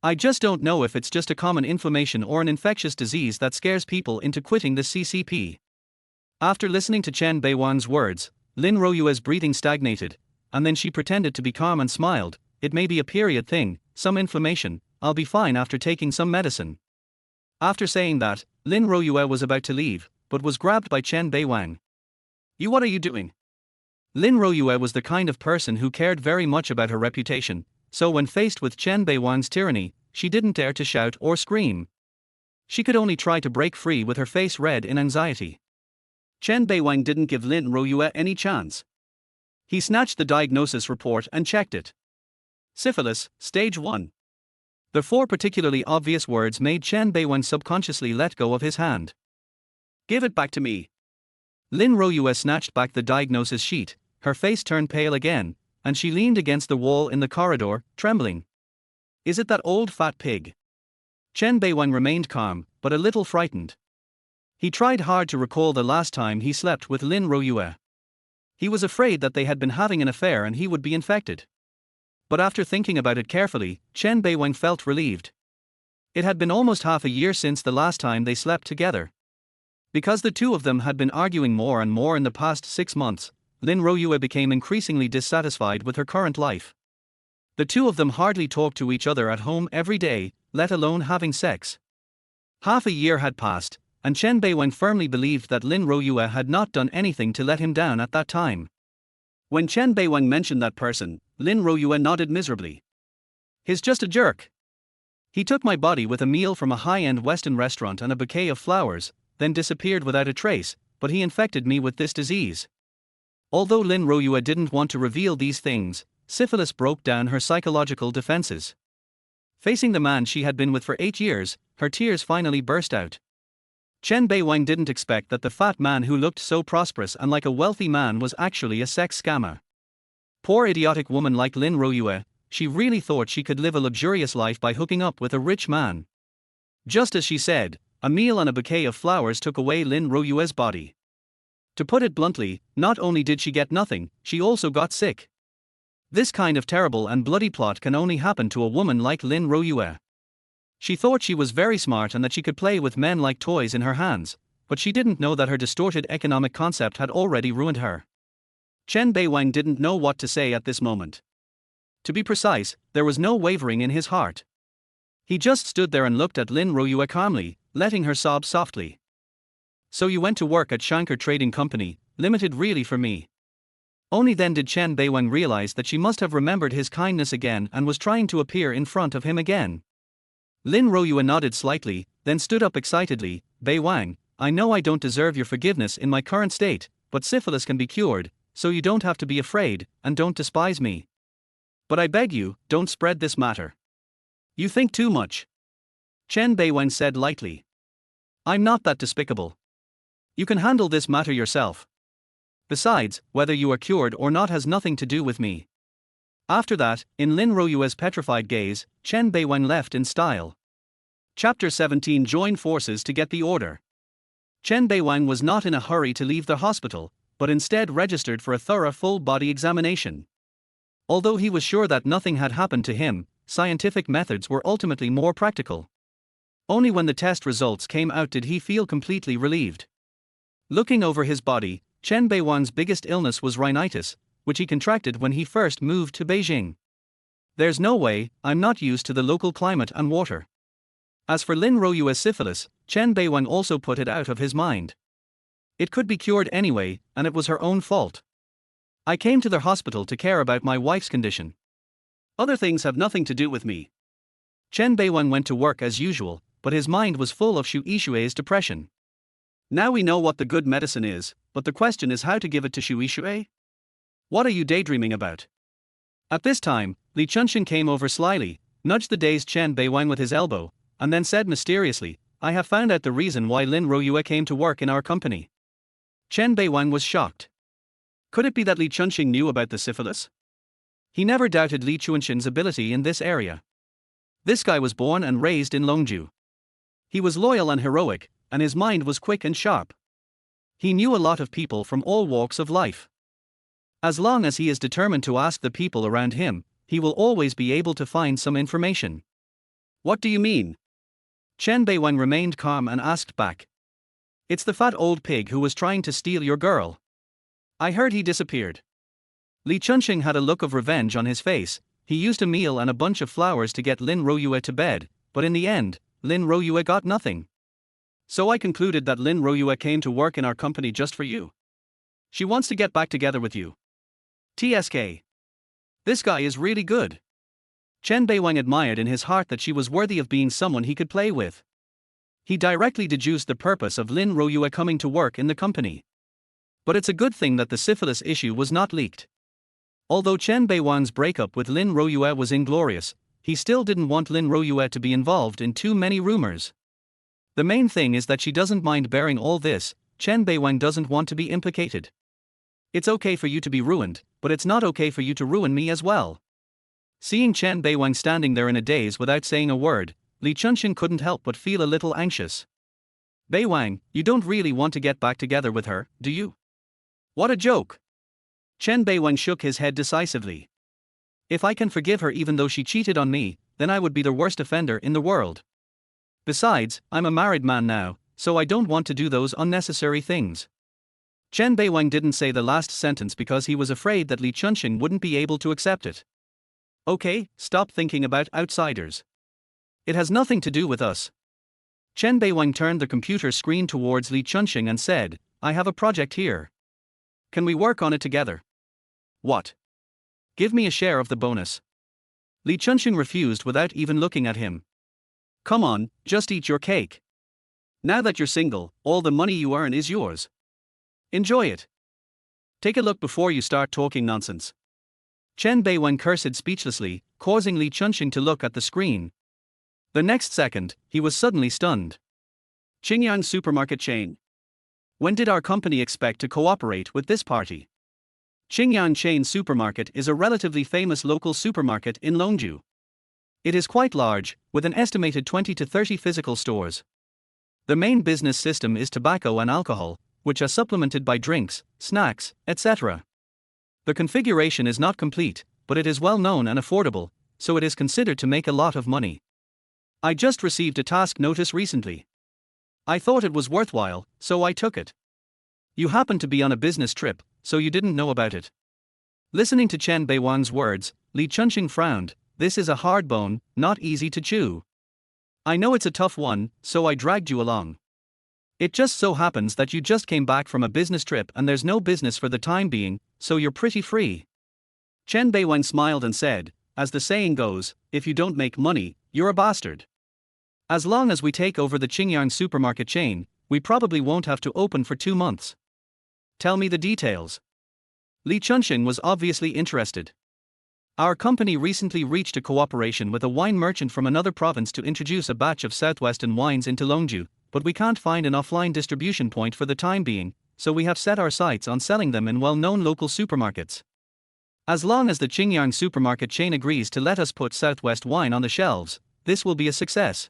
"I just don't know if it's just a common inflammation or an infectious disease that scares people into quitting the CCP." After listening to Chen Beiwang's words, Lin Royue's breathing stagnated, and then she pretended to be calm and smiled. "It may be a period thing, some inflammation, I'll be fine after taking some medicine." After saying that, Lin Royue was about to leave, but was grabbed by Chen Beiwang. What are you doing?" Lin Royue was the kind of person who cared very much about her reputation, so when faced with Chen Beiwang's tyranny, she didn't dare to shout or scream. She could only try to break free with her face red in anxiety. Chen Beiwang didn't give Lin Royue any chance. He snatched the diagnosis report and checked it. "Syphilis, stage 1. The 4 particularly obvious words made Chen Beiwang subconsciously let go of his hand. "Give it back to me." Lin Royue snatched back the diagnosis sheet, her face turned pale again, and she leaned against the wall in the corridor, trembling. "Is it that old fat pig?" Chen Beiwang remained calm, but a little frightened. He tried hard to recall the last time he slept with Lin Royue. He was afraid that they had been having an affair and he would be infected. But after thinking about it carefully, Chen Beiwang felt relieved. It had been almost half a year since the last time they slept together. Because the two of them had been arguing more and more in the past 6 months, Lin Royue became increasingly dissatisfied with her current life. The two of them hardly talked to each other at home every day, let alone having sex. Half a year had passed, and Chen Beiwang firmly believed that Lin Royue had not done anything to let him down at that time. When Chen Beiwang mentioned that person, Lin Royue nodded miserably. "He's just a jerk. He took my body with a meal from a high-end Western restaurant and a bouquet of flowers, then disappeared without a trace, but he infected me with this disease." Although Lin Royue didn't want to reveal these things, syphilis broke down her psychological defenses. Facing the man she had been with for 8 years, her tears finally burst out. Chen Beiwang didn't expect that the fat man who looked so prosperous and like a wealthy man was actually a sex scammer. Poor idiotic woman like Lin Royue, she really thought she could live a luxurious life by hooking up with a rich man. Just as she said, a meal and a bouquet of flowers took away Lin Royue's body. To put it bluntly, not only did she get nothing, she also got sick. This kind of terrible and bloody plot can only happen to a woman like Lin Royue. She thought she was very smart and that she could play with men like toys in her hands, but she didn't know that her distorted economic concept had already ruined her. Chen Beiwang didn't know what to say at this moment. To be precise, there was no wavering in his heart. He just stood there and looked at Lin Royue calmly, letting her sob softly. "So you went to work at Shankar Trading Company, Limited really for me?" Only then did Chen Beiwang realize that she must have remembered his kindness again and was trying to appear in front of him again. Lin Royue nodded slightly, then stood up excitedly. "Beiwang, I know I don't deserve your forgiveness in my current state, but syphilis can be cured, so you don't have to be afraid, and don't despise me. But I beg you, don't spread this matter. You think too much." Chen Beiwang said lightly. "I'm not that despicable. You can handle this matter yourself. Besides, whether you are cured or not has nothing to do with me." After that, in Lin Royue's petrified gaze, Chen Beiwang left in style. Chapter 17. Join forces to get the order. Chen Beiwang was not in a hurry to leave the hospital, but instead registered for a thorough full-body examination. Although he was sure that nothing had happened to him, scientific methods were ultimately more practical. Only when the test results came out did he feel completely relieved. Looking over his body, Chen Beiwang's biggest illness was rhinitis, which he contracted when he first moved to Beijing. "There's no way, I'm not used to the local climate and water." As for Lin Royue's syphilis, Chen Beiwang also put it out of his mind. It could be cured anyway, and it was her own fault. I came to the hospital to care about my wife's condition. Other things have nothing to do with me. Chen Beiwang went to work as usual, but his mind was full of Xu Yishui's depression. Now we know what the good medicine is, but the question is how to give it to Xu Yishui? What are you daydreaming about? At this time, Li Chunxing came over slyly, nudged the dazed Chen Beiwang with his elbow, and then said mysteriously, I have found out the reason why Lin Royue came to work in our company. Chen Beiwang was shocked. Could it be that Li Chunxing knew about the syphilis? He never doubted Li Chunxing's ability in this area. This guy was born and raised in Longju. He was loyal and heroic, and his mind was quick and sharp. He knew a lot of people from all walks of life. As long as he is determined to ask the people around him, he will always be able to find some information. What do you mean? Chen Beiwang remained calm and asked back. It's the fat old pig who was trying to steal your girl. I heard he disappeared. Li Chunxing had a look of revenge on his face. He used a meal and a bunch of flowers to get Lin Royue to bed, but in the end, Lin Royue got nothing. So I concluded that Lin Royue came to work in our company just for you. She wants to get back together with you. TSK. This guy is really good. Chen Beiwang admired in his heart that she was worthy of being someone he could play with. He directly deduced the purpose of Lin Royue coming to work in the company. But it's a good thing that the syphilis issue was not leaked. Although Chen Beiwang's breakup with Lin Royue was inglorious, he still didn't want Lin Royue to be involved in too many rumors. The main thing is that she doesn't mind bearing all this. Chen Beiwang doesn't want to be implicated. It's okay for you to be ruined, but it's not okay for you to ruin me as well. Seeing Chen Beiwang standing there in a daze without saying a word, Li Chunxing couldn't help but feel a little anxious. Beiwang, you don't really want to get back together with her, do you? What a joke! Chen Beiwang shook his head decisively. If I can forgive her even though she cheated on me, then I would be the worst offender in the world. Besides, I'm a married man now, so I don't want to do those unnecessary things. Chen Beiwang didn't say the last sentence because he was afraid that Li Chunxing wouldn't be able to accept it. Okay, stop thinking about outsiders. It has nothing to do with us. Chen Beiwang turned the computer screen towards Li Chunxing and said, I have a project here. Can we work on it together? What? Give me a share of the bonus. Li Chunxing refused without even looking at him. Come on, just eat your cake. Now that you're single, all the money you earn is yours. Enjoy it. Take a look before you start talking nonsense. Chen Beiwang cursed speechlessly, causing Li Chunxing to look at the screen. The next second, he was suddenly stunned. Qingyang supermarket chain. When did our company expect to cooperate with this party? Qingyang Chain Supermarket is a relatively famous local supermarket in Longju. It is quite large, with an estimated 20 to 30 physical stores. The main business system is tobacco and alcohol, which are supplemented by drinks, snacks, etc. The configuration is not complete, but it is well known and affordable, so it is considered to make a lot of money. I just received a task notice recently. I thought it was worthwhile, so I took it. You happened to be on a business trip, so you didn't know about it. Listening to Chen Beiwang's words, Li Chunxing frowned. This is a hard bone, not easy to chew. I know it's a tough one, so I dragged you along. It just so happens that you just came back from a business trip and there's no business for the time being, so you're pretty free. Chen Beiwang smiled and said, as the saying goes, if you don't make money, you're a bastard. As long as we take over the Qingyang supermarket chain, we probably won't have to open for 2 months. Tell me the details. Li Chunxing was obviously interested. Our company recently reached a cooperation with a wine merchant from another province to introduce a batch of southwestern wines into Longju, but we can't find an offline distribution point for the time being, so we have set our sights on selling them in well-known local supermarkets. As long as the Qingyang supermarket chain agrees to let us put Southwest wine on the shelves, this will be a success.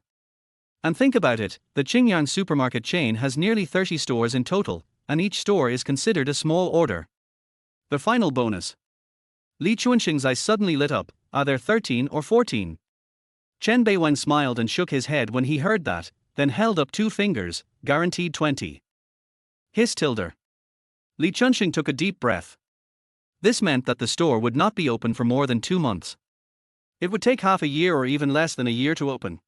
And think about it, the Qingyang supermarket chain has nearly 30 stores in total, and each store is considered a small order. The final bonus. Li Chunxing's eyes suddenly lit up. Are there 13 or 14? Chen Beiwang smiled and shook his head when he heard that, then held up 2 fingers, guaranteed 20. Hiss tilde. Li Chunxing took a deep breath. This meant that the store would not be open for more than 2 months. It would take half a year or even less than a year to open.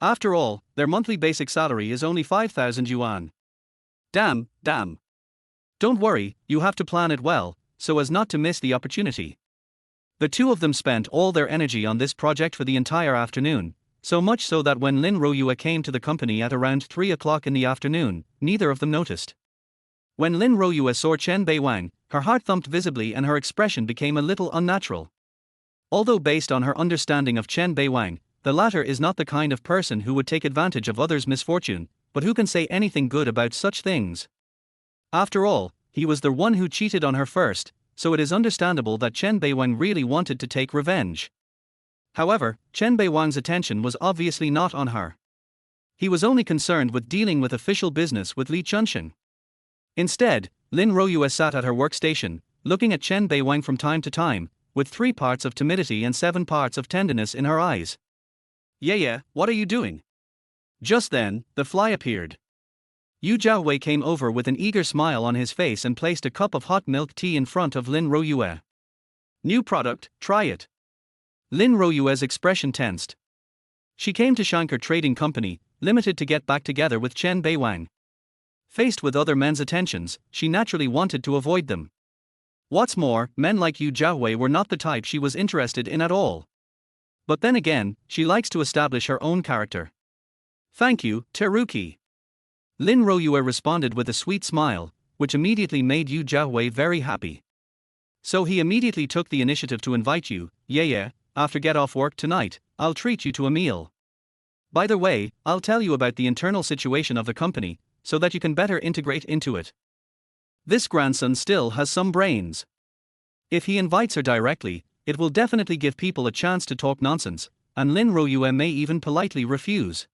After all, their monthly basic salary is only 5,000 yuan. Damn. Don't worry, you have to plan it well, so as not to miss the opportunity. The two of them spent all their energy on this project for the entire afternoon, so much so that when Lin Royue came to the company at around 3 o'clock in the afternoon, neither of them noticed. When Lin Royue saw Chen Beiwang, her heart thumped visibly and her expression became a little unnatural. Although based on her understanding of Chen Beiwang, the latter is not the kind of person who would take advantage of others' misfortune, but who can say anything good about such things? After all, he was the one who cheated on her first, so it is understandable that Chen Beiwang really wanted to take revenge. However, Chen Beiwang's attention was obviously not on her. He was only concerned with dealing with official business with Li Chunxing. Instead, Lin Royue sat at her workstation, looking at Chen Beiwang from time to time, with 3 parts of timidity and 7 parts of tenderness in her eyes. Yeah, what are you doing? Just then, the fly appeared. Yu Jiahui came over with an eager smile on his face and placed a cup of hot milk tea in front of Lin Royue. New product, try it. Lin Royue's expression tensed. She came to Shankar Trading Company, Limited to get back together with Chen Beiwang. Faced with other men's attentions, she naturally wanted to avoid them. What's more, men like Yu Jiahui were not the type she was interested in at all. But then again, she likes to establish her own character. Thank you, Teruki. Lin Royue responded with a sweet smile, which immediately made Yu Jiahui very happy. So he immediately took the initiative to invite you. Yeah, after get off work tonight, I'll treat you to a meal. By the way, I'll tell you about the internal situation of the company, so that you can better integrate into it. This grandson still has some brains. If he invites her directly, it will definitely give people a chance to talk nonsense, and Lin Royue may even politely refuse.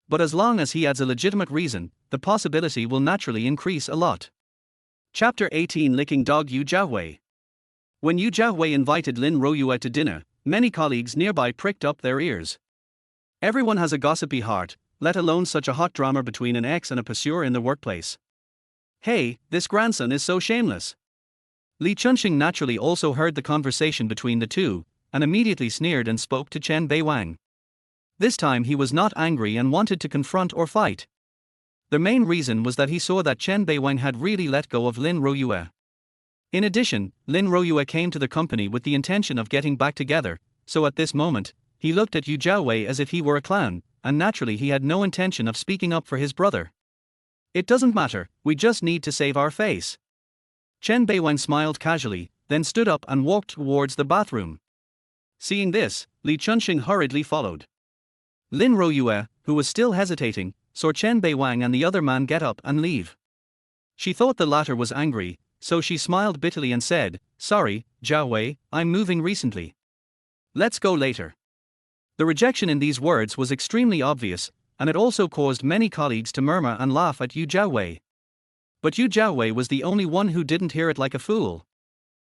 But as long as he adds a legitimate reason, the possibility will naturally increase a lot. Chapter 18 Licking Dog Yu Jiahui. When Yu Jiahui invited Lin Royue to dinner, many colleagues nearby pricked up their ears. Everyone has a gossipy heart, let alone such a hot drama between an ex and a pursuer in the workplace. Hey, this grandson is so shameless. Li Chunxing naturally also heard the conversation between the two, and immediately sneered and spoke to Chen Beiwang. This time he was not angry and wanted to confront or fight. The main reason was that he saw that Chen Beiwang had really let go of Lin Royue. In addition, Lin Royue came to the company with the intention of getting back together, so at this moment, he looked at Yu Jiahui as if he were a clown, and naturally he had no intention of speaking up for his brother. It doesn't matter, we just need to save our face. Chen Beiwang smiled casually, then stood up and walked towards the bathroom. Seeing this, Li Chunxing hurriedly followed. Lin Royue, who was still hesitating, saw Chen Beiwang and the other man get up and leave. She thought the latter was angry, so she smiled bitterly and said, "Sorry, Jiahui, I'm moving recently. Let's go later." The rejection in these words was extremely obvious, and it also caused many colleagues to murmur and laugh at Yu Jiahui. But Yu Jiahui was the only one who didn't hear it like a fool.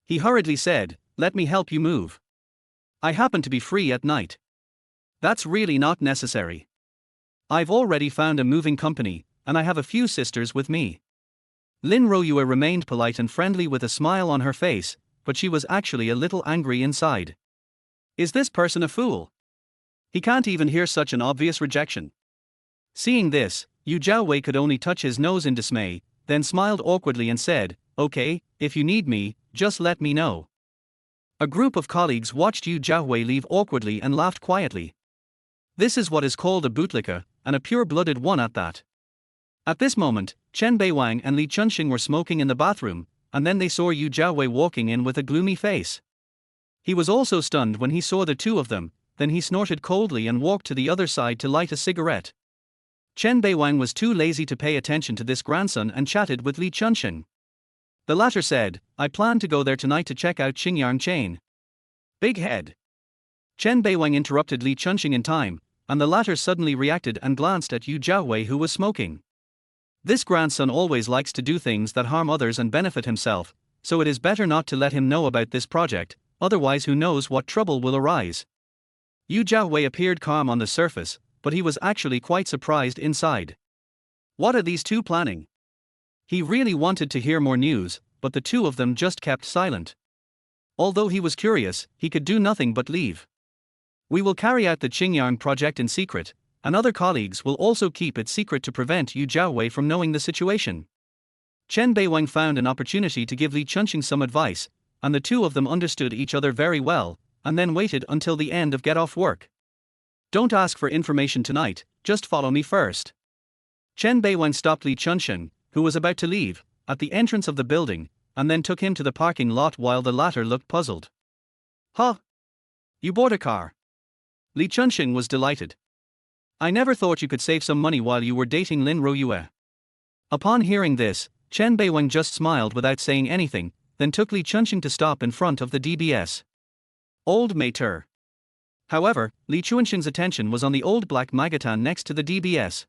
He hurriedly said, "Let me help you move. I happen to be free at night." "That's really not necessary. I've already found a moving company, and I have a few sisters with me." Lin Royue remained polite and friendly with a smile on her face, but she was actually a little angry inside. Is this person a fool? He can't even hear such an obvious rejection. Seeing this, Yu Jiahui could only touch his nose in dismay, then smiled awkwardly and said, "Okay, if you need me, just let me know." A group of colleagues watched Yu Jiahui leave awkwardly and laughed quietly. This is what is called a bootlicker, and a pure-blooded one at that. At this moment, Chen Beiwang and Li Chunxing were smoking in the bathroom, and then they saw Yu Jiahui walking in with a gloomy face. He was also stunned when he saw the two of them, then he snorted coldly and walked to the other side to light a cigarette. Chen Beiwang was too lazy to pay attention to this grandson and chatted with Li Chunxing. The latter said, "I plan to go there tonight to check out Xingyang chain." Big head. Chen Beiwang interrupted Li Chunxing in time, and the latter suddenly reacted and glanced at Yu Jiahui who was smoking. This grandson always likes to do things that harm others and benefit himself, so it is better not to let him know about this project, otherwise who knows what trouble will arise. Yu Jiahui appeared calm on the surface, but he was actually quite surprised inside. What are these two planning? He really wanted to hear more news, but the two of them just kept silent. Although he was curious, he could do nothing but leave. "We will carry out the Xingyang project in secret, and other colleagues will also keep it secret to prevent Yu Jiawei from knowing the situation. Chen Beiwang found an opportunity to give Li Chunxing some advice, and the two of them understood each other very well, and then waited until the end of get off work. Don't ask for information tonight, just follow me first. Chen Beiwang stopped Li Chunxing, who was about to leave, at the entrance of the building, and then took him to the parking lot while the latter looked puzzled. Huh? You bought a car? Li Chunxing was delighted. I never thought you could save some money while you were dating Lin Royue. Upon hearing this, Chen Beiwang just smiled without saying anything, then took Li Chunxing to stop in front of the DBS. Old Mater. However, Li Chunxing's attention was on the old black Magetan next to the DBS.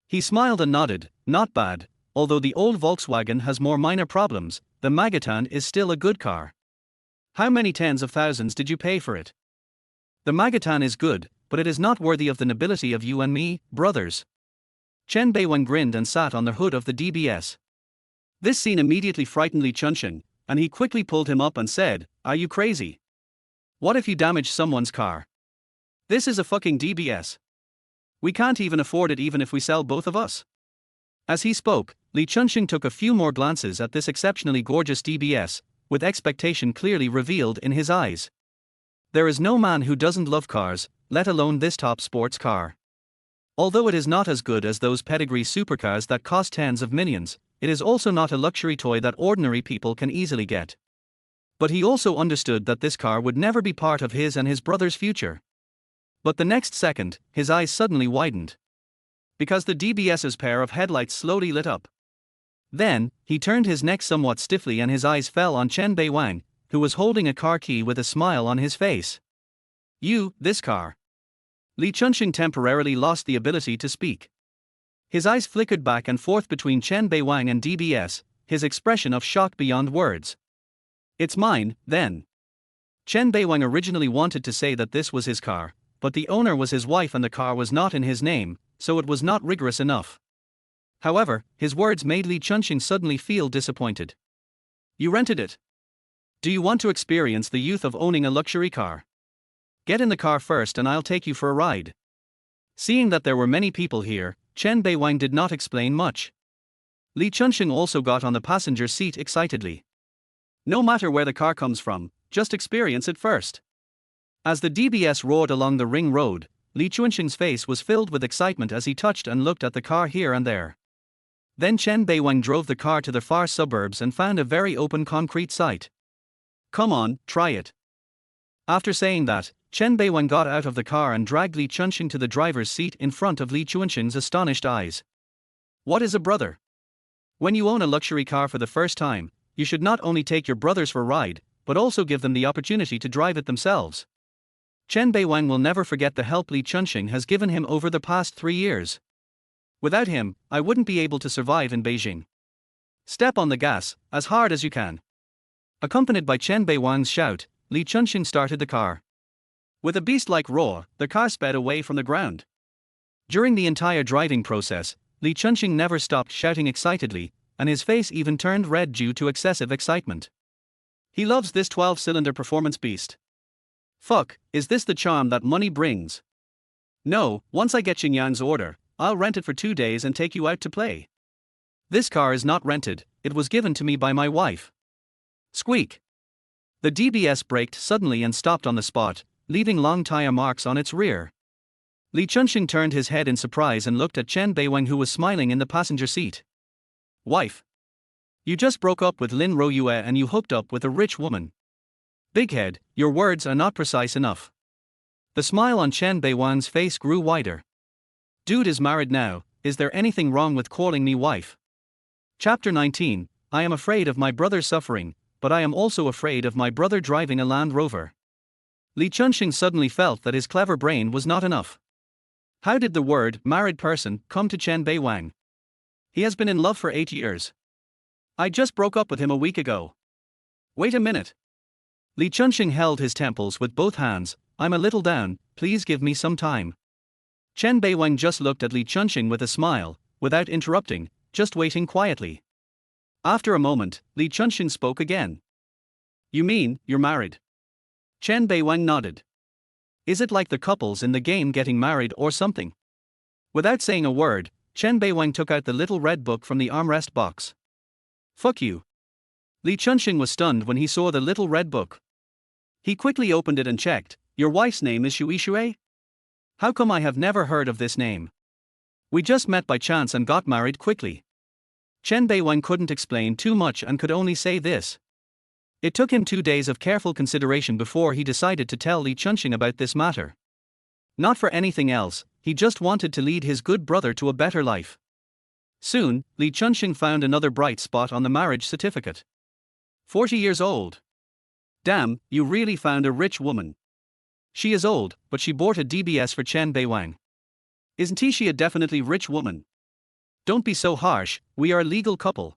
He smiled and nodded, not bad, although the old Volkswagen has more minor problems, the Magetan is still a good car. How many tens of thousands did you pay for it? The Magetan is good, but it is not worthy of the nobility of you and me, brothers. Chen Beiwang grinned and sat on the hood of the DBS. This scene immediately frightened Li Chunxing, and he quickly pulled him up and said, "Are you crazy? What if you damage someone's car? This is a fucking DBS. We can't even afford it even if we sell both of us." As he spoke, Li Chunxing took a few more glances at this exceptionally gorgeous DBS, with expectation clearly revealed in his eyes. There is no man who doesn't love cars, let alone this top sports car. Although it is not as good as those pedigree supercars that cost tens of millions, it is also not a luxury toy that ordinary people can easily get. But he also understood that this car would never be part of his and his brother's future. But the next second, his eyes suddenly widened. Because the DBS's pair of headlights slowly lit up. Then, he turned his neck somewhat stiffly and his eyes fell on Chen Beiwang, who was holding a car key with a smile on his face. This car. Li Chunxing temporarily lost the ability to speak. His eyes flickered back and forth between Chen Beiwang and DBS, his expression of shock beyond words. It's mine, then. Chen Beiwang originally wanted to say that this was his car, but the owner was his wife and the car was not in his name, so it was not rigorous enough. However, his words made Li Chunxing suddenly feel disappointed. You rented it. Do you want to experience the youth of owning a luxury car? Get in the car first and I'll take you for a ride. Seeing that there were many people here, Chen Beiwang did not explain much. Li Chunxing also got on the passenger seat excitedly. No matter where the car comes from, just experience it first. As the DBS roared along the ring road, Li Chunxing's face was filled with excitement as he touched and looked at the car here and there. Then Chen Beiwang drove the car to the far suburbs and found a very open concrete site. Come on, try it. After saying that, Chen Beiwang got out of the car and dragged Li Chunxing to the driver's seat in front of Li Chunxing's astonished eyes. What is a brother? When you own a luxury car for the first time, you should not only take your brothers for a ride, but also give them the opportunity to drive it themselves. Chen Beiwang will never forget the help Li Chunxing has given him over the past 3 years. Without him, I wouldn't be able to survive in Beijing. Step on the gas, as hard as you can. Accompanied by Chen Beiwang's shout, Li Chunxing started the car. With a beast-like roar, the car sped away from the ground. During the entire driving process, Li Chunxing never stopped shouting excitedly, and his face even turned red due to excessive excitement. He loves this 12-cylinder performance beast. Fuck, is this the charm that money brings? No, once I get Xinjiang's order, I'll rent it for 2 days and take you out to play. This car is not rented, it was given to me by my wife. Squeak. The DBS braked suddenly and stopped on the spot, leaving long tire marks on its rear. Li Chunxing turned his head in surprise and looked at Chen Beiwang, who was smiling in the passenger seat. Wife. You just broke up with Lin Royue and you hooked up with a rich woman. Big head, your words are not precise enough. The smile on Chen Beiwang's face grew wider. Dude is married now, is there anything wrong with calling me wife? Chapter 19, I am afraid of my brother suffering, but I am also afraid of my brother driving a Land Rover. Li Chunxing suddenly felt that his clever brain was not enough. How did the word married person come to Chen Beiwang? He has been in love for 8 years. I just broke up with him a week ago. Wait a minute. Li Chunxing held his temples with both hands. I'm a little down, please give me some time. Chen Beiwang just looked at Li Chunxing with a smile, without interrupting, just waiting quietly. After a moment, Li Chunxing spoke again. You mean, you're married? Chen Beiwang nodded. Is it like the couples in the game getting married or something? Without saying a word, Chen Beiwang took out the little red book from the armrest box. Fuck you. Li Chunxing was stunned when he saw the little red book. He quickly opened it and checked. Your wife's name is Shui Shui? How come I have never heard of this name? We just met by chance and got married quickly. Chen Beiwang couldn't explain too much and could only say this. It took him 2 days of careful consideration before he decided to tell Li Chunxing about this matter. Not for anything else, he just wanted to lead his good brother to a better life. Soon, Li Chunxing found another bright spot on the marriage certificate. 40 years old. Damn, you really found a rich woman. She is old, but she bought a DBS for Chen Beiwang. Isn't she a definitely rich woman? Don't be so harsh, we are a legal couple.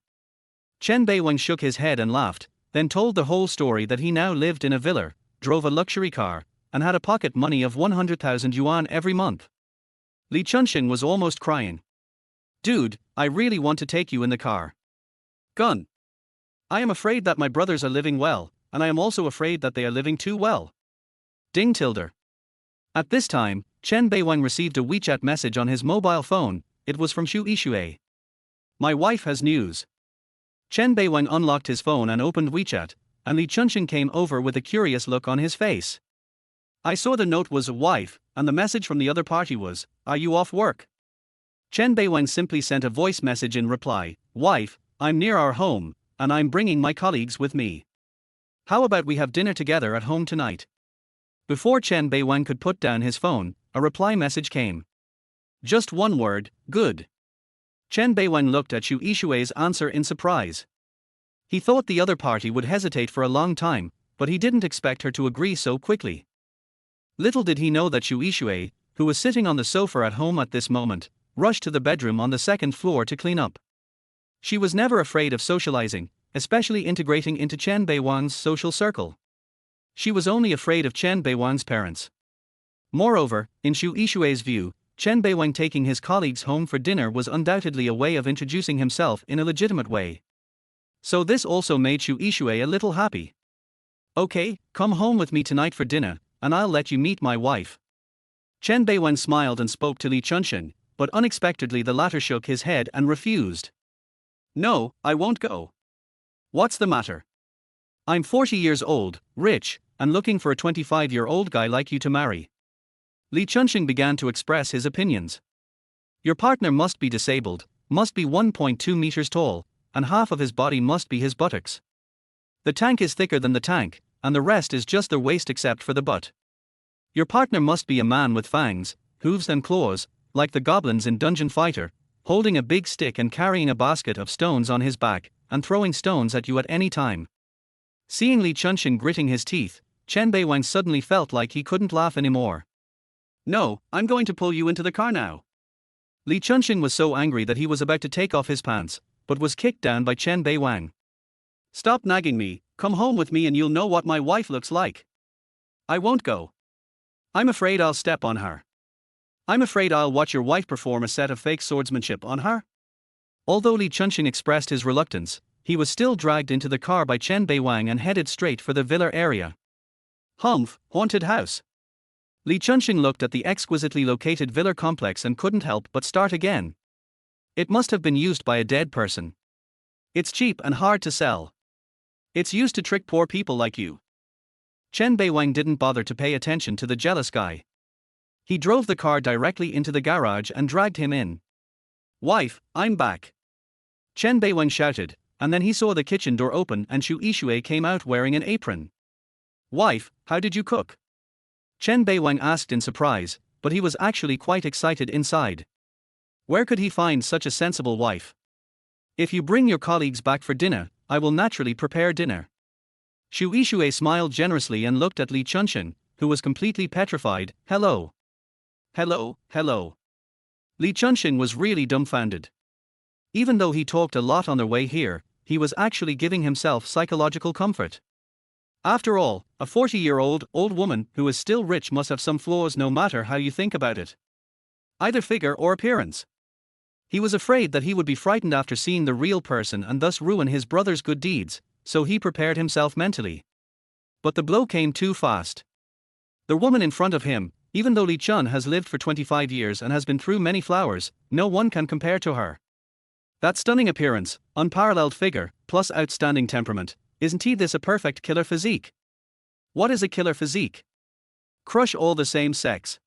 Chen Beiwang shook his head and laughed, then told the whole story that he now lived in a villa, drove a luxury car, and had a pocket money of 100,000 yuan every month. Li Chunxing was almost crying. Dude, I really want to take you in the car. Gun. I am afraid that my brothers are living well, and I am also afraid that they are living too well. Ding tilde. At this time, Chen Beiwang received a WeChat message on his mobile phone. It was from Shui Shui. My wife has news. Chen Beiwang unlocked his phone and opened WeChat, and Li Chunxing came over with a curious look on his face. I saw the note was wife, and the message from the other party was, are you off work? Chen Beiwang simply sent a voice message in reply, wife, I'm near our home, and I'm bringing my colleagues with me. How about we have dinner together at home tonight? Before Chen Beiwang could put down his phone, a reply message came. Just one word, good. Chen Beiwang looked at Shui Shui's answer in surprise. He thought the other party would hesitate for a long time, but he didn't expect her to agree so quickly. Little did he know that Shui Shui, who was sitting on the sofa at home at this moment, rushed to the bedroom on the second floor to clean up. She was never afraid of socializing, especially integrating into Chen Beiwang's social circle. She was only afraid of Chen Beiwang's parents. Moreover, in Shui Shui's view, Chen Beiwang taking his colleagues home for dinner was undoubtedly a way of introducing himself in a legitimate way. So this also made Shui Shui a little happy. Okay, come home with me tonight for dinner, and I'll let you meet my wife. Chen Beiwang smiled and spoke to Li Chunxing, but unexpectedly the latter shook his head and refused. No, I won't go. What's the matter? I'm 40 years old, rich, and looking for a 25-year-old guy like you to marry. Li Chunxing began to express his opinions. Your partner must be disabled, must be 1.2 meters tall, and half of his body must be his buttocks. The tank is thicker than the tank, and the rest is just the waist except for the butt. Your partner must be a man with fangs, hooves and claws, like the goblins in Dungeon Fighter, holding a big stick and carrying a basket of stones on his back, and throwing stones at you at any time. Seeing Li Chunxing gritting his teeth, Chen Beiwang suddenly felt like he couldn't laugh anymore. No, I'm going to pull you into the car now. Li Chunxing was so angry that he was about to take off his pants, but was kicked down by Chen Beiwang. Stop nagging me, come home with me and you'll know what my wife looks like. I won't go. I'm afraid I'll step on her. I'm afraid I'll watch your wife perform a set of fake swordsmanship on her. Although Li Chunxing expressed his reluctance, he was still dragged into the car by Chen Beiwang and headed straight for the villa area. Humph, haunted house. Li Chunxing looked at the exquisitely located villa complex and couldn't help but start again. It must have been used by a dead person. It's cheap and hard to sell. It's used to trick poor people like you. Chen Beiwang didn't bother to pay attention to the jealous guy. He drove the car directly into the garage and dragged him in. Wife, I'm back. Chen Beiwang shouted, and then he saw the kitchen door open and Shui Shui came out wearing an apron. Wife, how did you cook? Chen Beiwang asked in surprise, but he was actually quite excited inside. Where could he find such a sensible wife? If you bring your colleagues back for dinner, I will naturally prepare dinner. Shui Shui smiled generously and looked at Li Chunxing, who was completely petrified. Hello. Hello, hello. Li Chunxing was really dumbfounded. Even though he talked a lot on their way here, he was actually giving himself psychological comfort. After all, a 40-year-old old woman who is still rich must have some flaws no matter how you think about it. Either figure or appearance. He was afraid that he would be frightened after seeing the real person and thus ruin his brother's good deeds, so he prepared himself mentally. But the blow came too fast. The woman in front of him, Even though Li Chun has lived for 25 years and has been through many flowers, no one can compare to her. That stunning appearance, unparalleled figure, plus outstanding temperament, isn't this a perfect killer physique? What is a killer physique? Crush all the same sex.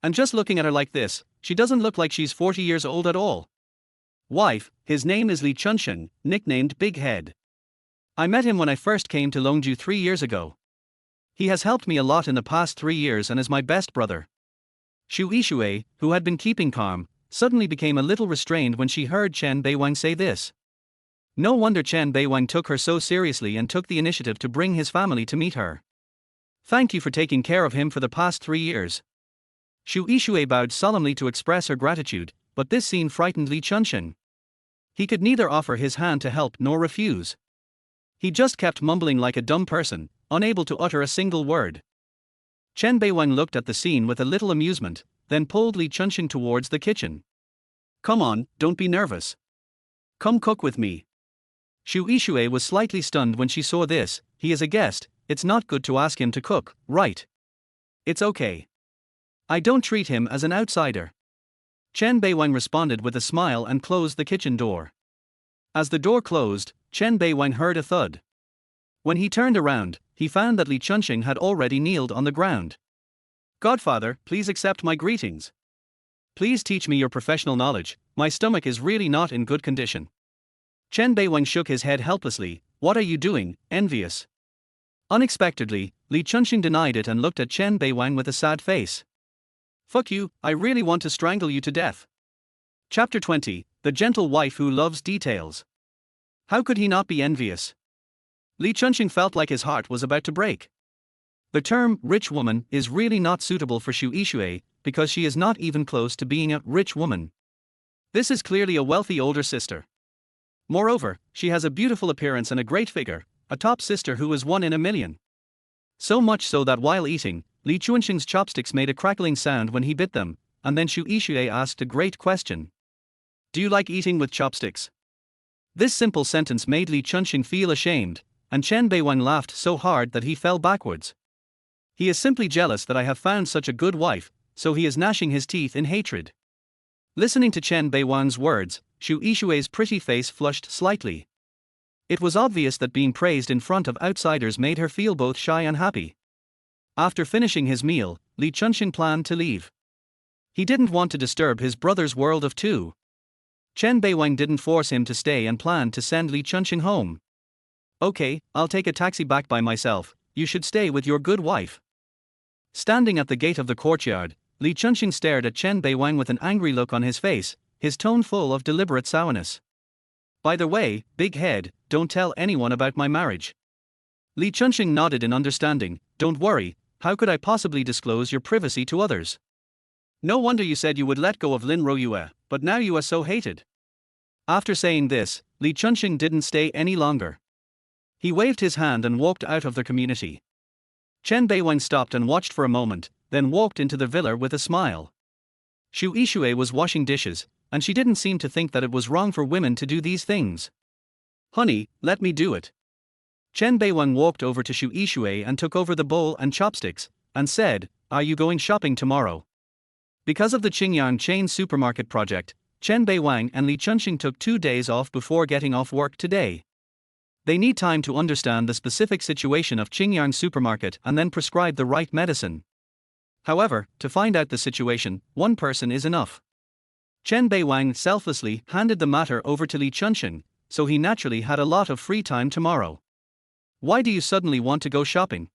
And just looking at her like this, she doesn't look like she's 40 years old at all. Wife, his name is Li Chunsheng, nicknamed Big Head. I met him when I first came to Longju 3 years ago. He has helped me a lot in the past 3 years and is my best brother. Xu Yishui, who had been keeping calm, suddenly became a little restrained when she heard Chen Beiwang say this. No wonder Chen Beiwang took her so seriously and took the initiative to bring his family to meet her. Thank you for taking care of him for the past 3 years. Xu Yishui bowed solemnly to express her gratitude, but this scene frightened Li Chunsheng. He could neither offer his hand to help nor refuse. He just kept mumbling like a dumb person, unable to utter a single word. Chen Beiwang looked at the scene with a little amusement, then pulled Li Chunsheng towards the kitchen. Come on, don't be nervous. Come cook with me. Xu Yishui was slightly stunned when she saw this. He is a guest, it's not good to ask him to cook, right? It's okay. I don't treat him as an outsider. Chen Beiwang responded with a smile and closed the kitchen door. As the door closed, Chen Beiwang heard a thud. When he turned around, he found that Li Chunsheng had already kneeled on the ground. Godfather, please accept my greetings. Please teach me your professional knowledge, my stomach is really not in good condition. Chen Beiwang shook his head helplessly. What are you doing, envious? Unexpectedly, Li Chunsheng denied it and looked at Chen Beiwang with a sad face. Fuck you, I really want to strangle you to death. Chapter 20, The Gentle Wife Who Loves Details. How could he not be envious? Li Chunsheng felt like his heart was about to break. The term, rich woman, is really not suitable for Xu Yishui, because she is not even close to being a rich woman. This is clearly a wealthy older sister. Moreover, she has a beautiful appearance and a great figure, a top sister who is 1 in a million. So much so that while eating, Li Chunsheng's chopsticks made a crackling sound when he bit them, and then Xu Yishui asked a great question. Do you like eating with chopsticks? This simple sentence made Li Chunsheng feel ashamed, and Chen Beiwang laughed so hard that he fell backwards. He is simply jealous that I have found such a good wife, so he is gnashing his teeth in hatred. Listening to Chen Beiwang's words, Xu Yishui's pretty face flushed slightly. It was obvious that being praised in front of outsiders made her feel both shy and happy. After finishing his meal, Li Chunsheng planned to leave. He didn't want to disturb his brother's world of two. Chen Beiwang didn't force him to stay and planned to send Li Chunsheng home. Okay, I'll take a taxi back by myself, you should stay with your good wife. Standing at the gate of the courtyard, Li Chunsheng stared at Chen Beiwang with an angry look on his face, his tone full of deliberate sourness. By the way, Big Head, don't tell anyone about my marriage. Li Chunsheng nodded in understanding. Don't worry, how could I possibly disclose your privacy to others? No wonder you said you would let go of Lin Royue, but now you are so hated. After saying this, Li Chunsheng didn't stay any longer. He waved his hand and walked out of the community. Chen Beiwang stopped and watched for a moment, then walked into the villa with a smile. Xu Yishui was washing dishes, and she didn't seem to think that it was wrong for women to do these things. Honey, let me do it. Chen Beiwang walked over to Xu Yishui and took over the bowl and chopsticks, and said, Are you going shopping tomorrow? Because of the Qingyang chain supermarket project, Chen Beiwang and Li Chunsheng took 2 days off before getting off work today. They need time to understand the specific situation of Qingyang supermarket and then prescribe the right medicine. However, to find out the situation, one person is enough. Chen Beiwang selflessly handed the matter over to Li Chunsheng, so he naturally had a lot of free time tomorrow. Why do you suddenly want to go shopping?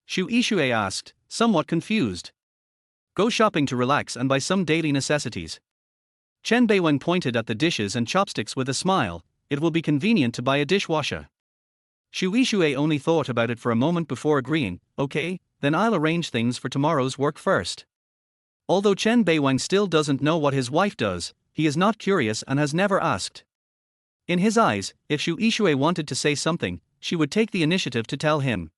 Xu Yishui asked, somewhat confused. Go shopping to relax and buy some daily necessities. Chen Beiwang pointed at the dishes and chopsticks with a smile. It will be convenient to buy a dishwasher. Xu Yishui only thought about it for a moment before agreeing. Okay, then I'll arrange things for tomorrow's work first. Although Chen Beiwang still doesn't know what his wife does, he is not curious and has never asked. In his eyes, if Xu Yishui wanted to say something, she would take the initiative to tell him.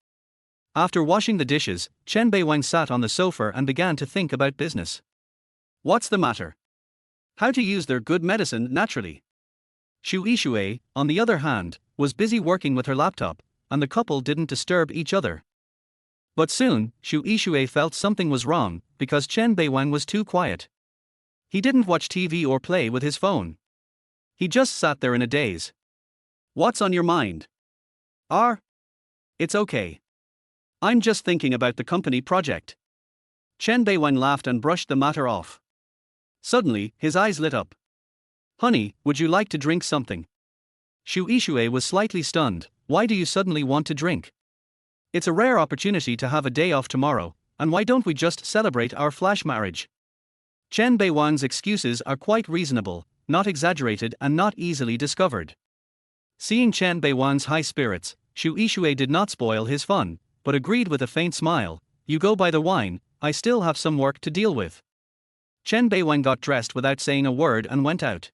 After washing the dishes, Chen Beiwang sat on the sofa and began to think about business. What's the matter? How to use their good medicine naturally. Xu Yishui, on the other hand, was busy working with her laptop, and the couple didn't disturb each other. But soon, Shu Yixue felt something was wrong, because Chen Beiwang was too quiet. He didn't watch TV or play with his phone. He just sat there in a daze. What's on your mind? It's okay. I'm just thinking about the company project. Chen Beiwang laughed and brushed the matter off. Suddenly, his eyes lit up. Honey, would you like to drink something? Shu Yixue was slightly stunned. Why do you suddenly want to drink? It's a rare opportunity to have a day off tomorrow, and why don't we just celebrate our flash marriage? Chen Beiwang's excuses are quite reasonable, not exaggerated and not easily discovered. Seeing Chen Beiwang's high spirits, Shu Yixue did not spoil his fun, but agreed with a faint smile, you go buy the wine, I still have some work to deal with. Chen Beiwang got dressed without saying a word and went out.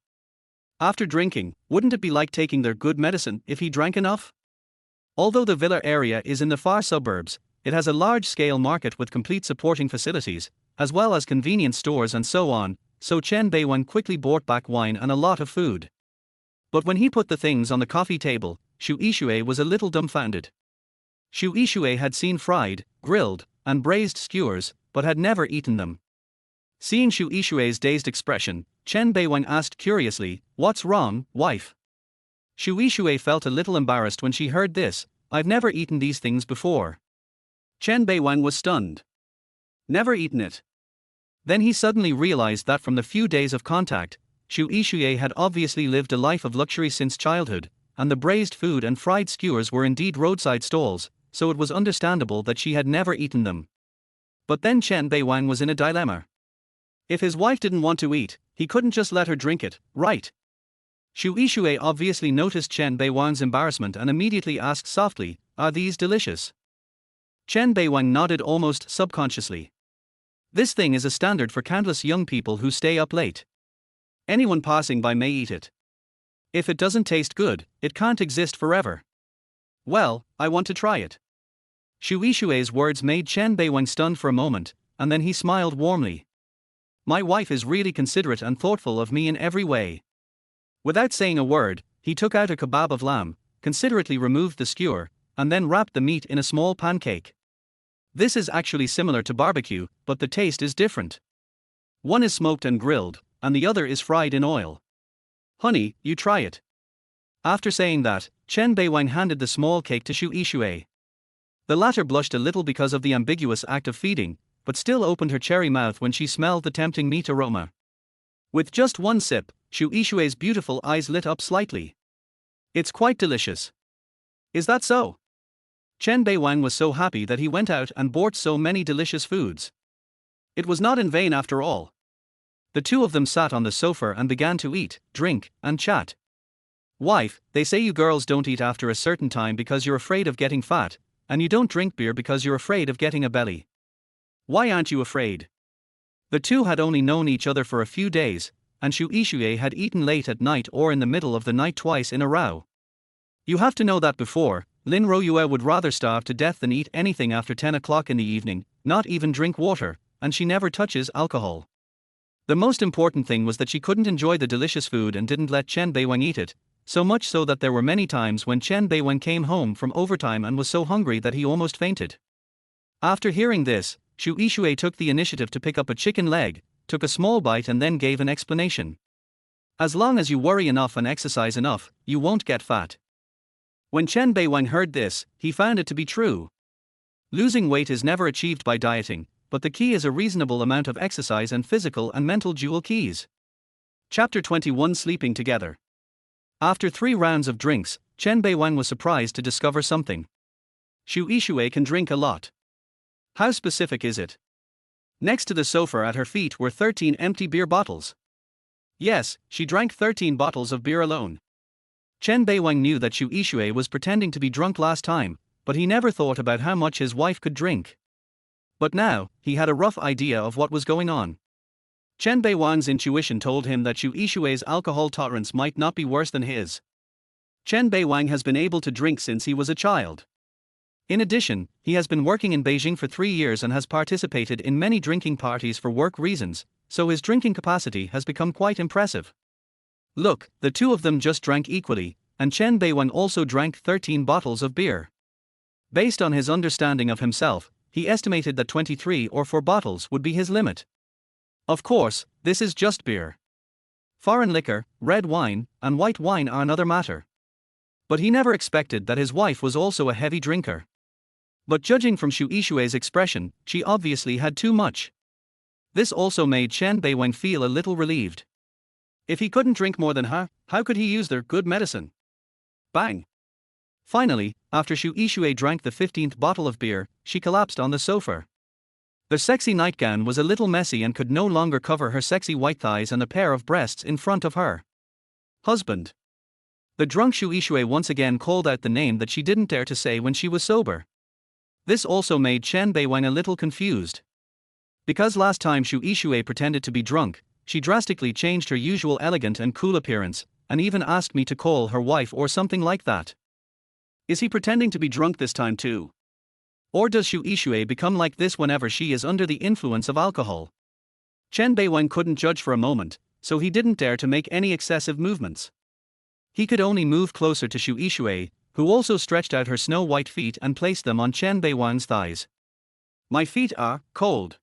After drinking, wouldn't it be like taking their good medicine if he drank enough? Although the villa area is in the far suburbs, it has a large-scale market with complete supporting facilities, as well as convenience stores and so on, so Chen Beiwang quickly bought back wine and a lot of food. But when he put the things on the coffee table, Shu Yixue was a little dumbfounded. Shu Yixue had seen fried, grilled, and braised skewers, but had never eaten them. Seeing Shu Yixue's dazed expression, Chen Beiwang asked curiously, what's wrong, wife? Shu Yixue felt a little embarrassed when she heard this, I've never eaten these things before. Chen Beiwang was stunned. Never eaten it. Then he suddenly realized that from the few days of contact, Shu Yixue had obviously lived a life of luxury since childhood, and the braised food and fried skewers were indeed roadside stalls, so it was understandable that she had never eaten them. But then Chen Beiwang was in a dilemma. If his wife didn't want to eat, he couldn't just let her drink it, right? Shu Yixue obviously noticed Chen Beiwang's embarrassment and immediately asked softly, are these delicious? Chen Beiwang nodded almost subconsciously. This thing is a standard for countless young people who stay up late. Anyone passing by may eat it. If it doesn't taste good, it can't exist forever. Well, I want to try it. Shu Yixue's words made Chen Beiwang stunned for a moment, and then he smiled warmly. My wife is really considerate and thoughtful of me in every way. Without saying a word, he took out a kebab of lamb, considerately removed the skewer, and then wrapped the meat in a small pancake. This is actually similar to barbecue, but the taste is different. One is smoked and grilled, and the other is fried in oil. Honey, you try it. After saying that, Chen Beiwang handed the small cake to Shu Yixue. The latter blushed a little because of the ambiguous act of feeding, but still opened her cherry mouth when she smelled the tempting meat aroma. With just one sip, Shu Yixue's beautiful eyes lit up slightly. It's quite delicious. Is that so? Chen Beiwang was so happy that he went out and bought so many delicious foods. It was not in vain after all. The two of them sat on the sofa and began to eat, drink, and chat. Wife, they say you girls don't eat after a certain time because you're afraid of getting fat, and you don't drink beer because you're afraid of getting a belly. Why aren't you afraid? The two had only known each other for a few days, and Shu Yixue had eaten late at night or in the middle of the night twice in a row. You have to know that before, Lin Royue would rather starve to death than eat anything after 10 o'clock in the evening, not even drink water, and she never touches alcohol. The most important thing was that she couldn't enjoy the delicious food and didn't let Chen Beiwang eat it, so much so that there were many times when Chen Beiwang came home from overtime and was so hungry that he almost fainted. After hearing this, Shu Yixue took the initiative to pick up a chicken leg, took a small bite and then gave an explanation. As long as you worry enough and exercise enough, you won't get fat. When Chen Beiwang heard this, he found it to be true. Losing weight is never achieved by dieting, but the key is a reasonable amount of exercise and physical and mental jewel keys. Chapter 21 Sleeping Together. After 3 rounds of drinks, Chen Beiwang was surprised to discover something. Shu Yixue can drink a lot. How specific is it? Next to the sofa at her feet were 13 empty beer bottles. Yes, she drank 13 bottles of beer alone. Chen Beiwang knew that Shu Yixue was pretending to be drunk last time, but he never thought about how much his wife could drink. But now, he had a rough idea of what was going on. Chen Beiwang's intuition told him that Shu Yixue's alcohol tolerance might not be worse than his. Chen Beiwang has been able to drink since he was a child. In addition, he has been working in Beijing for 3 years and has participated in many drinking parties for work reasons, so his drinking capacity has become quite impressive. Look, the two of them just drank equally, and Chen Beiwang also drank 13 bottles of beer. Based on his understanding of himself, he estimated that 23 or 4 bottles would be his limit. Of course, this is just beer. Foreign liquor, red wine, and white wine are another matter. But he never expected that his wife was also a heavy drinker. But judging from Xu Yishui's expression, she obviously had too much. This also made Chen Beiwang feel a little relieved. If he couldn't drink more than her, how could he use their good medicine? Bang! Finally, after Xu Yishui drank the 15th bottle of beer, she collapsed on the sofa. The sexy nightgown was a little messy and could no longer cover her sexy white thighs and a pair of breasts in front of her husband. The drunk Xu Yishui once again called out the name that she didn't dare to say when she was sober. This also made Chen Beiwang a little confused. Because last time Xu Yishui pretended to be drunk, she drastically changed her usual elegant and cool appearance, and even asked me to call her wife or something like that. Is he pretending to be drunk this time too? Or does Xu Yishui become like this whenever she is under the influence of alcohol? Chen Beiwang couldn't judge for a moment, so he didn't dare to make any excessive movements. He could only move closer to Xu Yishui, who also stretched out her snow-white feet and placed them on Chen Beiwang's thighs. My feet are cold.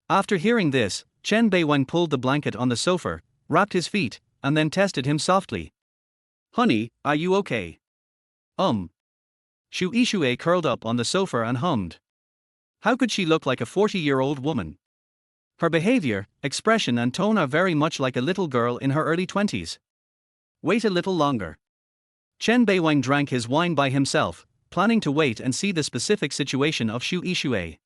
After hearing this, Chen Beiwang pulled the blanket on the sofa, wrapped his feet, and then tested him softly. Honey, are you okay? Xu Yishui curled up on the sofa and hummed. How could she look like a 40-year-old woman? Her behavior, expression and tone are very much like a little girl in her early 20s. Wait a little longer. Chen Beiwang drank his wine by himself, planning to wait and see the specific situation of Xu Yishui.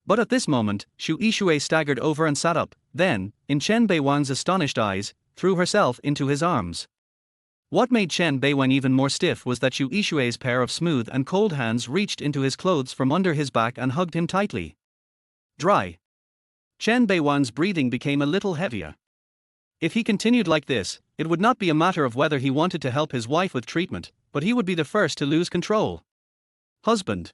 But at this moment, Xu Yishui staggered over and sat up, then, in Chen Beiwang's astonished eyes, threw herself into his arms. What made Chen Beiwang even more stiff was that Xu Yishui's pair of smooth and cold hands reached into his clothes from under his back and hugged him tightly. Dry. Chen Beiwang's breathing became a little heavier. If he continued like this, it would not be a matter of whether he wanted to help his wife with treatment, but he would be the first to lose control. Husband.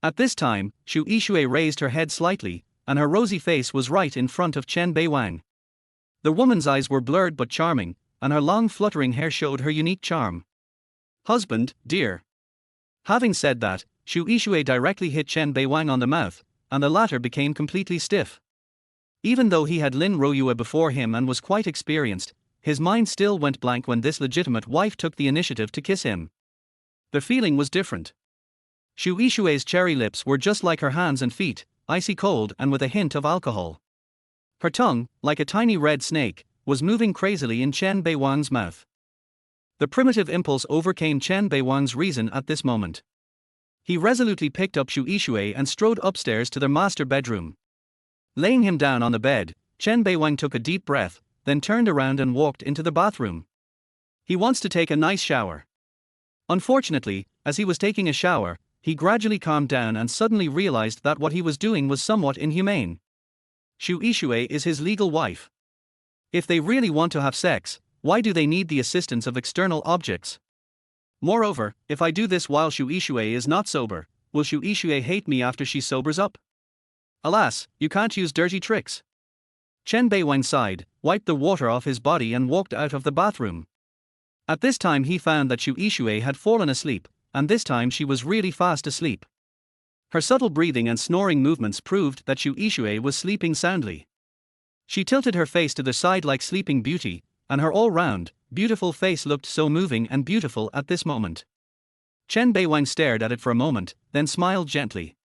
At this time, Xu Yishui raised her head slightly, and her rosy face was right in front of Chen Beiwang. The woman's eyes were blurred but charming, and her long fluttering hair showed her unique charm. Husband, dear. Having said that, Xu Yishui directly hit Chen Beiwang on the mouth, and the latter became completely stiff. Even though he had Lin Royue before him and was quite experienced, his mind still went blank when this legitimate wife took the initiative to kiss him. The feeling was different. Xu Yishui's cherry lips were just like her hands and feet, icy cold and with a hint of alcohol. Her tongue, like a tiny red snake, was moving crazily in Chen Beiwang's mouth. The primitive impulse overcame Chen Beiwang's reason at this moment. He resolutely picked up Xu Yishui and strode upstairs to their master bedroom. Laying him down on the bed, Chen Beiwang took a deep breath, then turned around and walked into the bathroom. He wants to take a nice shower. Unfortunately, as he was taking a shower, he gradually calmed down and suddenly realized that what he was doing was somewhat inhumane. Xu Yishui is his legal wife. If they really want to have sex, why do they need the assistance of external objects? Moreover, if I do this while Xu Yishui is not sober, will Xu Yishui hate me after she sobers up? Alas, you can't use dirty tricks. Chen Beiwang sighed, wiped the water off his body and walked out of the bathroom. At this time he found that Xu Yishui had fallen asleep, and this time she was really fast asleep. Her subtle breathing and snoring movements proved that Xu Yishui was sleeping soundly. She tilted her face to the side like Sleeping Beauty, and her all-round, beautiful face looked so moving and beautiful at this moment. Chen Beiwang stared at it for a moment, then smiled gently.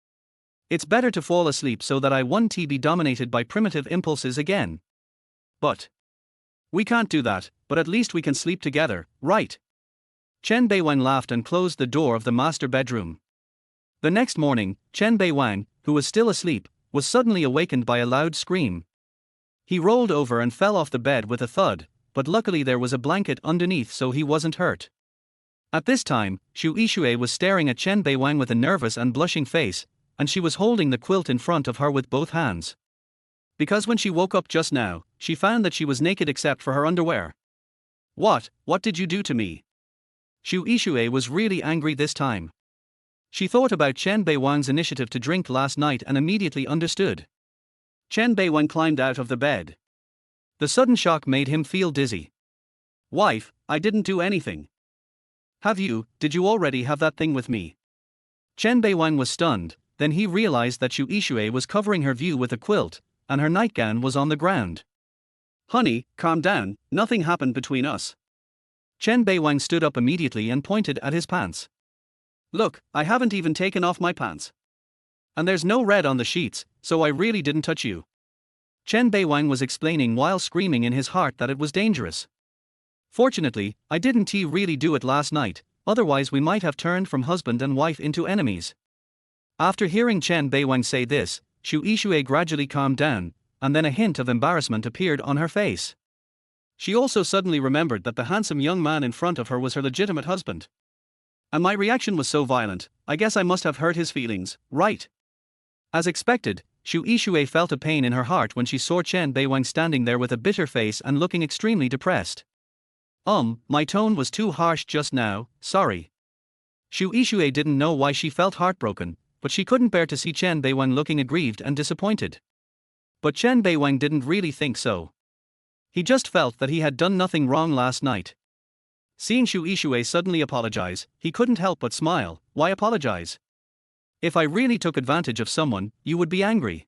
It's better to fall asleep so that I won't be dominated by primitive impulses again. But we can't do that, but at least we can sleep together, right? Chen Beiwang laughed and closed the door of the master bedroom. The next morning, Chen Beiwang, who was still asleep, was suddenly awakened by a loud scream. He rolled over and fell off the bed with a thud, but luckily there was a blanket underneath so he wasn't hurt. At this time, Xu Yishui was staring at Chen Beiwang with a nervous and blushing face, and she was holding the quilt in front of her with both hands. Because when she woke up just now, she found that she was naked except for her underwear. What did you do to me? Xu Yishui was really angry this time. She thought about Chen Beiwang's initiative to drink last night and immediately understood. Chen Beiwang climbed out of the bed. The sudden shock made him feel dizzy. Wife, I didn't do anything. Did you already have that thing with me? Chen Beiwang was stunned, then he realized that Shu Ishui was covering her view with a quilt, and her nightgown was on the ground. Honey, calm down, nothing happened between us. Chen Beiwang stood up immediately and pointed at his pants. Look, I haven't even taken off my pants. And there's no red on the sheets, so I really didn't touch you. Chen Beiwang was explaining while screaming in his heart that it was dangerous. Fortunately, I didn't really do it last night, otherwise we might have turned from husband and wife into enemies. After hearing Chen Beiwang say this, Shu Ishui gradually calmed down, and then a hint of embarrassment appeared on her face. She also suddenly remembered that the handsome young man in front of her was her legitimate husband. And my reaction was so violent, I guess I must have hurt his feelings, right? As expected, Shu Ishui felt a pain in her heart when she saw Chen Beiwang standing there with a bitter face and looking extremely depressed. My tone was too harsh just now, sorry. Shu Ishui didn't know why she felt heartbroken, but she couldn't bear to see Chen Beiwang looking aggrieved and disappointed. But Chen Beiwang didn't really think so. He just felt that he had done nothing wrong last night. Seeing Shu Ishui suddenly apologize, he couldn't help but smile. Why apologize? If I really took advantage of someone, you would be angry.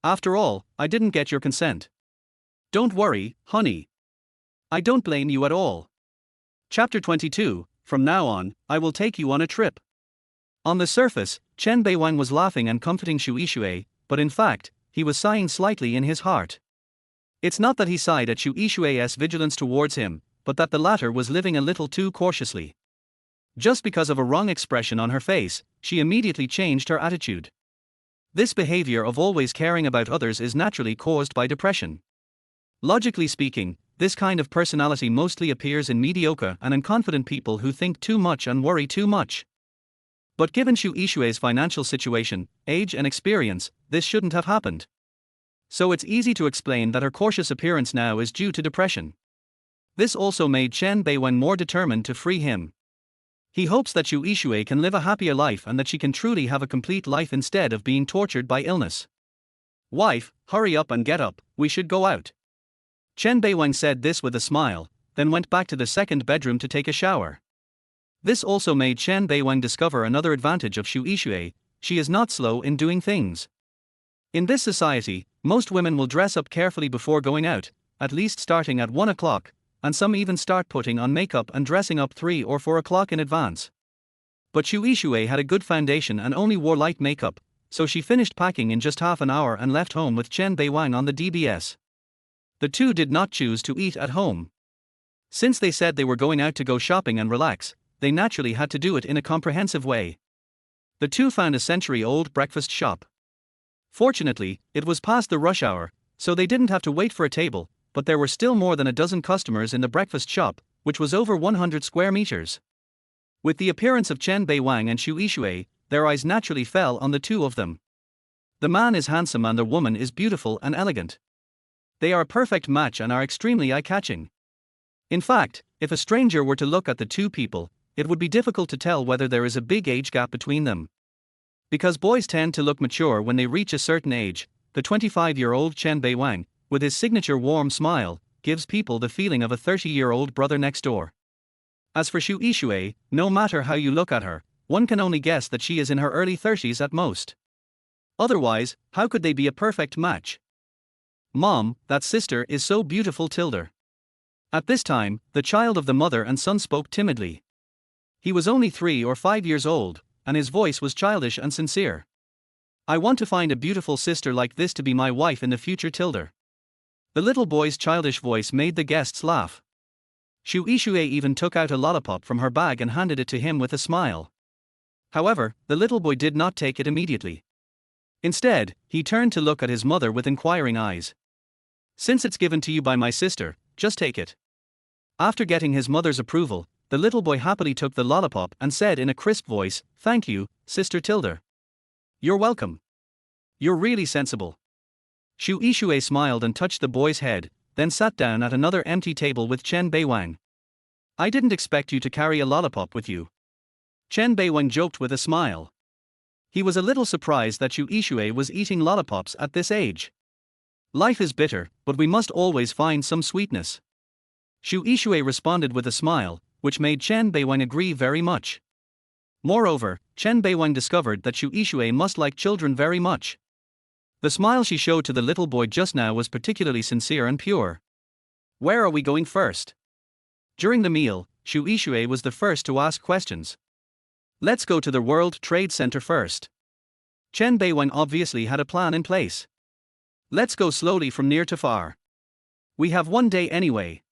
After all, I didn't get your consent. Don't worry, honey. I don't blame you at all. Chapter 22, From now on, I will take you on a trip. On the surface, Chen Beiwang was laughing and comforting Shu Ishui, but in fact, he was sighing slightly in his heart. It's not that he sighed at Shu Ishui's vigilance towards him, but that the latter was living a little too cautiously. Just because of a wrong expression on her face, she immediately changed her attitude. This behavior of always caring about others is naturally caused by depression. Logically speaking, this kind of personality mostly appears in mediocre and unconfident people who think too much and worry too much. But given Shu Ishui's financial situation, age and experience, this shouldn't have happened. So it's easy to explain that her cautious appearance now is due to depression. This also made Chen Beiwang more determined to free him. He hopes that Shu Ishui can live a happier life and that she can truly have a complete life instead of being tortured by illness. Wife, hurry up and get up, we should go out. Chen Beiwang said this with a smile, then went back to the second bedroom to take a shower. This also made Chen Beiwang discover another advantage of Shu Ishui: she is not slow in doing things. In this society, most women will dress up carefully before going out, at least starting at 1 o'clock, and some even start putting on makeup and dressing up 3 or 4 o'clock in advance. But Shu Ishui had a good foundation and only wore light makeup, so she finished packing in just half an hour and left home with Chen Beiwang on the DBS. The two did not choose to eat at home. Since they said they were going out to go shopping and relax, they naturally had to do it in a comprehensive way. The two found a century-old breakfast shop. Fortunately, it was past the rush hour, so they didn't have to wait for a table, but there were still more than a dozen customers in the breakfast shop, which was over 100 square meters. With the appearance of Chen Beiwang and Shu Ishui, their eyes naturally fell on the two of them. The man is handsome and the woman is beautiful and elegant. They are a perfect match and are extremely eye-catching. In fact, if a stranger were to look at the two people, it would be difficult to tell whether there is a big age gap between them. Because boys tend to look mature when they reach a certain age, the 25-year-old Chen Beiwang, with his signature warm smile, gives people the feeling of a 30-year-old brother next door. As for Shu Ishui, no matter how you look at her, one can only guess that she is in her early 30s at most. Otherwise, how could they be a perfect match? Mom, that sister is so beautiful, Tilda. At this time, the child of the mother and son spoke timidly. He was only 3 or 5 years old, and his voice was childish and sincere. I want to find a beautiful sister like this to be my wife in the future, Tilda. The little boy's childish voice made the guests laugh. Shu Ishui even took out a lollipop from her bag and handed it to him with a smile. However, the little boy did not take it immediately. Instead, he turned to look at his mother with inquiring eyes. Since it's given to you by my sister, just take it. After getting his mother's approval, the little boy happily took the lollipop and said in a crisp voice, "Thank you, Sister Tilda. You're welcome. You're really sensible." Shu Ishui smiled and touched the boy's head, then sat down at another empty table with Chen Beiwang. "I didn't expect you to carry a lollipop with you." Chen Beiwang joked with a smile. He was a little surprised that Shu Ishui was eating lollipops at this age. Life is bitter, but we must always find some sweetness. Shu Ishui responded with a smile, which made Chen Beiwang agree very much. Moreover, Chen Beiwang discovered that Xu Yixue must like children very much. The smile she showed to the little boy just now was particularly sincere and pure. Where are we going first? During the meal, Xu Yixue was the first to ask questions. Let's go to the World Trade Center first. Chen Beiwang obviously had a plan in place. Let's go slowly from near to far. We have one day anyway.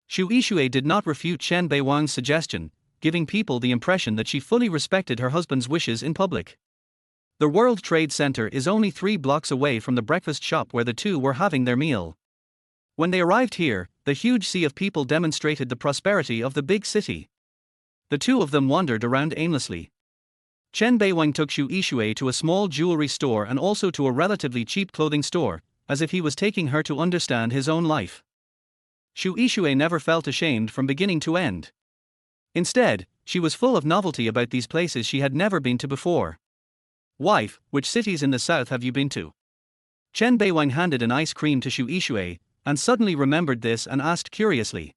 Xu Yixue did not refute Chen Beiwang's suggestion, giving people the impression that she fully respected her husband's wishes in public. The World Trade Center is only 3 blocks away from the breakfast shop where the two were having their meal. When they arrived here, the huge sea of people demonstrated the prosperity of the big city. The two of them wandered around aimlessly. Chen Beiwang took Xu Yixue to a small jewelry store and also to a relatively cheap clothing store, as if he was taking her to understand his own life. Xu Yixue never felt ashamed from beginning to end. Instead, she was full of novelty about these places she had never been to before. Wife, which cities in the south have you been to? Chen Beiwang handed an ice cream to Xu Yixue, and suddenly remembered this and asked curiously.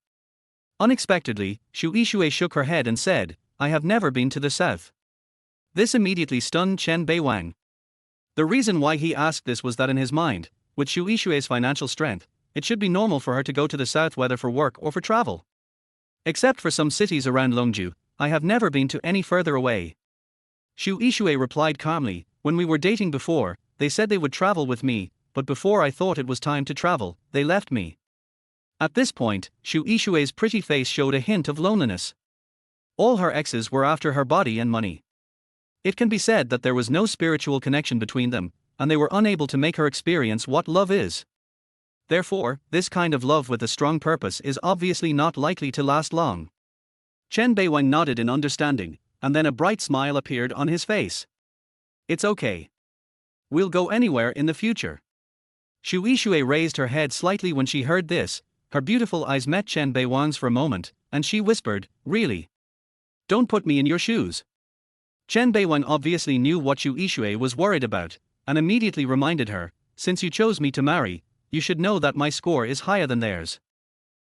Unexpectedly, Xu Yixue shook her head and said, I have never been to the south. This immediately stunned Chen Beiwang. The reason why he asked this was that in his mind, with Xu Yixue's financial strength, it should be normal for her to go to the south whether for work or for travel. Except for some cities around Longju, I have never been to any further away. Xu Yixue replied calmly, when we were dating before, they said they would travel with me, but before I thought it was time to travel, they left me. At this point, Xu Yixue's pretty face showed a hint of loneliness. All her exes were after her body and money. It can be said that there was no spiritual connection between them, and they were unable to make her experience what love is. Therefore, this kind of love with a strong purpose is obviously not likely to last long. Chen Beiwang nodded in understanding, and then a bright smile appeared on his face. It's okay. We'll go anywhere in the future. Xu Yixue raised her head slightly when she heard this, her beautiful eyes met Chen Beiwang's for a moment, and she whispered, really? Don't put me in your shoes. Chen Beiwang obviously knew what Xu Yixue was worried about, and immediately reminded her, since you chose me to marry, you should know that my score is higher than theirs.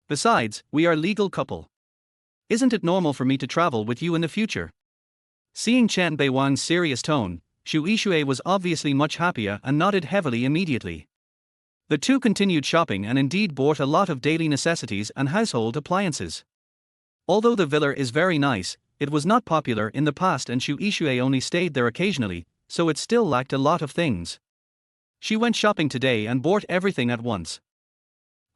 Besides, we are a legal couple. Isn't it normal for me to travel with you in the future? Seeing Chen Beiwang's serious tone, Xu Yixue was obviously much happier and nodded heavily immediately. The two continued shopping and indeed bought a lot of daily necessities and household appliances. Although the villa is very nice, it was not popular in the past and Xu Yixue only stayed there occasionally, so it still lacked a lot of things. She went shopping today and bought everything at once.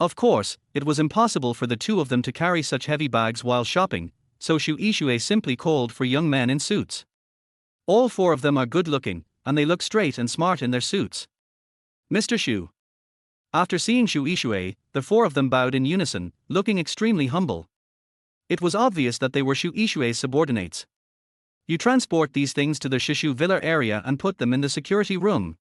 Of course, it was impossible for the two of them to carry such heavy bags while shopping, so Xu Yixue simply called for young men in suits. All 4 of them are good looking, and they look straight and smart in their suits. Mr. Xu. After seeing Xu Yixue, the 4 of them bowed in unison, looking extremely humble. It was obvious that they were Xu Yixue's subordinates. You transport these things to the Shishu Villa area and put them in the security room.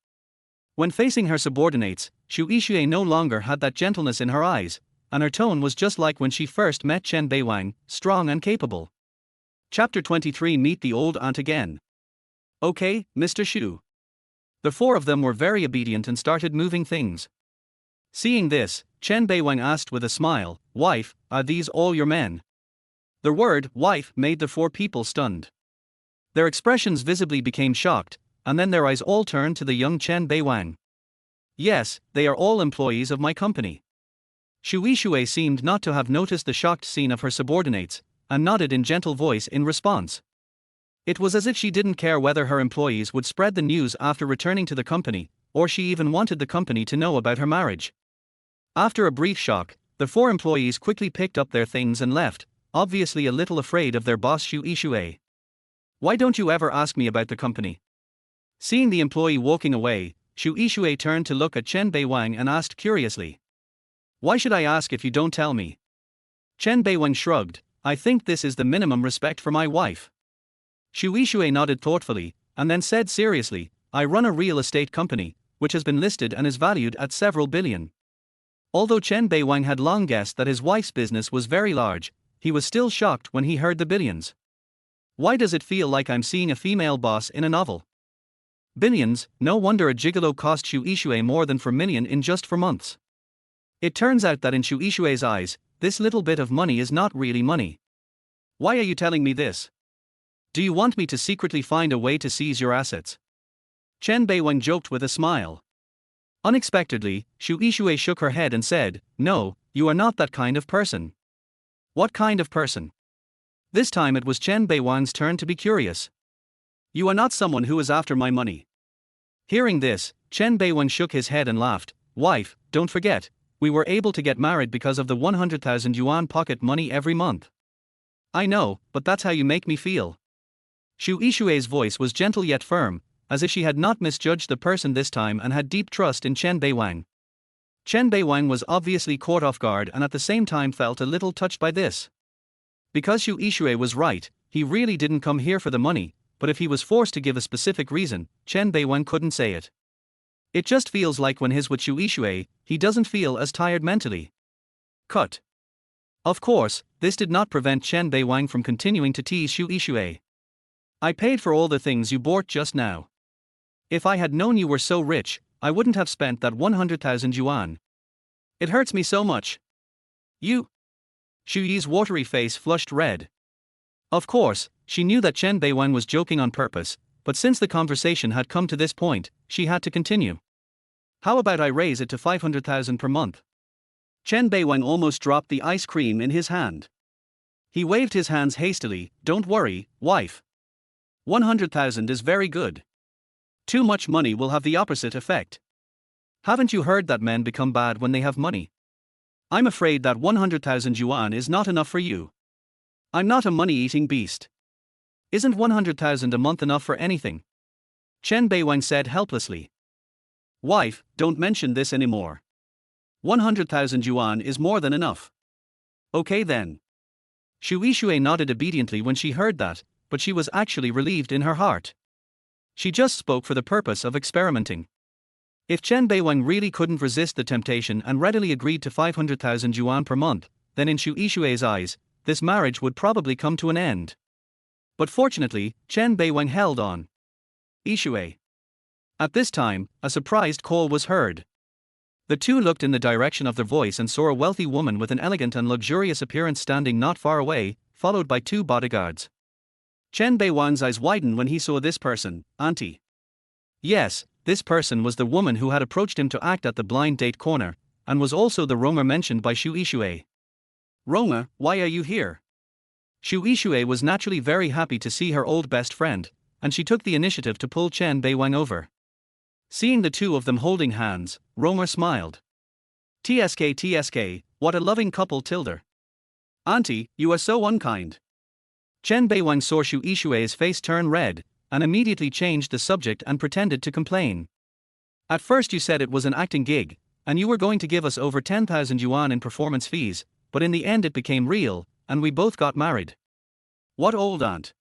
When facing her subordinates, Xu Yixue no longer had that gentleness in her eyes, and her tone was just like when she first met Chen Beiwang, strong and capable. Chapter 23 Meet the Old Aunt Again. Okay, Mr. Xu. The 4 of them were very obedient and started moving things. Seeing this, Chen Beiwang asked with a smile, Wife, are these all your men? The word, wife, made the 4 people stunned. Their expressions visibly became shocked, and then their eyes all turned to the young Chen Beiwang. Yes, they are all employees of my company. Xu Yixue seemed not to have noticed the shocked scene of her subordinates, and nodded in gentle voice in response. It was as if she didn't care whether her employees would spread the news after returning to the company, or she even wanted the company to know about her marriage. After a brief shock, the 4 employees quickly picked up their things and left, obviously a little afraid of their boss Xu Yixue. Why don't you ever ask me about the company? Seeing the employee walking away, Xu Yixue turned to look at Chen Beiwang and asked curiously. Why should I ask if you don't tell me? Chen Beiwang shrugged, I think this is the minimum respect for my wife. Xu Yixue nodded thoughtfully, and then said seriously, I run a real estate company, which has been listed and is valued at several billion. Although Chen Beiwang had long guessed that his wife's business was very large, he was still shocked when he heard the billions. Why does it feel like I'm seeing a female boss in a novel? Billions, no wonder a gigolo cost Xu Yixue more than 4 million in just 4 months. It turns out that in Xu Yixue's eyes, this little bit of money is not really money. Why are you telling me this? Do you want me to secretly find a way to seize your assets? Chen Beiwang joked with a smile. Unexpectedly, Xu Yixue shook her head and said, "No, you are not that kind of person." What kind of person? This time it was Chen Beiwang's turn to be curious. You are not someone who is after my money. Hearing this, Chen Beiwang shook his head and laughed. Wife, don't forget, we were able to get married because of the 100,000 yuan pocket money every month. I know, but that's how you make me feel. Xu Yixue's voice was gentle yet firm, as if she had not misjudged the person this time and had deep trust in Chen Beiwang. Chen Beiwang was obviously caught off guard and at the same time felt a little touched by this. Because Xu Yixue was right, he really didn't come here for the money, but if he was forced to give a specific reason, Chen Beiwang couldn't say it. It just feels like when he's with Xu Yixue, he doesn't feel as tired mentally. Cut. Of course, this did not prevent Chen Beiwang from continuing to tease Xu Yixue. I paid for all the things you bought just now. If I had known you were so rich, I wouldn't have spent that 100,000 yuan. It hurts me so much. You? Xu Yi's watery face flushed red. Of course, she knew that Chen Beiwang was joking on purpose, but since the conversation had come to this point, she had to continue. How about I raise it to 500,000 per month? Chen Beiwang almost dropped the ice cream in his hand. He waved his hands hastily. Don't worry, wife. 100,000 is very good. Too much money will have the opposite effect. Haven't you heard that men become bad when they have money? I'm afraid that 100,000 yuan is not enough for you. I'm not a money-eating beast. Isn't 100,000 a month enough for anything? Chen Beiwang said helplessly. Wife, don't mention this anymore. 100,000 yuan is more than enough. Okay then. Xu Yixue nodded obediently when she heard that, but she was actually relieved in her heart. She just spoke for the purpose of experimenting. If Chen Beiwang really couldn't resist the temptation and readily agreed to 500,000 yuan per month, then in Xu Yixue's eyes, this marriage would probably come to an end. But fortunately, Chen Beiwang held on. Yixue. At this time, a surprised call was heard. The two looked in the direction of their voice and saw a wealthy woman with an elegant and luxurious appearance standing not far away, followed by two bodyguards. Chen Beiwang's eyes widened when he saw this person, Auntie. Yes, this person was the woman who had approached him to act at the blind date corner, and was also the roamer mentioned by Xu Yixue. Roamer, why are you here? Xu Yixue was naturally very happy to see her old best friend, and she took the initiative to pull Chen Beiwang over. Seeing the two of them holding hands, Roamer smiled. TSK, what a loving couple tilde. Auntie, you are so unkind. Chen Beiwang saw Xu Yixue's face turn red, and immediately changed the subject and pretended to complain. At first you said it was an acting gig, and you were going to give us over 10,000 yuan in performance fees, but in the end it became real, and we both got married. What old aunt?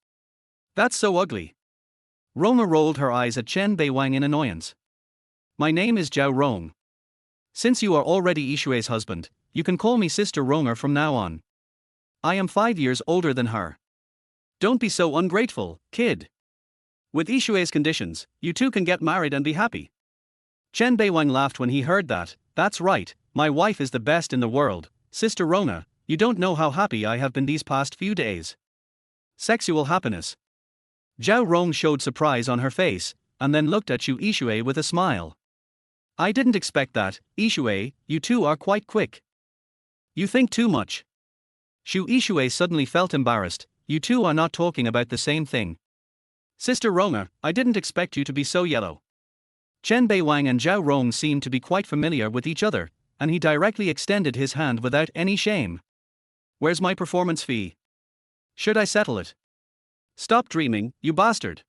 That's so ugly. Roma rolled her eyes at Chen Beiwang in annoyance. My name is Zhao Rong. Since you are already Yixue's husband, you can call me Sister Ronger from now on. I am 5 years older than her. Don't be so ungrateful, kid. With Yixue's conditions, you two can get married and be happy. Chen Beiwang laughed when he heard that. That's right, my wife is the best in the world, Sister Rona, you don't know how happy I have been these past few days. Sexual happiness. Zhao Rong showed surprise on her face, and then looked at Xu Yixue with a smile. I didn't expect that, Yixue, you two are quite quick. You think too much. Xu Yixue suddenly felt embarrassed. You two are not talking about the same thing. Sister Rona, I didn't expect you to be so yellow. Chen Beiwang and Zhao Rong seemed to be quite familiar with each other, and he directly extended his hand without any shame. Where's my performance fee? Should I settle it? Stop dreaming, you bastard.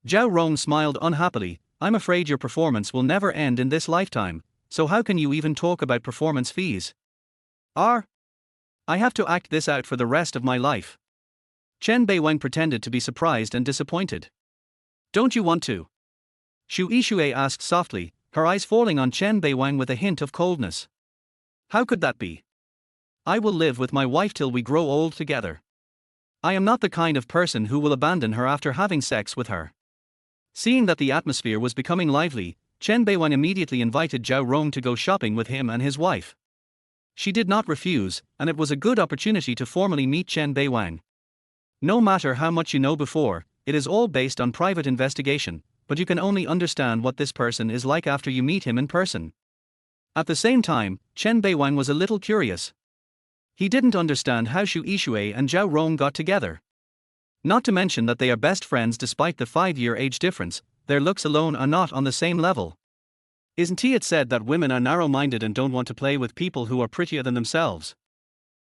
Zhao Rong smiled unhappily. I'm afraid your performance will never end in this lifetime, so how can you even talk about performance fees? I have to act this out for the rest of my life. Chen Beiwang pretended to be surprised and disappointed. Don't you want to? Xu Yixue asked softly, her eyes falling on Chen Beiwang with a hint of coldness. How could that be? I will live with my wife till we grow old together. I am not the kind of person who will abandon her after having sex with her. Seeing that the atmosphere was becoming lively, Chen Beiwang immediately invited Zhao Rong to go shopping with him and his wife. She did not refuse, and it was a good opportunity to formally meet Chen Beiwang. No matter how much you know before, it is all based on private investigation, but you can only understand what this person is like after you meet him in person. At the same time, Chen Beiwang was a little curious. He didn't understand how Xu Yishui and Zhao Rong got together. Not to mention that they are best friends despite the 5-year age difference, their looks alone are not on the same level. Isn't it said that women are narrow-minded and don't want to play with people who are prettier than themselves?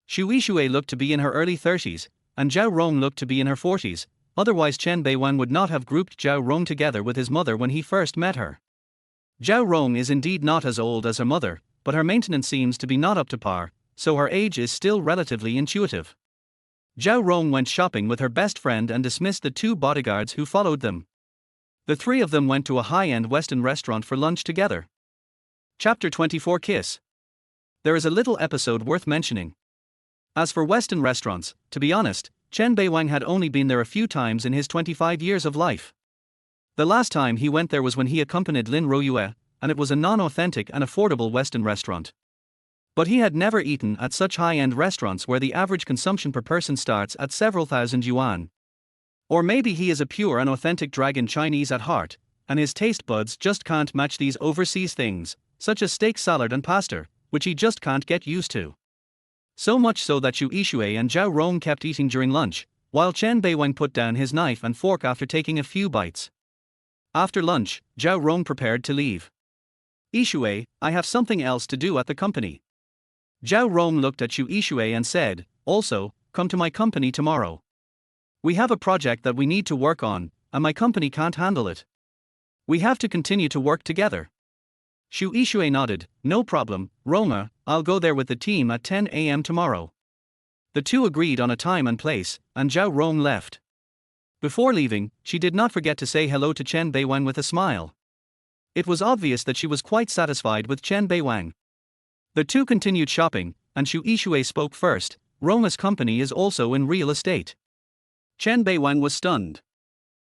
Xu Yishui looked to be in her early 30s, and Zhao Rong looked to be in her 40s, otherwise Chen Beiwang would not have grouped Zhao Rong together with his mother when he first met her. Zhao Rong is indeed not as old as her mother, but her maintenance seems to be not up to par, so her age is still relatively intuitive. Zhao Rong went shopping with her best friend and dismissed the 2 bodyguards who followed them. The 3 of them went to a high-end Western restaurant for lunch together. Chapter 24 Kiss. There is a little episode worth mentioning. As for Western restaurants, to be honest, Chen Beiwang had only been there a few times in his 25 years of life. The last time he went there was when he accompanied Lin Royue, and it was a non-authentic and affordable Western restaurant. But he had never eaten at such high-end restaurants where the average consumption per person starts at several thousand yuan. Or maybe he is a pure and authentic dragon Chinese at heart, and his taste buds just can't match these overseas things, such as steak salad and pasta, which he just can't get used to. So much so that Xu Yishui and Zhao Rong kept eating during lunch, while Chen Beiwang put down his knife and fork after taking a few bites. After lunch, Zhao Rong prepared to leave. Yishui, I have something else to do at the company. Zhao Rong looked at Xu Yishui and said, also, come to my company tomorrow. We have a project that we need to work on, and my company can't handle it. We have to continue to work together. Xu Yishui nodded, no problem, Roma, I'll go there with the team at 10 a.m. tomorrow. The 2 agreed on a time and place, and Zhao Rong left. Before leaving, she did not forget to say hello to Chen Beiwang with a smile. It was obvious that she was quite satisfied with Chen Beiwang. The 2 continued shopping, and Xu Yishui spoke first. Roma's company is also in real estate. Chen Beiwang was stunned.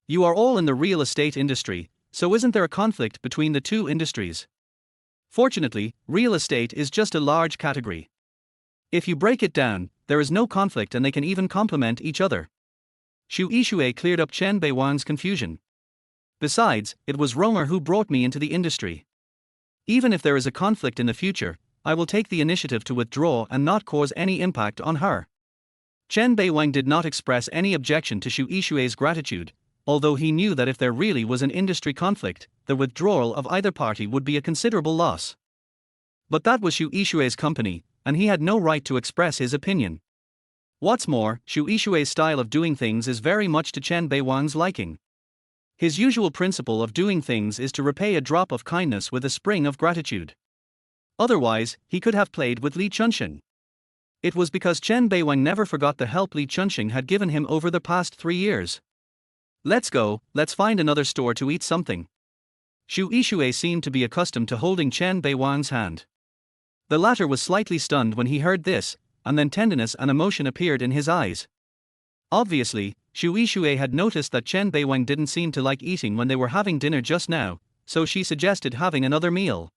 You are all in the real estate industry, so isn't there a conflict between the 2 industries? Fortunately, real estate is just a large category. If you break it down, there is no conflict and they can even complement each other. Xu Yishui cleared up Chen Beiwang's confusion. Besides, it was Roma who brought me into the industry. Even if there is a conflict in the future, I will take the initiative to withdraw and not cause any impact on her. Chen Beiwang did not express any objection to Xu Yishui's gratitude, although he knew that if there really was an industry conflict, the withdrawal of either party would be a considerable loss. But that was Xu Yishui's company, and he had no right to express his opinion. What's more, Xu Yishui's style of doing things is very much to Chen Beiwang's liking. His usual principle of doing things is to repay a drop of kindness with a spring of gratitude. Otherwise, he could have played with Li Chunxing. It was because Chen Beiwang never forgot the help Li Chunxing had given him over the past 3 years. Let's go, let's find another store to eat something. Xu Yishui seemed to be accustomed to holding Chen Beiwang's hand. The latter was slightly stunned when he heard this, and then tenderness and emotion appeared in his eyes. Obviously, Xu Yishui had noticed that Chen Beiwang didn't seem to like eating when they were having dinner just now, so she suggested having another meal.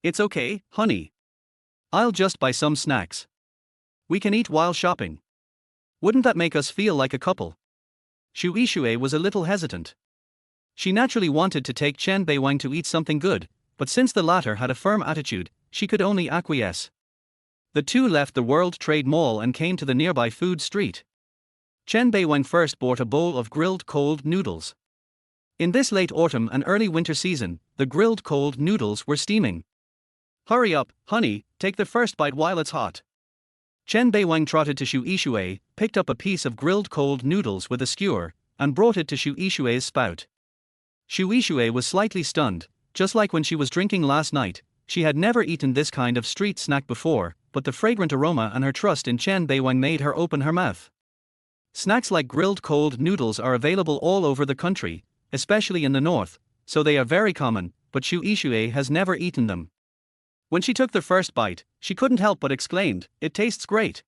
It's okay, honey. I'll just buy some snacks. We can eat while shopping. Wouldn't that make us feel like a couple? Xu Yishui was a little hesitant. She naturally wanted to take Chen Beiwang to eat something good, but since the latter had a firm attitude, she could only acquiesce. The 2 left the World Trade Mall and came to the nearby food street. Chen Beiwang first bought a bowl of grilled cold noodles. In this late autumn and early winter season, the grilled cold noodles were steaming. Hurry up, honey, take the first bite while it's hot. Chen Beiwang trotted to Xu Yishui, picked up a piece of grilled cold noodles with a skewer, and brought it to Xu Yishui's spout. Xu Yishui was slightly stunned, just like when she was drinking last night. She had never eaten this kind of street snack before, but the fragrant aroma and her trust in Chen Beiwang made her open her mouth. Snacks like grilled cold noodles are available all over the country, especially in the north, so they are very common, but Xu Yishui has never eaten them. When she took the first bite, she couldn't help but exclaimed, "It tastes great."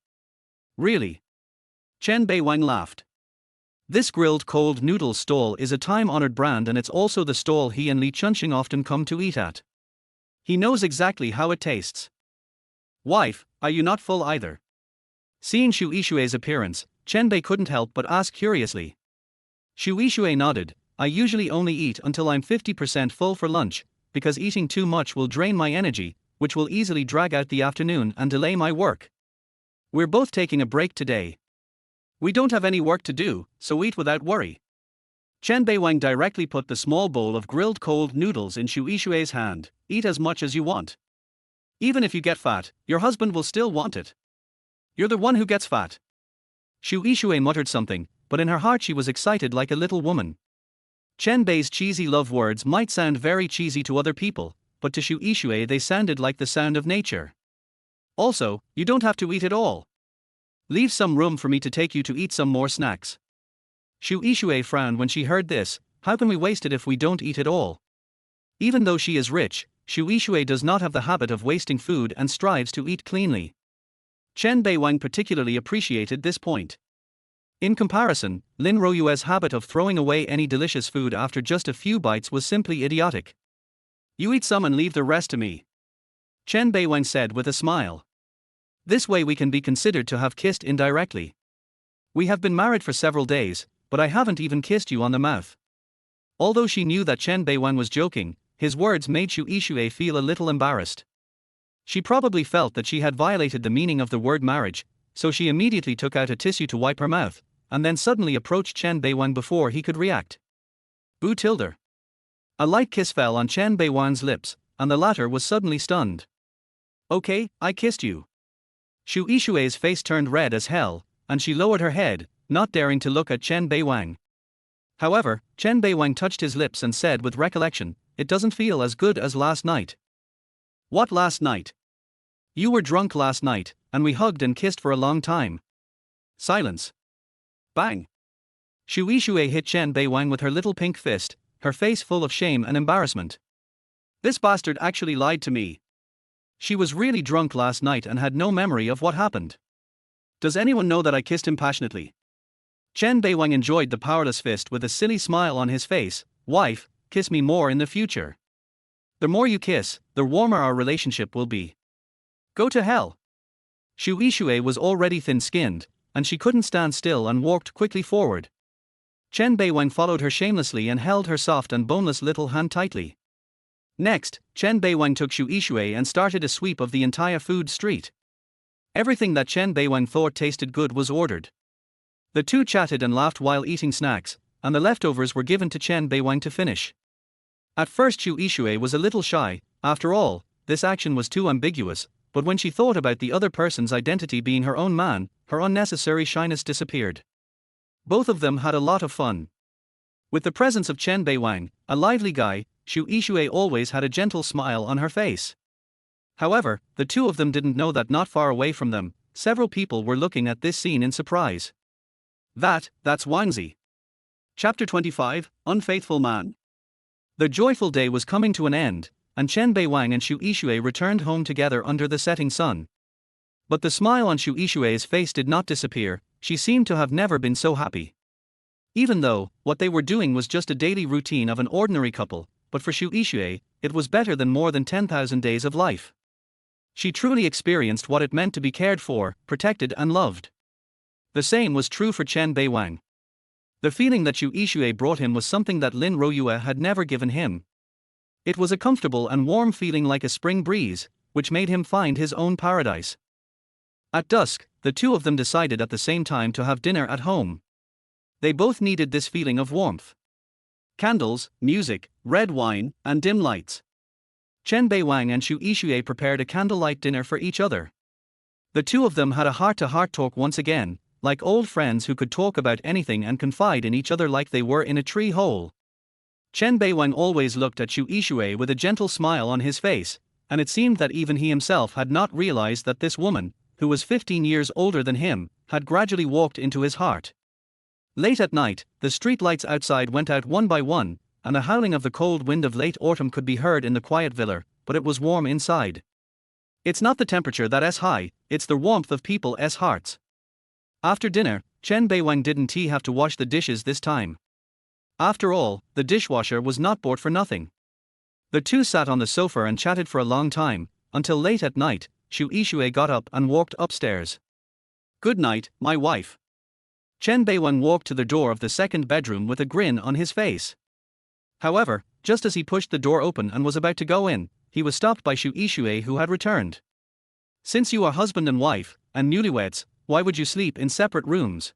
Really? Chen Beiwang laughed. This grilled cold noodle stall is a time-honored brand and it's also the stall he and Li Chunxing often come to eat at. He knows exactly how it tastes. Wife, are you not full either? Seeing Xu Yishui's appearance, Chen Bei couldn't help but ask curiously. Xu Yishui nodded. I usually only eat until I'm 50% full for lunch, because eating too much will drain my energy, which will easily drag out the afternoon and delay my work. We're both taking a break today. We don't have any work to do, so eat without worry. Chen Beiwang directly put the small bowl of grilled cold noodles in Xu Yishui's hand. Eat as much as you want. Even if you get fat, your husband will still want it. You're the one who gets fat. Xu Yishui muttered something, but in her heart she was excited like a little woman. Chen Bei's cheesy love words might sound very cheesy to other people, but to Xu Yishui they sounded like the sound of nature. Also, you don't have to eat it all. Leave some room for me to take you to eat some more snacks. Xu Yishui frowned when she heard this. How can we waste it if we don't eat it all? Even though she is rich, Xu Yishui does not have the habit of wasting food and strives to eat cleanly. Chen Beiwang particularly appreciated this point. In comparison, Lin Royue's habit of throwing away any delicious food after just a few bites was simply idiotic. You eat some and leave the rest to me, Chen Beiwang said with a smile. This way we can be considered to have kissed indirectly. We have been married for several days, but I haven't even kissed you on the mouth. Although she knew that Chen Beiwang was joking, his words made Xu Yishui feel a little embarrassed. She probably felt that she had violated the meaning of the word marriage, so she immediately took out a tissue to wipe her mouth, and then suddenly approached Chen Beiwang before he could react. Boo tilde. A light kiss fell on Chen Beiwang's lips, and the latter was suddenly stunned. Okay, I kissed you. Xu Yishui's face turned red as hell, and she lowered her head, not daring to look at Chen Beiwang. However, Chen Beiwang touched his lips and said with recollection, it doesn't feel as good as last night. What last night? You were drunk last night, and we hugged and kissed for a long time. Silence. Bang. Xu Yishui hit Chen Beiwang with her little pink fist, her face full of shame and embarrassment. This bastard actually lied to me. She was really drunk last night and had no memory of what happened. Does anyone know that I kissed him passionately? Chen Beiwang enjoyed the powerless fist with a silly smile on his face. Wife, kiss me more in the future. The more you kiss, the warmer our relationship will be. Go to hell. Xu Yishui was already thin-skinned, and she couldn't stand still and walked quickly forward. Chen Beiwang followed her shamelessly and held her soft and boneless little hand tightly. Next, Chen Beiwang took Xu Yishui and started a sweep of the entire food street. Everything that Chen Beiwang thought tasted good was ordered. The two chatted and laughed while eating snacks, and the leftovers were given to Chen Beiwang to finish. At first Xu Yishui was a little shy. After all, this action was too ambiguous, but when she thought about the other person's identity being her own man, her unnecessary shyness disappeared. Both of them had a lot of fun. With the presence of Chen Beiwang, a lively guy, Xu Yishui always had a gentle smile on her face. However, the two of them didn't know that not far away from them, several people were looking at this scene in surprise. That's Wangzi. Chapter 25, Unfaithful Man. The joyful day was coming to an end, and Chen Beiwang and Xu Yishui returned home together under the setting sun. But the smile on Xu Yishui's face did not disappear. She seemed to have never been so happy. Even though, what they were doing was just a daily routine of an ordinary couple, but for Xu Yishui, it was better than more than 10,000 days of life. She truly experienced what it meant to be cared for, protected and loved. The same was true for Chen Beiwang. The feeling that Xu Yishui brought him was something that Lin Royue had never given him. It was a comfortable and warm feeling like a spring breeze, which made him find his own paradise. At dusk, the two of them decided at the same time to have dinner at home. They both needed this feeling of warmth. Candles, music, red wine, and dim lights. Chen Beiwang and Xu Yishui prepared a candlelight dinner for each other. The two of them had a heart-to-heart talk once again, like old friends who could talk about anything and confide in each other like they were in a tree hole. Chen Beiwang always looked at Xu Yishui with a gentle smile on his face, and it seemed that even he himself had not realized that this woman, who was 15 years older than him, had gradually walked into his heart. Late at night, the street lights outside went out one by one, and the howling of the cold wind of late autumn could be heard in the quiet villa, but it was warm inside. It's not the temperature that's high, it's the warmth of people's hearts. After dinner, Chen Beiwang didn't have to wash the dishes this time. After all, the dishwasher was not bought for nothing. The two sat on the sofa and chatted for a long time, until late at night. Xu Yishui got up and walked upstairs. Good night, my wife. Chen Beiwang walked to the door of the second bedroom with a grin on his face. However, just as he pushed the door open and was about to go in, he was stopped by Xu Yixue, who had returned. Since you are husband and wife, and newlyweds, why would you sleep in separate rooms?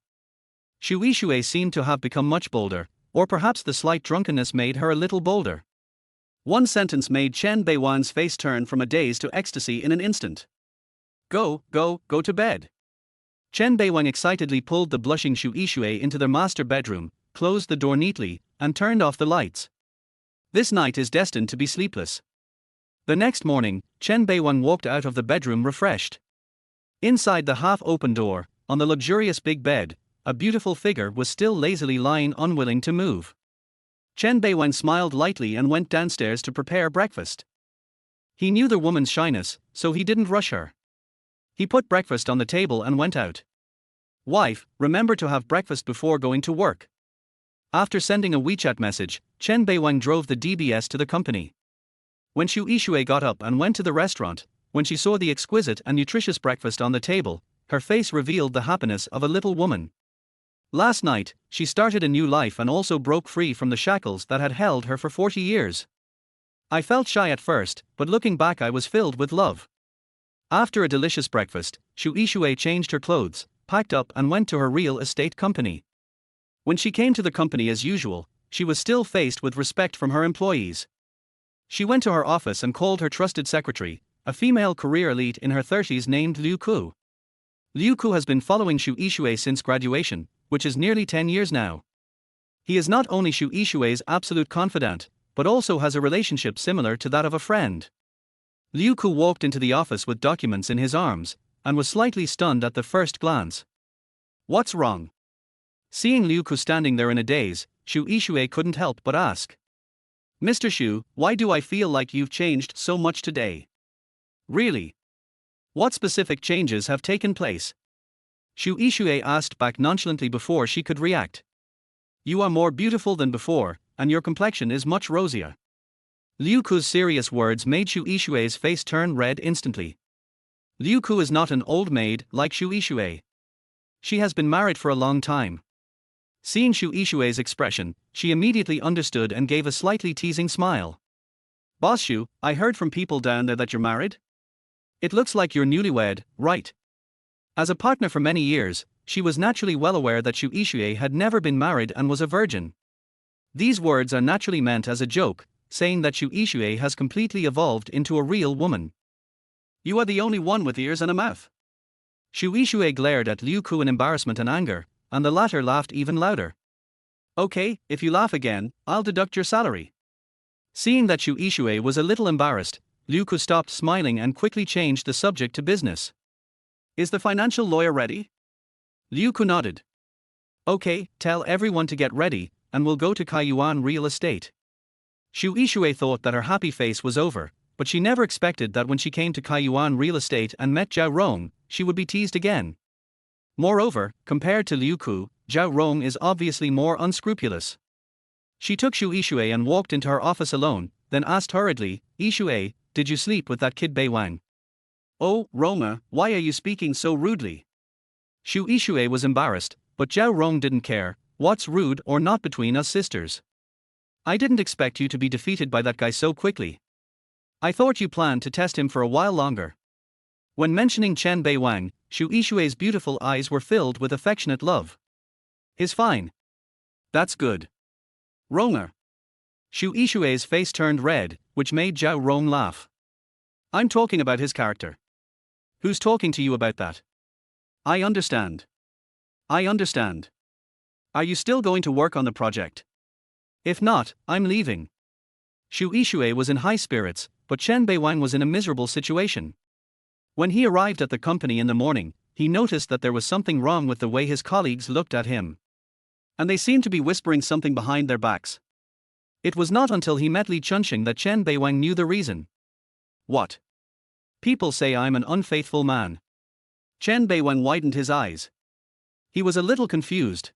Xu Yixue seemed to have become much bolder, or perhaps the slight drunkenness made her a little bolder. One sentence made Chen Beiwang's face turn from a daze to ecstasy in an instant. Go to bed. Chen Beiwang excitedly pulled the blushing Xu Yixue into their master bedroom, closed the door neatly, and turned off the lights. This night is destined to be sleepless. The next morning, Chen Beiwang walked out of the bedroom refreshed. Inside the half-open door, on the luxurious big bed, a beautiful figure was still lazily lying unwilling to move. Chen Beiwang smiled lightly and went downstairs to prepare breakfast. He knew the woman's shyness, so he didn't rush her. He put breakfast on the table and went out. Wife, remember to have breakfast before going to work. After sending a WeChat message, Chen Beiwang drove the DBS to the company. When Xu Yixue got up and went to the restaurant, when she saw the exquisite and nutritious breakfast on the table, her face revealed the happiness of a little woman. Last night, she started a new life and also broke free from the shackles that had held her for 40 years. I felt shy at first, but looking back I was filled with love. After a delicious breakfast, Xu Yixue changed her clothes, packed up and went to her real estate company. When she came to the company as usual, she was still faced with respect from her employees. She went to her office and called her trusted secretary, a female career elite in her 30s named Liu Ku. Liu Ku has been following Xu Yixue since graduation, which is nearly 10 years now. He is not only Xu Yixue's absolute confidant, but also has a relationship similar to that of a friend. Liu Ku walked into the office with documents in his arms, and was slightly stunned at the first glance. What's wrong? Seeing Liu Ku standing there in a daze, Xu Yixue couldn't help but ask. Mr. Xu, why do I feel like you've changed so much today? Really? What specific changes have taken place? Xu Yixue asked back nonchalantly before she could react. You are more beautiful than before, and your complexion is much rosier. Liu Ku's serious words made Xu Yixue's face turn red instantly. Liu Ku is not an old maid like Xu Yixue. She has been married for a long time. Seeing Xu Yixue's expression, she immediately understood and gave a slightly teasing smile. Boss Xu, I heard from people down there that you're married? It looks like you're newlywed, right? As a partner for many years, she was naturally well aware that Xu Yixue had never been married and was a virgin. These words are naturally meant as a joke, saying that Xu Yixue has completely evolved into a real woman. You are the only one with ears and a mouth. Xu Yixue glared at Liu Ku in embarrassment and anger, and the latter laughed even louder. Okay, if you laugh again, I'll deduct your salary. Seeing that Xu Yixue was a little embarrassed, Liu Ku stopped smiling and quickly changed the subject to business. Is the financial lawyer ready? Liu Ku nodded. Okay, tell everyone to get ready, and we'll go to Kaiyuan Real Estate. Xu Yixue thought that her happy face was over, but she never expected that when she came to Kaiyuan Real Estate and met Zhao Rong, she would be teased again. Moreover, compared to Liu Ku, Zhao Rong is obviously more unscrupulous. She took Xu Yixue and walked into her office alone, then asked hurriedly, Yixue, did you sleep with that kid Beiwang? Oh, Roma, why are you speaking so rudely? Xu Yixue was embarrassed, but Zhao Rong didn't care. What's rude or not between us sisters? I didn't expect you to be defeated by that guy so quickly. I thought you planned to test him for a while longer. When mentioning Chen Beiwang, Xu Yixue's beautiful eyes were filled with affectionate love. He's fine. That's good. Roma. Xu Yixue's face turned red, which made Zhao Rong laugh. I'm talking about his character. Who's talking to you about that? I understand. I understand. Are you still going to work on the project? If not, I'm leaving. Xu Yixue was in high spirits, but Chen Beiwang was in a miserable situation. When he arrived at the company in the morning, he noticed that there was something wrong with the way his colleagues looked at him. And they seemed to be whispering something behind their backs. It was not until he met Li Chunxing that Chen Beiwang knew the reason. What? People say I'm an unfaithful man. Chen Beiwang widened his eyes. He was a little confused.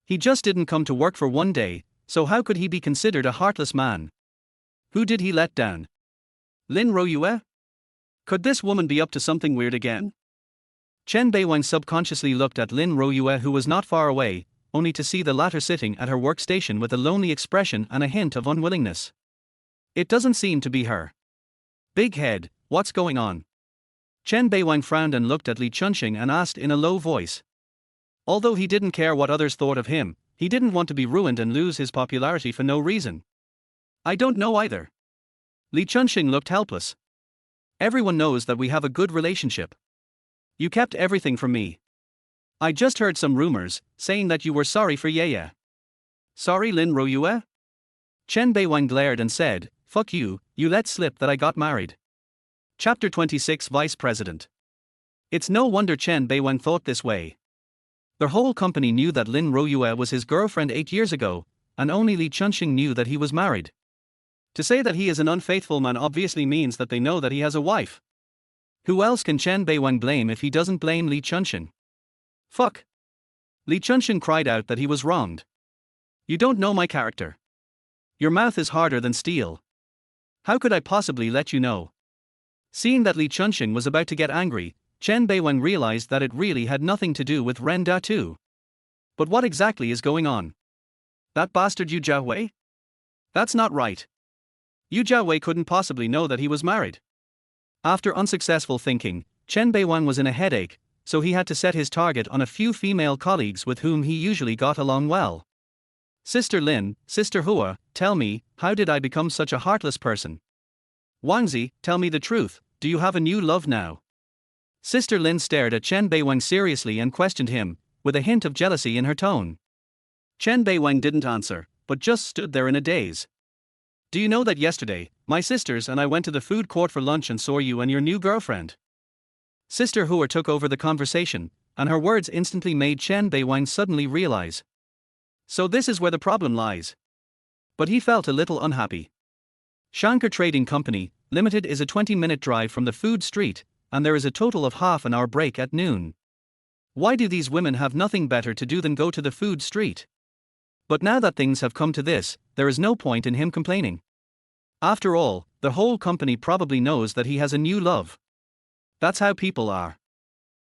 He just didn't come to work for one day, so how could he be considered a heartless man? Who did he let down? Lin Royue? Could this woman be up to something weird again? Chen Beiwang subconsciously looked at Lin Royue, who was not far away, only to see the latter sitting at her workstation with a lonely expression and a hint of unwillingness. It doesn't seem to be her. Big head, what's going on? Chen Beiwang frowned and looked at Li Chunxing and asked in a low voice. Although he didn't care what others thought of him, he didn't want to be ruined and lose his popularity for no reason. I don't know either. Li Chunxing looked helpless. Everyone knows that we have a good relationship. You kept everything from me. I just heard some rumors, saying that you were sorry for Yeye. Sorry, Lin Royue? Chen Beiwang glared and said, fuck you, you let slip that I got married. Chapter 26 Vice President. It's no wonder Chen Beiwang thought this way. The whole company knew that Lin Royue was his girlfriend 8 years ago, and only Li Chunxing knew that he was married. To say that he is an unfaithful man obviously means that they know that he has a wife. Who else can Chen Beiwang blame if he doesn't blame Li Chunxing? Fuck. Li Chunxing cried out that he was wronged. You don't know my character. Your mouth is harder than steel. How could I possibly let you know? Seeing that Li Chunxing was about to get angry, Chen Beiwang realized that it really had nothing to do with Ren Da-tu. But what exactly is going on? That bastard Yu Jiawei? That's not right. Yu Jiawei couldn't possibly know that he was married. After unsuccessful thinking, Chen Beiwang was in a headache, so he had to set his target on a few female colleagues with whom he usually got along well. Sister Lin, Sister Hua, tell me, how did I become such a heartless person? Wangzi, tell me the truth, do you have a new love now? Sister Lin stared at Chen Beiwang seriously and questioned him, with a hint of jealousy in her tone. Chen Beiwang didn't answer, but just stood there in a daze. Do you know that yesterday, my sisters and I went to the food court for lunch and saw you and your new girlfriend? Sister Hua took over the conversation, and her words instantly made Chen Beiwang suddenly realize. So this is where the problem lies. But he felt a little unhappy. Shankar Trading Company, Limited is a 20-minute drive from the food street, and there is a total of half an hour break at noon. Why do these women have nothing better to do than go to the food street? But now that things have come to this, there is no point in him complaining. After all, the whole company probably knows that he has a new love. That's how people are.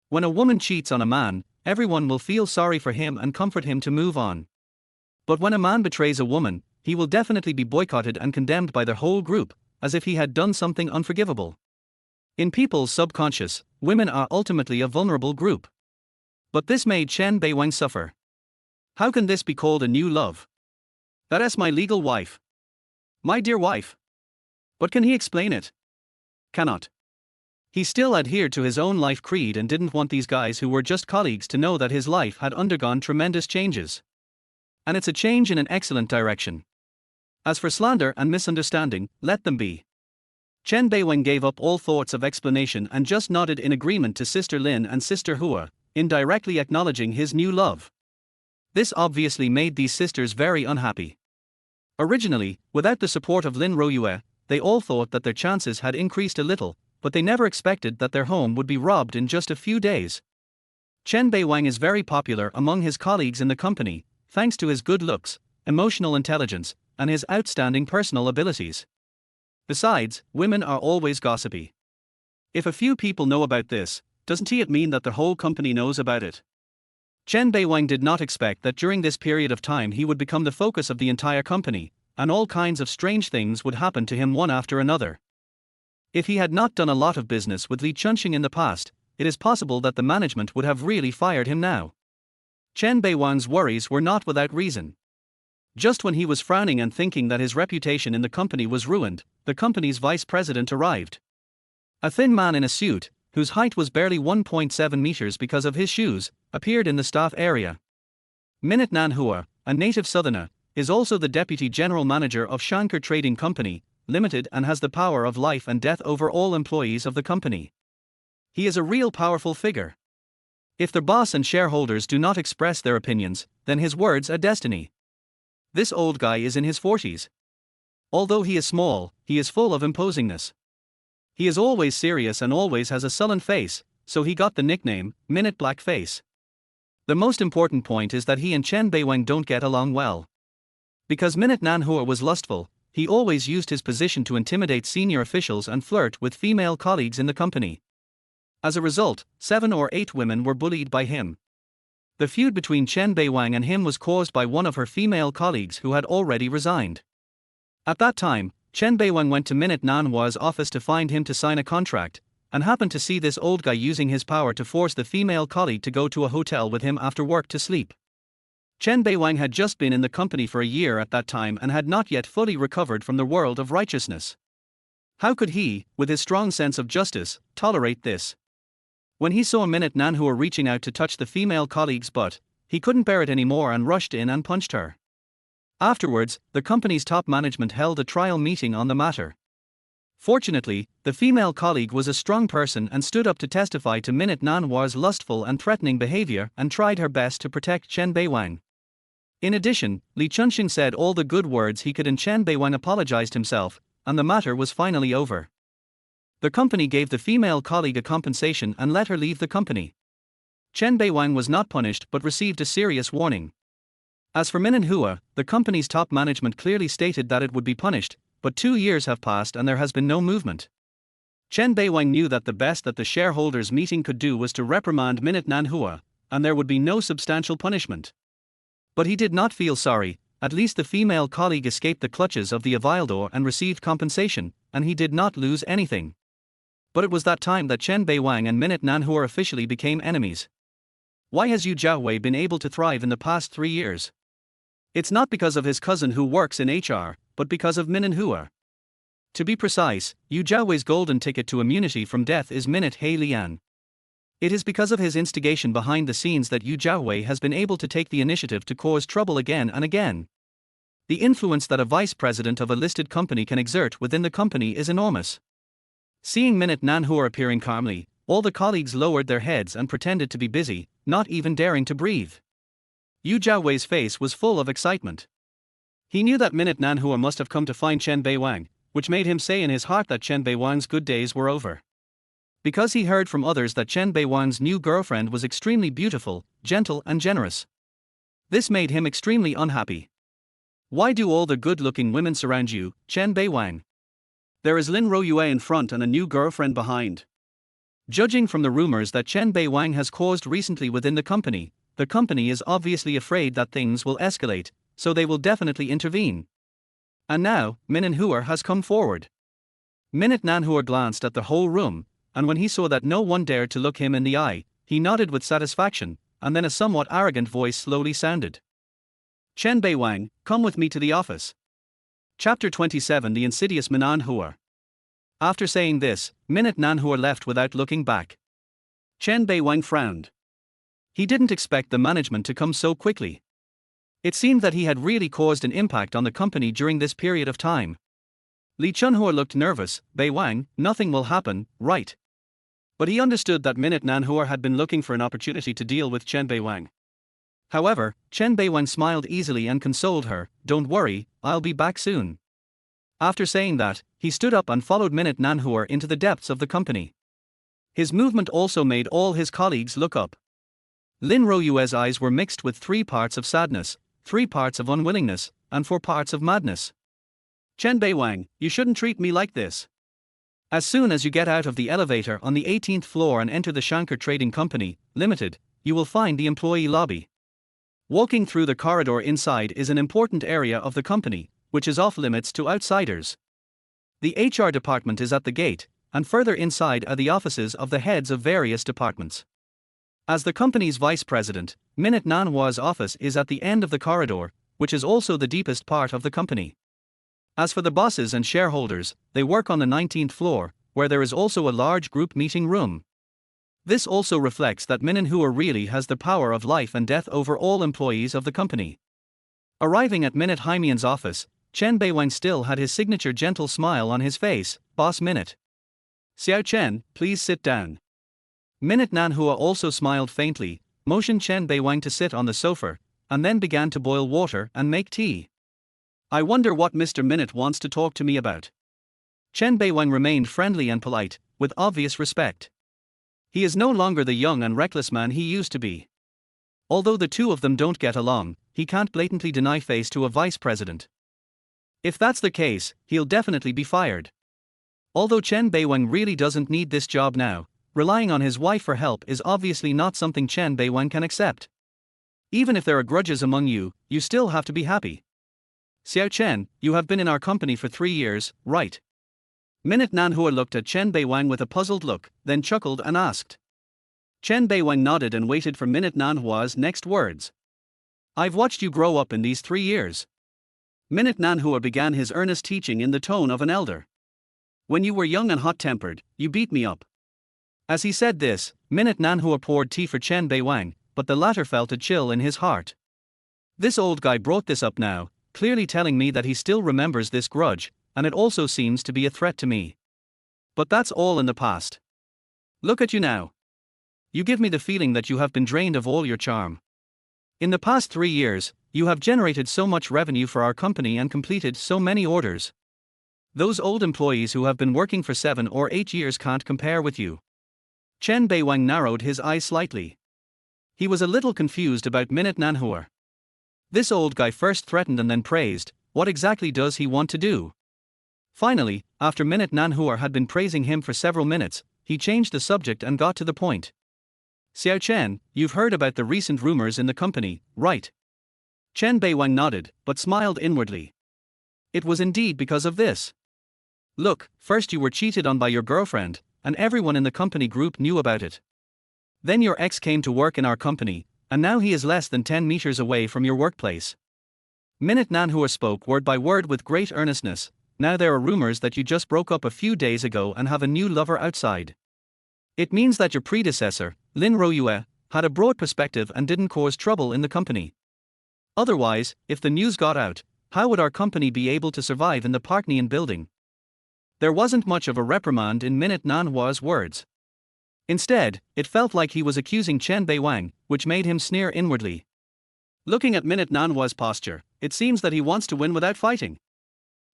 When a woman cheats on a man, everyone will feel sorry for him and comfort him to move on. But when a man betrays a woman, he will definitely be boycotted and condemned by the whole group, as if he had done something unforgivable. In people's subconscious, women are ultimately a vulnerable group. But this made Chen Beiwang suffer. How can this be called a new love? That is my legal wife. My dear wife. But can he explain it? Cannot. He still adhered to his own life creed and didn't want these guys who were just colleagues to know that his life had undergone tremendous changes. And it's a change in an excellent direction. As for slander and misunderstanding, let them be. Chen Beiwang gave up all thoughts of explanation and just nodded in agreement to Sister Lin and Sister Hua, indirectly acknowledging his new love. This obviously made these sisters very unhappy. Originally, without the support of Lin Royue, they all thought that their chances had increased a little, but they never expected that their home would be robbed in just a few days. Chen Beiwang is very popular among his colleagues in the company, thanks to his good looks, emotional intelligence, and his outstanding personal abilities. Besides, women are always gossipy. If a few people know about this, doesn't it mean that the whole company knows about it? Chen Beiwang did not expect that during this period of time he would become the focus of the entire company, and all kinds of strange things would happen to him one after another. If he had not done a lot of business with Li Chunxing in the past, it is possible that the management would have really fired him now. Chen Beiwang's worries were not without reason. Just when he was frowning and thinking that his reputation in the company was ruined, the company's vice president arrived. A thin man in a suit, whose height was barely 1.7 meters because of his shoes, appeared in the staff area. Minute Nan Hua, a native southerner, is also the deputy general manager of Shankar Trading Company, Limited, and has the power of life and death over all employees of the company. He is a real powerful figure. If the boss and shareholders do not express their opinions, then his words are destiny. This old guy is in his 40s. Although he is small, he is full of imposingness. He is always serious and always has a sullen face, so he got the nickname, Minute Black Face. The most important point is that he and Chen Beiwang don't get along well. Because Minute Nan Hua was lustful, he always used his position to intimidate senior officials and flirt with female colleagues in the company. As a result, 7 or 8 women were bullied by him. The feud between Chen Beiwang and him was caused by one of her female colleagues who had already resigned. At that time, Chen Beiwang went to Minute Nanhua's office to find him to sign a contract, and happened to see this old guy using his power to force the female colleague to go to a hotel with him after work to sleep. Chen Beiwang had just been in the company for a year at that time and had not yet fully recovered from the world of righteousness. How could he, with his strong sense of justice, tolerate this? When he saw Minute Nanhua reaching out to touch the female colleague's butt, he couldn't bear it anymore and rushed in and punched her. Afterwards, the company's top management held a trial meeting on the matter. Fortunately, the female colleague was a strong person and stood up to testify to Minute Nanhua's lustful and threatening behavior and tried her best to protect Chen Beiwang. In addition, Li Chunxing said all the good words he could and Chen Beiwang apologized himself, and the matter was finally over. The company gave the female colleague a compensation and let her leave the company. Chen Beiwang was not punished but received a serious warning. As for Minute Hua, the company's top management clearly stated that it would be punished, but 2 years have passed and there has been no movement. Chen Beiwang knew that the best that the shareholders' meeting could do was to reprimand Minute Nanhua, and there would be no substantial punishment. But he did not feel sorry. At least the female colleague escaped the clutches of the avildor and received compensation, and he did not lose anything. But it was that time that Chen Beiwang and Minute Nanhua officially became enemies. Why has Yu Jiawei been able to thrive in the past 3 years? It's not because of his cousin who works in HR, but because of Minute Hua. To be precise, Yu Jiawei's golden ticket to immunity from death is Minute He Lian. It is because of his instigation behind the scenes that Yu Jiawei has been able to take the initiative to cause trouble again and again. The influence that a vice president of a listed company can exert within the company is enormous. Seeing Minute Nanhua appearing calmly, all the colleagues lowered their heads and pretended to be busy, not even daring to breathe. Yu Jiawei's face was full of excitement. He knew that Minute Nanhua must have come to find Chen Beiwang, which made him say in his heart that Chen Beiwang's good days were over. Because he heard from others that Chen Beiwang's new girlfriend was extremely beautiful, gentle and generous. This made him extremely unhappy. Why do all the good-looking women surround you, Chen Beiwang? There is Lin Royue in front and a new girlfriend behind. Judging from the rumors that Chen Beiwang has caused recently within the company is obviously afraid that things will escalate, so they will definitely intervene. And now, Minute Hua has come forward. Minute Nanhua glanced at the whole room, and when he saw that no one dared to look him in the eye, he nodded with satisfaction, and then a somewhat arrogant voice slowly sounded. Chen Beiwang, come with me to the office. Chapter 27 The Insidious Minute Hua. After saying this, Minute Nanhua left without looking back. Chen Beiwang frowned. He didn't expect the management to come so quickly. It seemed that he had really caused an impact on the company during this period of time. Li Chunhua looked nervous. Beiwang, nothing will happen, right? But he understood that Minute Nanhua had been looking for an opportunity to deal with Chen Beiwang. However, Chen Beiwang smiled easily and consoled her, don't worry, I'll be back soon. After saying that, he stood up and followed Minute Nanhua into the depths of the company. His movement also made all his colleagues look up. Lin Royue's eyes were mixed with 3 parts of sadness, 3 parts of unwillingness, and 4 parts of madness. Chen Beiwang, you shouldn't treat me like this. As soon as you get out of the elevator on the 18th floor and enter the Shankar Trading Company, Limited, you will find the employee lobby. Walking through the corridor inside is an important area of the company, which is off limits to outsiders. The HR department is at the gate, and further inside are the offices of the heads of various departments. As the company's vice president, Minute Nanhua's office is at the end of the corridor, which is also the deepest part of the company. As for the bosses and shareholders, they work on the 19th floor, where there is also a large group meeting room. This also reflects that Minute Hua really has the power of life and death over all employees of the company. Arriving at Minute Hymian's office, Chen Beiwang still had his signature gentle smile on his face. Boss Minute. Xiao Chen, please sit down. Minute Nanhua also smiled faintly, motioned Chen Beiwang to sit on the sofa, and then began to boil water and make tea. I wonder what Mr. Minute wants to talk to me about. Chen Beiwang remained friendly and polite, with obvious respect. He is no longer the young and reckless man he used to be. Although the two of them don't get along, he can't blatantly deny face to a vice president. If that's the case, he'll definitely be fired. Although Chen Beiwang really doesn't need this job now, relying on his wife for help is obviously not something Chen Beiwang can accept. Even if there are grudges among you, you still have to be happy. Xiao Chen, you have been in our company for 3 years, right? Minute Nanhua looked at Chen Beiwang with a puzzled look, then chuckled and asked. Chen Beiwang nodded and waited for Minute Nanhua's next words. I've watched you grow up in these 3 years. Minute Nanhua began his earnest teaching in the tone of an elder. When you were young and hot-tempered, you beat me up. As he said this, Minute Nanhua poured tea for Chen Beiwang, but the latter felt a chill in his heart. This old guy brought this up now, clearly telling me that he still remembers this grudge, and it also seems to be a threat to me. But that's all in the past. Look at you now. You give me the feeling that you have been drained of all your charm. In the past 3 years, you have generated so much revenue for our company and completed so many orders. Those old employees who have been working for 7 or 8 years can't compare with you. Chen Beiwang narrowed his eyes slightly. He was a little confused about Minute Nanhua. This old guy first threatened and then praised. What exactly does he want to do? Finally, after Minute Nanhua had been praising him for several minutes, he changed the subject and got to the point. Xiao Chen, you've heard about the recent rumors in the company, right? Chen Beiwang nodded, but smiled inwardly. It was indeed because of this. Look, first you were cheated on by your girlfriend, and everyone in the company group knew about it. Then your ex came to work in our company, and now he is less than 10 meters away from your workplace. Minute Nanhua spoke word by word with great earnestness. Now there are rumors that you just broke up a few days ago and have a new lover outside. It means that your predecessor, Lin Royue, had a broad perspective and didn't cause trouble in the company. Otherwise, if the news got out, how would our company be able to survive in the Parknian building? There wasn't much of a reprimand in Minute Nanhua's words. Instead, it felt like he was accusing Chen Beiwang, which made him sneer inwardly. Looking at Minute Nanhua's posture, it seems that he wants to win without fighting.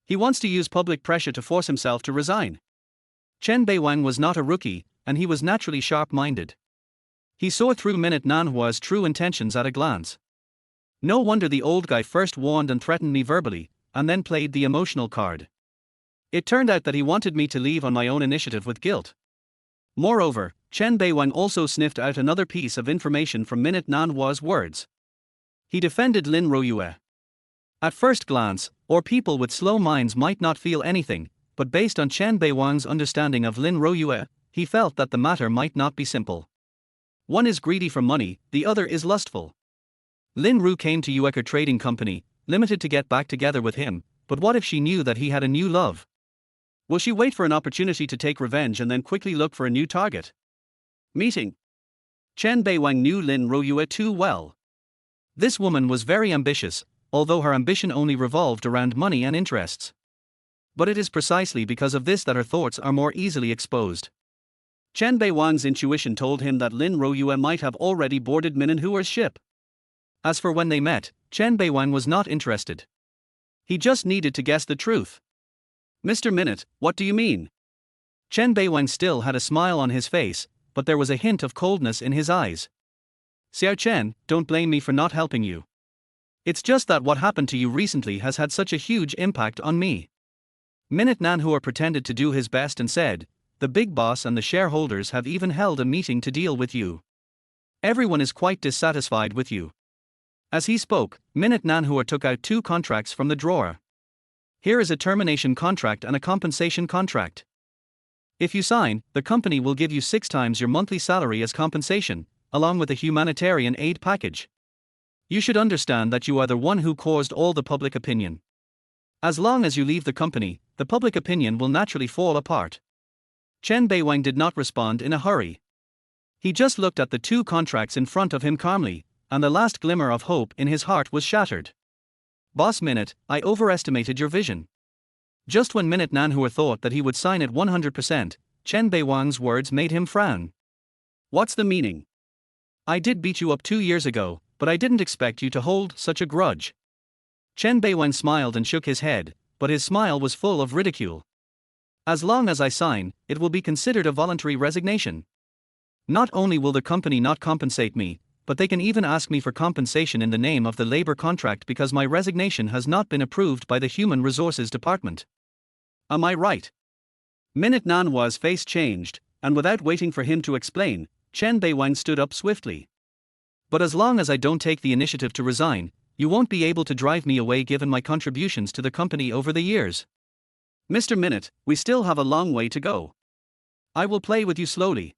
He wants to use public pressure to force himself to resign. Chen Beiwang was not a rookie, and he was naturally sharp-minded. He saw through Minute Nanhua's true intentions at a glance. No wonder the old guy first warned and threatened me verbally, and then played the emotional card. It turned out that he wanted me to leave on my own initiative with guilt. Moreover, Chen Beiwang also sniffed out another piece of information from Minute Nanhua's words. He defended Lin Royue. At first glance, or people with slow minds might not feel anything, but based on Chen Beiwang's understanding of Lin Royue, he felt that the matter might not be simple. One is greedy for money, the other is lustful. Lin Ru came to Uecker Trading Company, limited to get back together with him, but what if she knew that he had a new love? Will she wait for an opportunity to take revenge and then quickly look for a new target? Meeting. Chen Beiwang knew Lin Royue too well. This woman was very ambitious, although her ambition only revolved around money and interests. But it is precisely because of this that her thoughts are more easily exposed. Chen Beiwang's intuition told him that Lin Royue might have already boarded Minhua's ship. As for when they met, Chen Beiwang was not interested. He just needed to guess the truth. Mr. Minute, what do you mean? Chen Beiwang still had a smile on his face, but there was a hint of coldness in his eyes. Xiao Chen, don't blame me for not helping you. It's just that what happened to you recently has had such a huge impact on me. Minute Nanhua pretended to do his best and said, the big boss and the shareholders have even held a meeting to deal with you. Everyone is quite dissatisfied with you. As he spoke, Minute Nanhua took out 2 contracts from the drawer. Here is a termination contract and a compensation contract. If you sign, the company will give you 6 times your monthly salary as compensation, along with a humanitarian aid package. You should understand that you are the one who caused all the public opinion. As long as you leave the company, the public opinion will naturally fall apart. Chen Beiwang did not respond in a hurry. He just looked at the 2 contracts in front of him calmly, and the last glimmer of hope in his heart was shattered. Boss Minute, I overestimated your vision. Just when Minute Nanhua thought that he would sign it 100%, Chen Beiwang's words made him frown. What's the meaning? I did beat you up 2 years ago, but I didn't expect you to hold such a grudge. Chen Beiwang smiled and shook his head, but his smile was full of ridicule. As long as I sign, it will be considered a voluntary resignation. Not only will the company not compensate me, but they can even ask me for compensation in the name of the labor contract because my resignation has not been approved by the Human Resources Department. Am I right? Minute Nanhua's face changed, and without waiting for him to explain, Chen Beiwang stood up swiftly. But as long as I don't take the initiative to resign, you won't be able to drive me away given my contributions to the company over the years. Mr. Minute, we still have a long way to go. I will play with you slowly.